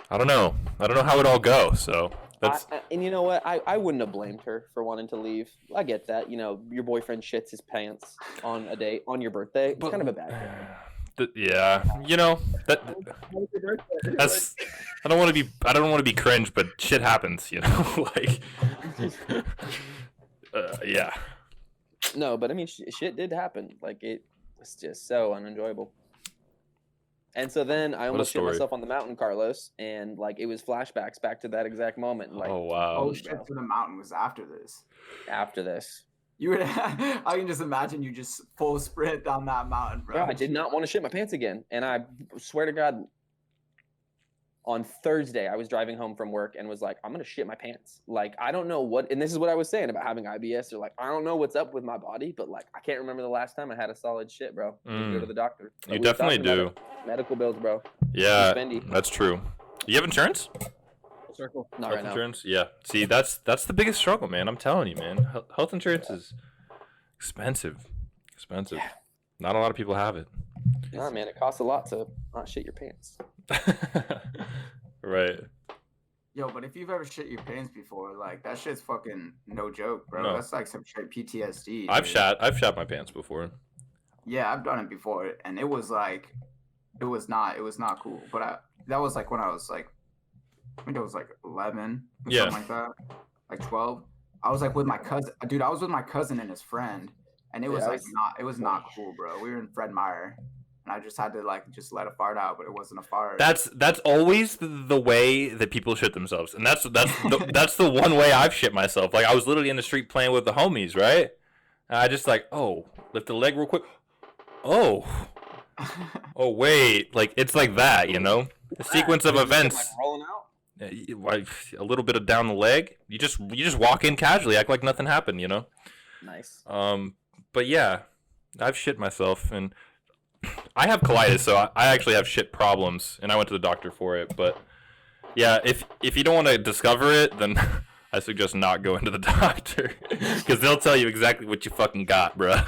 Speaker 3: I don't know how it all go. So that's
Speaker 4: and you know what, I wouldn't have blamed her for wanting to leave. I get that, your boyfriend shits his pants on a date on your birthday. It's kind of a bad thing.
Speaker 3: Yeah, that's I don't want to be cringe, but shit happens, like yeah.
Speaker 4: No, but I mean, shit did happen. Like, it was just so unenjoyable. And so then I almost shit myself on the mountain, Carlos, and like it was flashbacks back to that exact moment. Like,
Speaker 3: oh wow.
Speaker 1: Oh shit! So the mountain was after this.
Speaker 4: After this.
Speaker 1: You would. I can just imagine you just full sprint down that mountain, bro.
Speaker 4: I did not want to shit my pants again, and I swear to God, on Thursday, I was driving home from work and was like, I'm going to shit my pants. Like, I don't know what, and this is what I was saying about having IBS, or like, I don't know what's up with my body, but like, I can't remember the last time I had a solid shit, bro. I need to go to the doctor.
Speaker 3: You definitely do.
Speaker 4: Medical bills, bro.
Speaker 3: Yeah, that's true. You have insurance?
Speaker 2: Circle.
Speaker 4: Not
Speaker 3: Health
Speaker 4: right now.
Speaker 3: insurance? Yeah. See, that's the biggest struggle, man. I'm telling you, man. Health insurance is expensive. Expensive.
Speaker 4: Yeah.
Speaker 3: Not a lot of people have it.
Speaker 4: Nah, man, it costs a lot to not shit your pants.
Speaker 3: Right.
Speaker 1: Yo, but if you've ever shit your pants before, like that shit's fucking no joke, bro.
Speaker 3: No.
Speaker 1: That's like some straight PTSD.
Speaker 3: I've
Speaker 1: dude.
Speaker 3: shat my pants before.
Speaker 1: Yeah, I've done it before, and it was like, it was not cool. But that was like when I was like, I think it was like 11 or
Speaker 3: Yeah.
Speaker 1: something like that, like 12. I was like with my cousin, dude. I was with my cousin and his friend, and it was it was not cool, bro. We were in Fred Meyer, and I just had to like just let a fart out, but it wasn't a fart.
Speaker 3: That's always the way that people shit themselves, and that's the one way I've shit myself. Like I was literally in the street playing with the homies, right? And I just like, oh, lift the leg real quick. Oh wait, like it's like that, you know? The sequence of events.
Speaker 4: Like rolling out.
Speaker 3: Like a little bit of down the leg. You just walk in casually, act like nothing happened, you know?
Speaker 4: Nice.
Speaker 3: But yeah, I've shit myself, and I have colitis, so I actually have shit problems, and I went to the doctor for it. But yeah, if you don't want to discover it, then I suggest not going to the doctor, because they'll tell you exactly what you fucking got, bruh.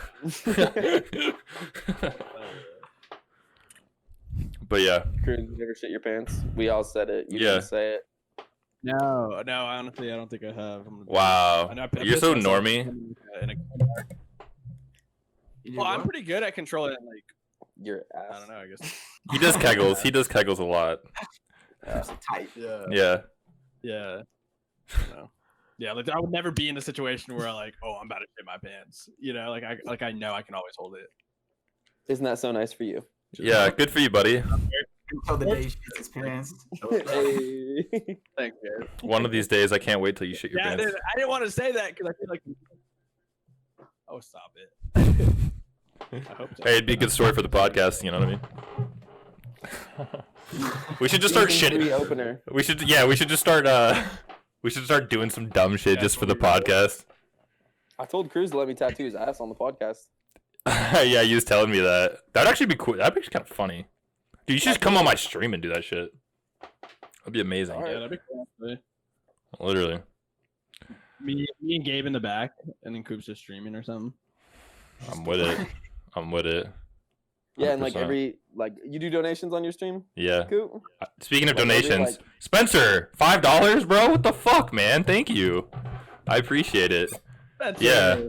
Speaker 3: But yeah.
Speaker 4: Cruz, you ever shit your pants? We all said it. You didn't say it.
Speaker 2: No, honestly, I don't think I have.
Speaker 3: Wow. You're so normie.
Speaker 2: Well, I'm pretty good at controlling it. Like,
Speaker 4: Your ass.
Speaker 2: I don't know. I guess
Speaker 3: He does kegels. He does kegels a lot.
Speaker 1: Tight.
Speaker 2: Yeah.
Speaker 3: Yeah.
Speaker 2: No. Yeah, like I would never be in a situation where I'm about to shit my pants. You know, like I know I can always hold it.
Speaker 4: Isn't that so nice for you?
Speaker 3: Yeah, good for you, buddy.
Speaker 1: Until the day he shits his pants.
Speaker 4: Hey.
Speaker 2: Thanks, Garrett.
Speaker 3: One of these days, I can't wait till you shit your
Speaker 2: Yeah,
Speaker 3: pants.
Speaker 2: I didn't want to say that because I feel like. Oh, stop it. I hope so.
Speaker 3: Hey, it'd be a good story for the podcast. You know what I mean? We should just start
Speaker 4: Season
Speaker 3: shitting.
Speaker 4: 3 opener.
Speaker 3: We should just start. We should start doing some dumb shit just for the podcast.
Speaker 4: I told Cruz to let me tattoo his ass on the podcast.
Speaker 3: Yeah, you was telling me that. That'd actually be cool. That'd be kind of funny. Dude, you should just come on my stream and do that shit. That'd be amazing.
Speaker 4: All right.
Speaker 2: Yeah, that'd be cool. Actually.
Speaker 3: Literally.
Speaker 2: Me and Gabe in the back, and then Coop's just streaming or something.
Speaker 3: I'm with it. I'm with it.
Speaker 4: Yeah, and like
Speaker 3: 100%.
Speaker 4: you do donations on your stream,
Speaker 3: Yeah.
Speaker 4: Coop?
Speaker 3: Speaking of
Speaker 4: Like, every,
Speaker 3: donations, Spencer, $5, bro. What the fuck, man? Thank you. I appreciate it.
Speaker 2: That's
Speaker 3: Yeah.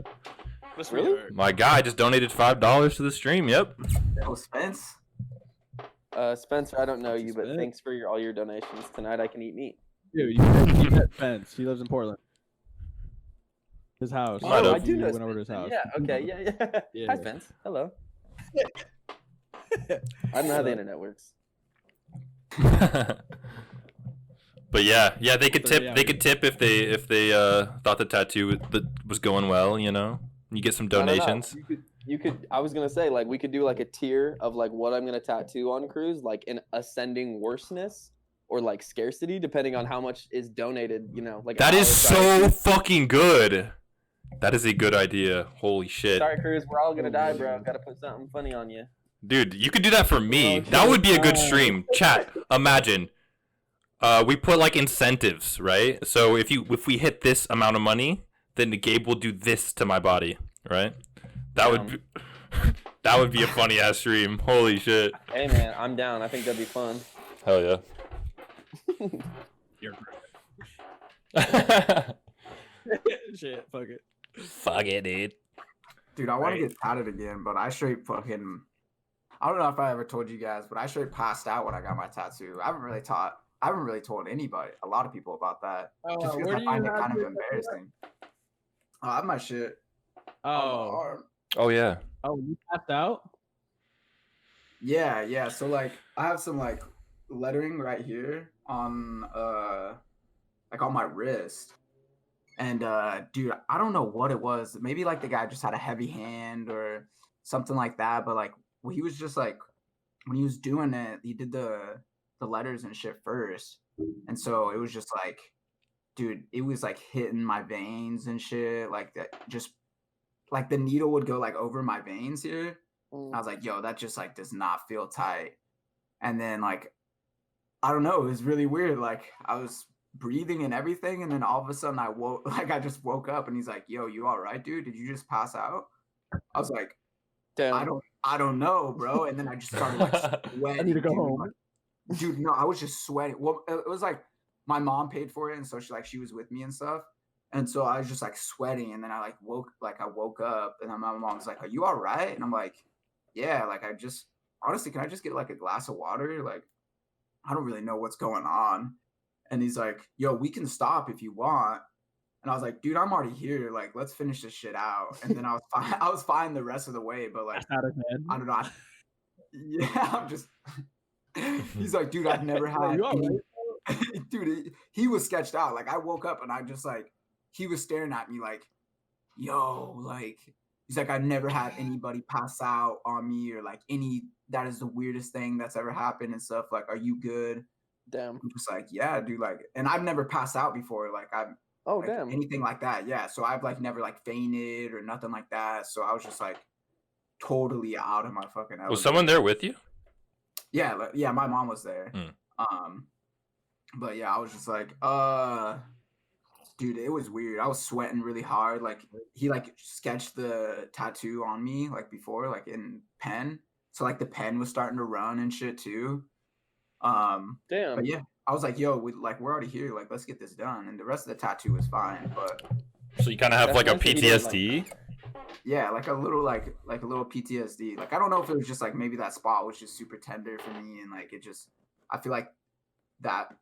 Speaker 2: That's
Speaker 4: Really?
Speaker 3: My guy just donated $5 to the stream. Yep.
Speaker 1: Oh, Spence.
Speaker 4: Spencer, I don't know you, but
Speaker 2: Spence?
Speaker 4: thanks for all your donations. Tonight I can eat meat.
Speaker 2: Dude, you met Spence. He lives in Portland. His house.
Speaker 3: Might have.
Speaker 4: I do know
Speaker 2: Went over to his house.
Speaker 4: Yeah, okay, yeah.
Speaker 2: Yeah.
Speaker 4: Hi, Spence. Hello. I don't know how the internet works.
Speaker 3: But yeah, they could
Speaker 2: So,
Speaker 3: tip.
Speaker 2: yeah.
Speaker 3: They could tip if they thought the tattoo was going well. You know, you get some
Speaker 4: I don't know.
Speaker 3: donations.
Speaker 4: You could. I was gonna say like we could do like a tier of like what I'm gonna tattoo on Cruz, like in ascending worseness or like scarcity, depending on how much is donated. You know, like
Speaker 3: That
Speaker 4: a
Speaker 3: is
Speaker 4: dollar
Speaker 3: so fucking good. That is a good idea. Holy shit.
Speaker 4: Sorry, Cruz, we're all gonna die, bro. Gotta put something funny on you.
Speaker 3: Dude, you could do that for me.
Speaker 4: Oh,
Speaker 3: That would be a good
Speaker 4: God.
Speaker 3: stream. Chat, imagine. We put like incentives, right? So if we hit this amount of money, then Gabe will do this to my body, right? That would be a funny ass stream. Holy shit.
Speaker 4: Hey man, I'm down. I think that'd be fun.
Speaker 3: Hell yeah.
Speaker 2: You're shit. Fuck it.
Speaker 3: Fuck it, dude.
Speaker 1: Dude, I want to get tatted again, but I straight fucking. I don't know if I ever told you guys, but I straight passed out when I got my tattoo. I haven't really told anybody, a lot of people about that. Just because I find it kind of embarrassing. Oh, I have my shit on my
Speaker 2: Oh.
Speaker 1: arm.
Speaker 3: Oh yeah.
Speaker 2: Oh, you passed out?
Speaker 1: Yeah. So like, I have some like lettering right here on like on my wrist, and dude, I don't know what it was. Maybe like the guy just had a heavy hand or something like that. But like, he was just like, when he was doing it, he did the the letters and shit first. And so it was just like, dude, it was like hitting my veins and shit. Like that, just like the needle would go like over my veins here. And I was like, yo, that just like does not feel tight. And then like, I don't know, it was really weird. Like I was breathing and everything, and then all of a sudden I just woke up, and he's like, yo, you all right, dude? Did you just pass out? I was like,
Speaker 4: Damn.
Speaker 1: I don't know, bro. And then I just started like sweating.
Speaker 5: I need to go home.
Speaker 1: Like, dude, no, I was just sweating. Well, it was like my mom paid for it, and so she was with me and stuff. And so I was just like sweating, and then I woke up, and then my mom's like, are you all right? And I'm like, yeah, like honestly, can I just get like a glass of water? Like, I don't really know what's going on. And he's like, yo, we can stop if you want. And I was like, dude, I'm already here. Like, let's finish this shit out. And then I was fine. I was fine the rest of the way, but like, I don't know. Yeah, I'm just. He's like, dude, I've never had. Dude, he was sketched out. Like, I woke up and I just like, he was staring at me like, yo, like, he's like, I've never had anybody pass out on me or like that is the weirdest thing that's ever happened and stuff. Like, are you good?
Speaker 4: Damn.
Speaker 1: I'm just like, yeah, dude. Like, and I've never passed out before. Like, like,
Speaker 4: damn.
Speaker 1: anything like that. Yeah. So I've like never like fainted or nothing like that. So I was just like totally out of my fucking element.
Speaker 3: Was someone there with you?
Speaker 1: Yeah. Yeah. My mom was there. But yeah, I was just like, dude, it was weird. I was sweating really hard. Like he like sketched the tattoo on me like before, like in pen. So like the pen was starting to run and shit too.
Speaker 4: Damn.
Speaker 1: But yeah, I was like, yo, we're already here. Like, let's get this done. And the rest of the tattoo was fine. But
Speaker 3: so you kind of have like a PTSD.
Speaker 1: Yeah, like a little PTSD. Like I don't know if it was just like maybe that spot was just super tender for me, and like I feel like that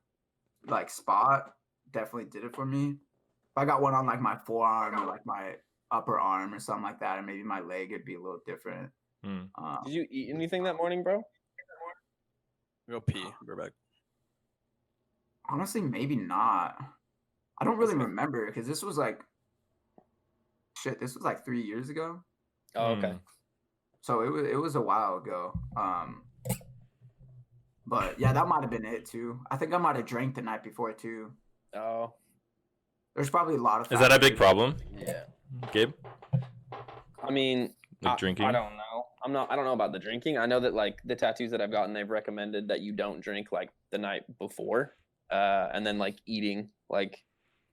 Speaker 1: like spot definitely did it for me. If I got one on like my forearm or like my upper arm or something like that, and maybe my leg, it'd be a little different.
Speaker 4: Did you eat anything that morning, bro?
Speaker 2: Go pee. We're back.
Speaker 1: Honestly, maybe not. I don't really remember because this was like 3 years ago.
Speaker 4: Oh, okay.
Speaker 1: So it was a while ago. But yeah, that might have been it too. I think I might have drank the night before too.
Speaker 4: Oh.
Speaker 1: There's probably a lot of.
Speaker 3: Is that a big problem?
Speaker 4: Yeah.
Speaker 3: Gabe?
Speaker 4: I mean,
Speaker 3: like drinking?
Speaker 4: I don't know. I don't know about the drinking. I know that like the tattoos that I've gotten, they've recommended that you don't drink like the night before. And then like eating, like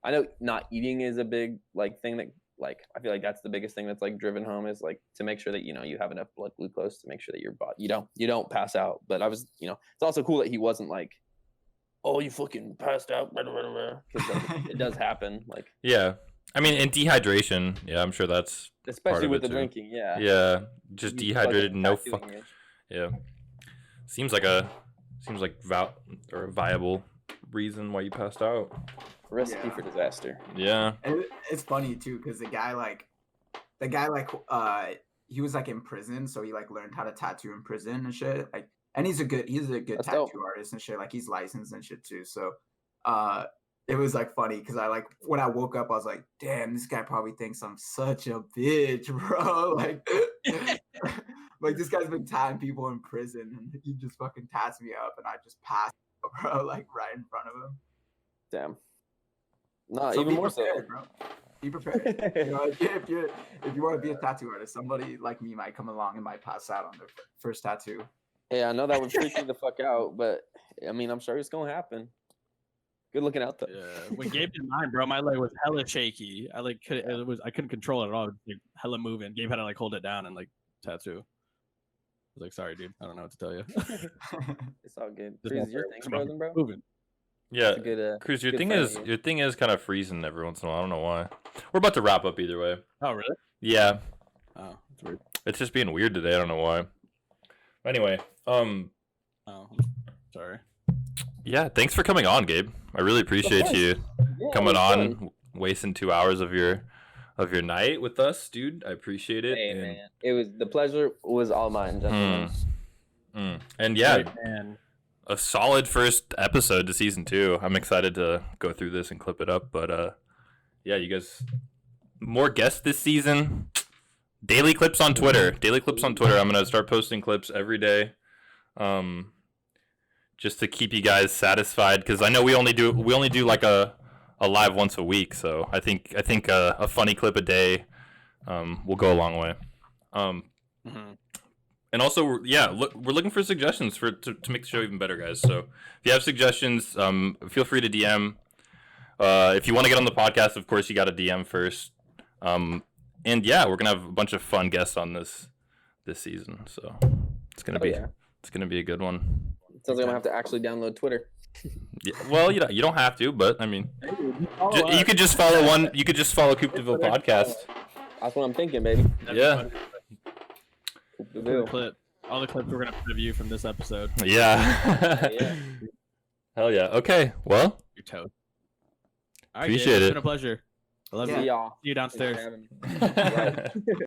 Speaker 4: I know not eating is a big like thing that like I feel like that's the biggest thing that's like driven home is like to make sure that you have enough blood glucose to make sure that your body you don't pass out. But I was it's also cool that he wasn't like, oh, you fucking passed out, because it does happen. Like
Speaker 3: yeah, I mean, and dehydration. Yeah, I'm sure that's
Speaker 4: especially with the
Speaker 3: too.
Speaker 4: Drinking. Yeah.
Speaker 3: Yeah, just dehydrated, no fuck. Yeah, seems like a viable reason why you passed out.
Speaker 4: Recipe for disaster.
Speaker 3: Yeah.
Speaker 1: And it's funny too because the guy he was like in prison, so he like learned how to tattoo in prison and shit. Like, and he's a good
Speaker 4: That's
Speaker 1: tattoo
Speaker 4: dope.
Speaker 1: artist and shit. Like he's licensed and shit too. So it was like funny because I like when I woke up I was like, damn, this guy probably thinks I'm such a bitch, bro. Like like this guy's been tatting people in prison and he just fucking tats me up and I just passed out, bro, like right in front of him.
Speaker 4: Damn. No,
Speaker 1: So
Speaker 4: even
Speaker 1: be
Speaker 4: more
Speaker 1: prepared,
Speaker 4: so.
Speaker 1: bro. Be prepared. If you want to be a tattoo artist, somebody like me might come along and might pass out on their first tattoo.
Speaker 4: Yeah, I know that would freak me the fuck out, but I mean, I'm sure it's gonna happen. Good looking out though.
Speaker 2: Yeah. When Gabe did mine, bro, my leg was hella shaky. I couldn't control it at all. It was like hella moving. Gabe had to like hold it down and like tattoo. I was like, sorry, dude. I don't know what to tell you.
Speaker 4: It's all good. Cruz, your thing frozen, bro?
Speaker 2: Moving.
Speaker 3: Yeah,
Speaker 4: good,
Speaker 3: Cruz, your
Speaker 4: good
Speaker 3: thing
Speaker 4: friend,
Speaker 3: is kind of freezing every once in a while. I don't know why. We're about to wrap up either way.
Speaker 2: Oh, really?
Speaker 3: Yeah.
Speaker 2: Oh, that's weird.
Speaker 3: It's just being weird today. I don't know why. Anyway,
Speaker 2: Oh, sorry.
Speaker 3: yeah, thanks for coming on, Gabe. I really appreciate you coming on, wasting 2 hours of your night with us, dude. I appreciate it.
Speaker 4: Hey, man. It was the pleasure was all mine, gentlemen.
Speaker 3: And yeah,
Speaker 2: Great, man.
Speaker 3: a solid first episode to season 2. I'm excited to go through this and clip it up. But yeah, you guys, more guests this season. Daily clips on Twitter. I'm gonna start posting clips every day. just to keep you guys satisfied, because I know we only do like a live once a week. So I think a funny clip a day will go a long way. And also, we're looking for suggestions to make the show even better, guys. So if you have suggestions, feel free to DM. If you want to get on the podcast, of course, you got to DM first. And yeah, we're gonna have a bunch of fun guests on this season. So it's gonna be a good one.
Speaker 4: Sounds like I'm gonna have to actually download Twitter.
Speaker 3: Yeah, well, you don't have to, but I mean, you could just follow one. You could just follow Coopdeville Podcast.
Speaker 4: That's what I'm thinking, baby.
Speaker 3: Yeah.
Speaker 2: All the clips we're gonna put of you from this episode.
Speaker 3: Yeah.
Speaker 4: Yeah.
Speaker 3: Hell yeah. Okay. Well.
Speaker 2: Your toad. All right,
Speaker 3: Appreciate
Speaker 2: Gabe,
Speaker 3: it.
Speaker 2: It's been a pleasure. I love you.
Speaker 4: See y'all.
Speaker 2: See you downstairs.
Speaker 4: Thanks for having me. Right.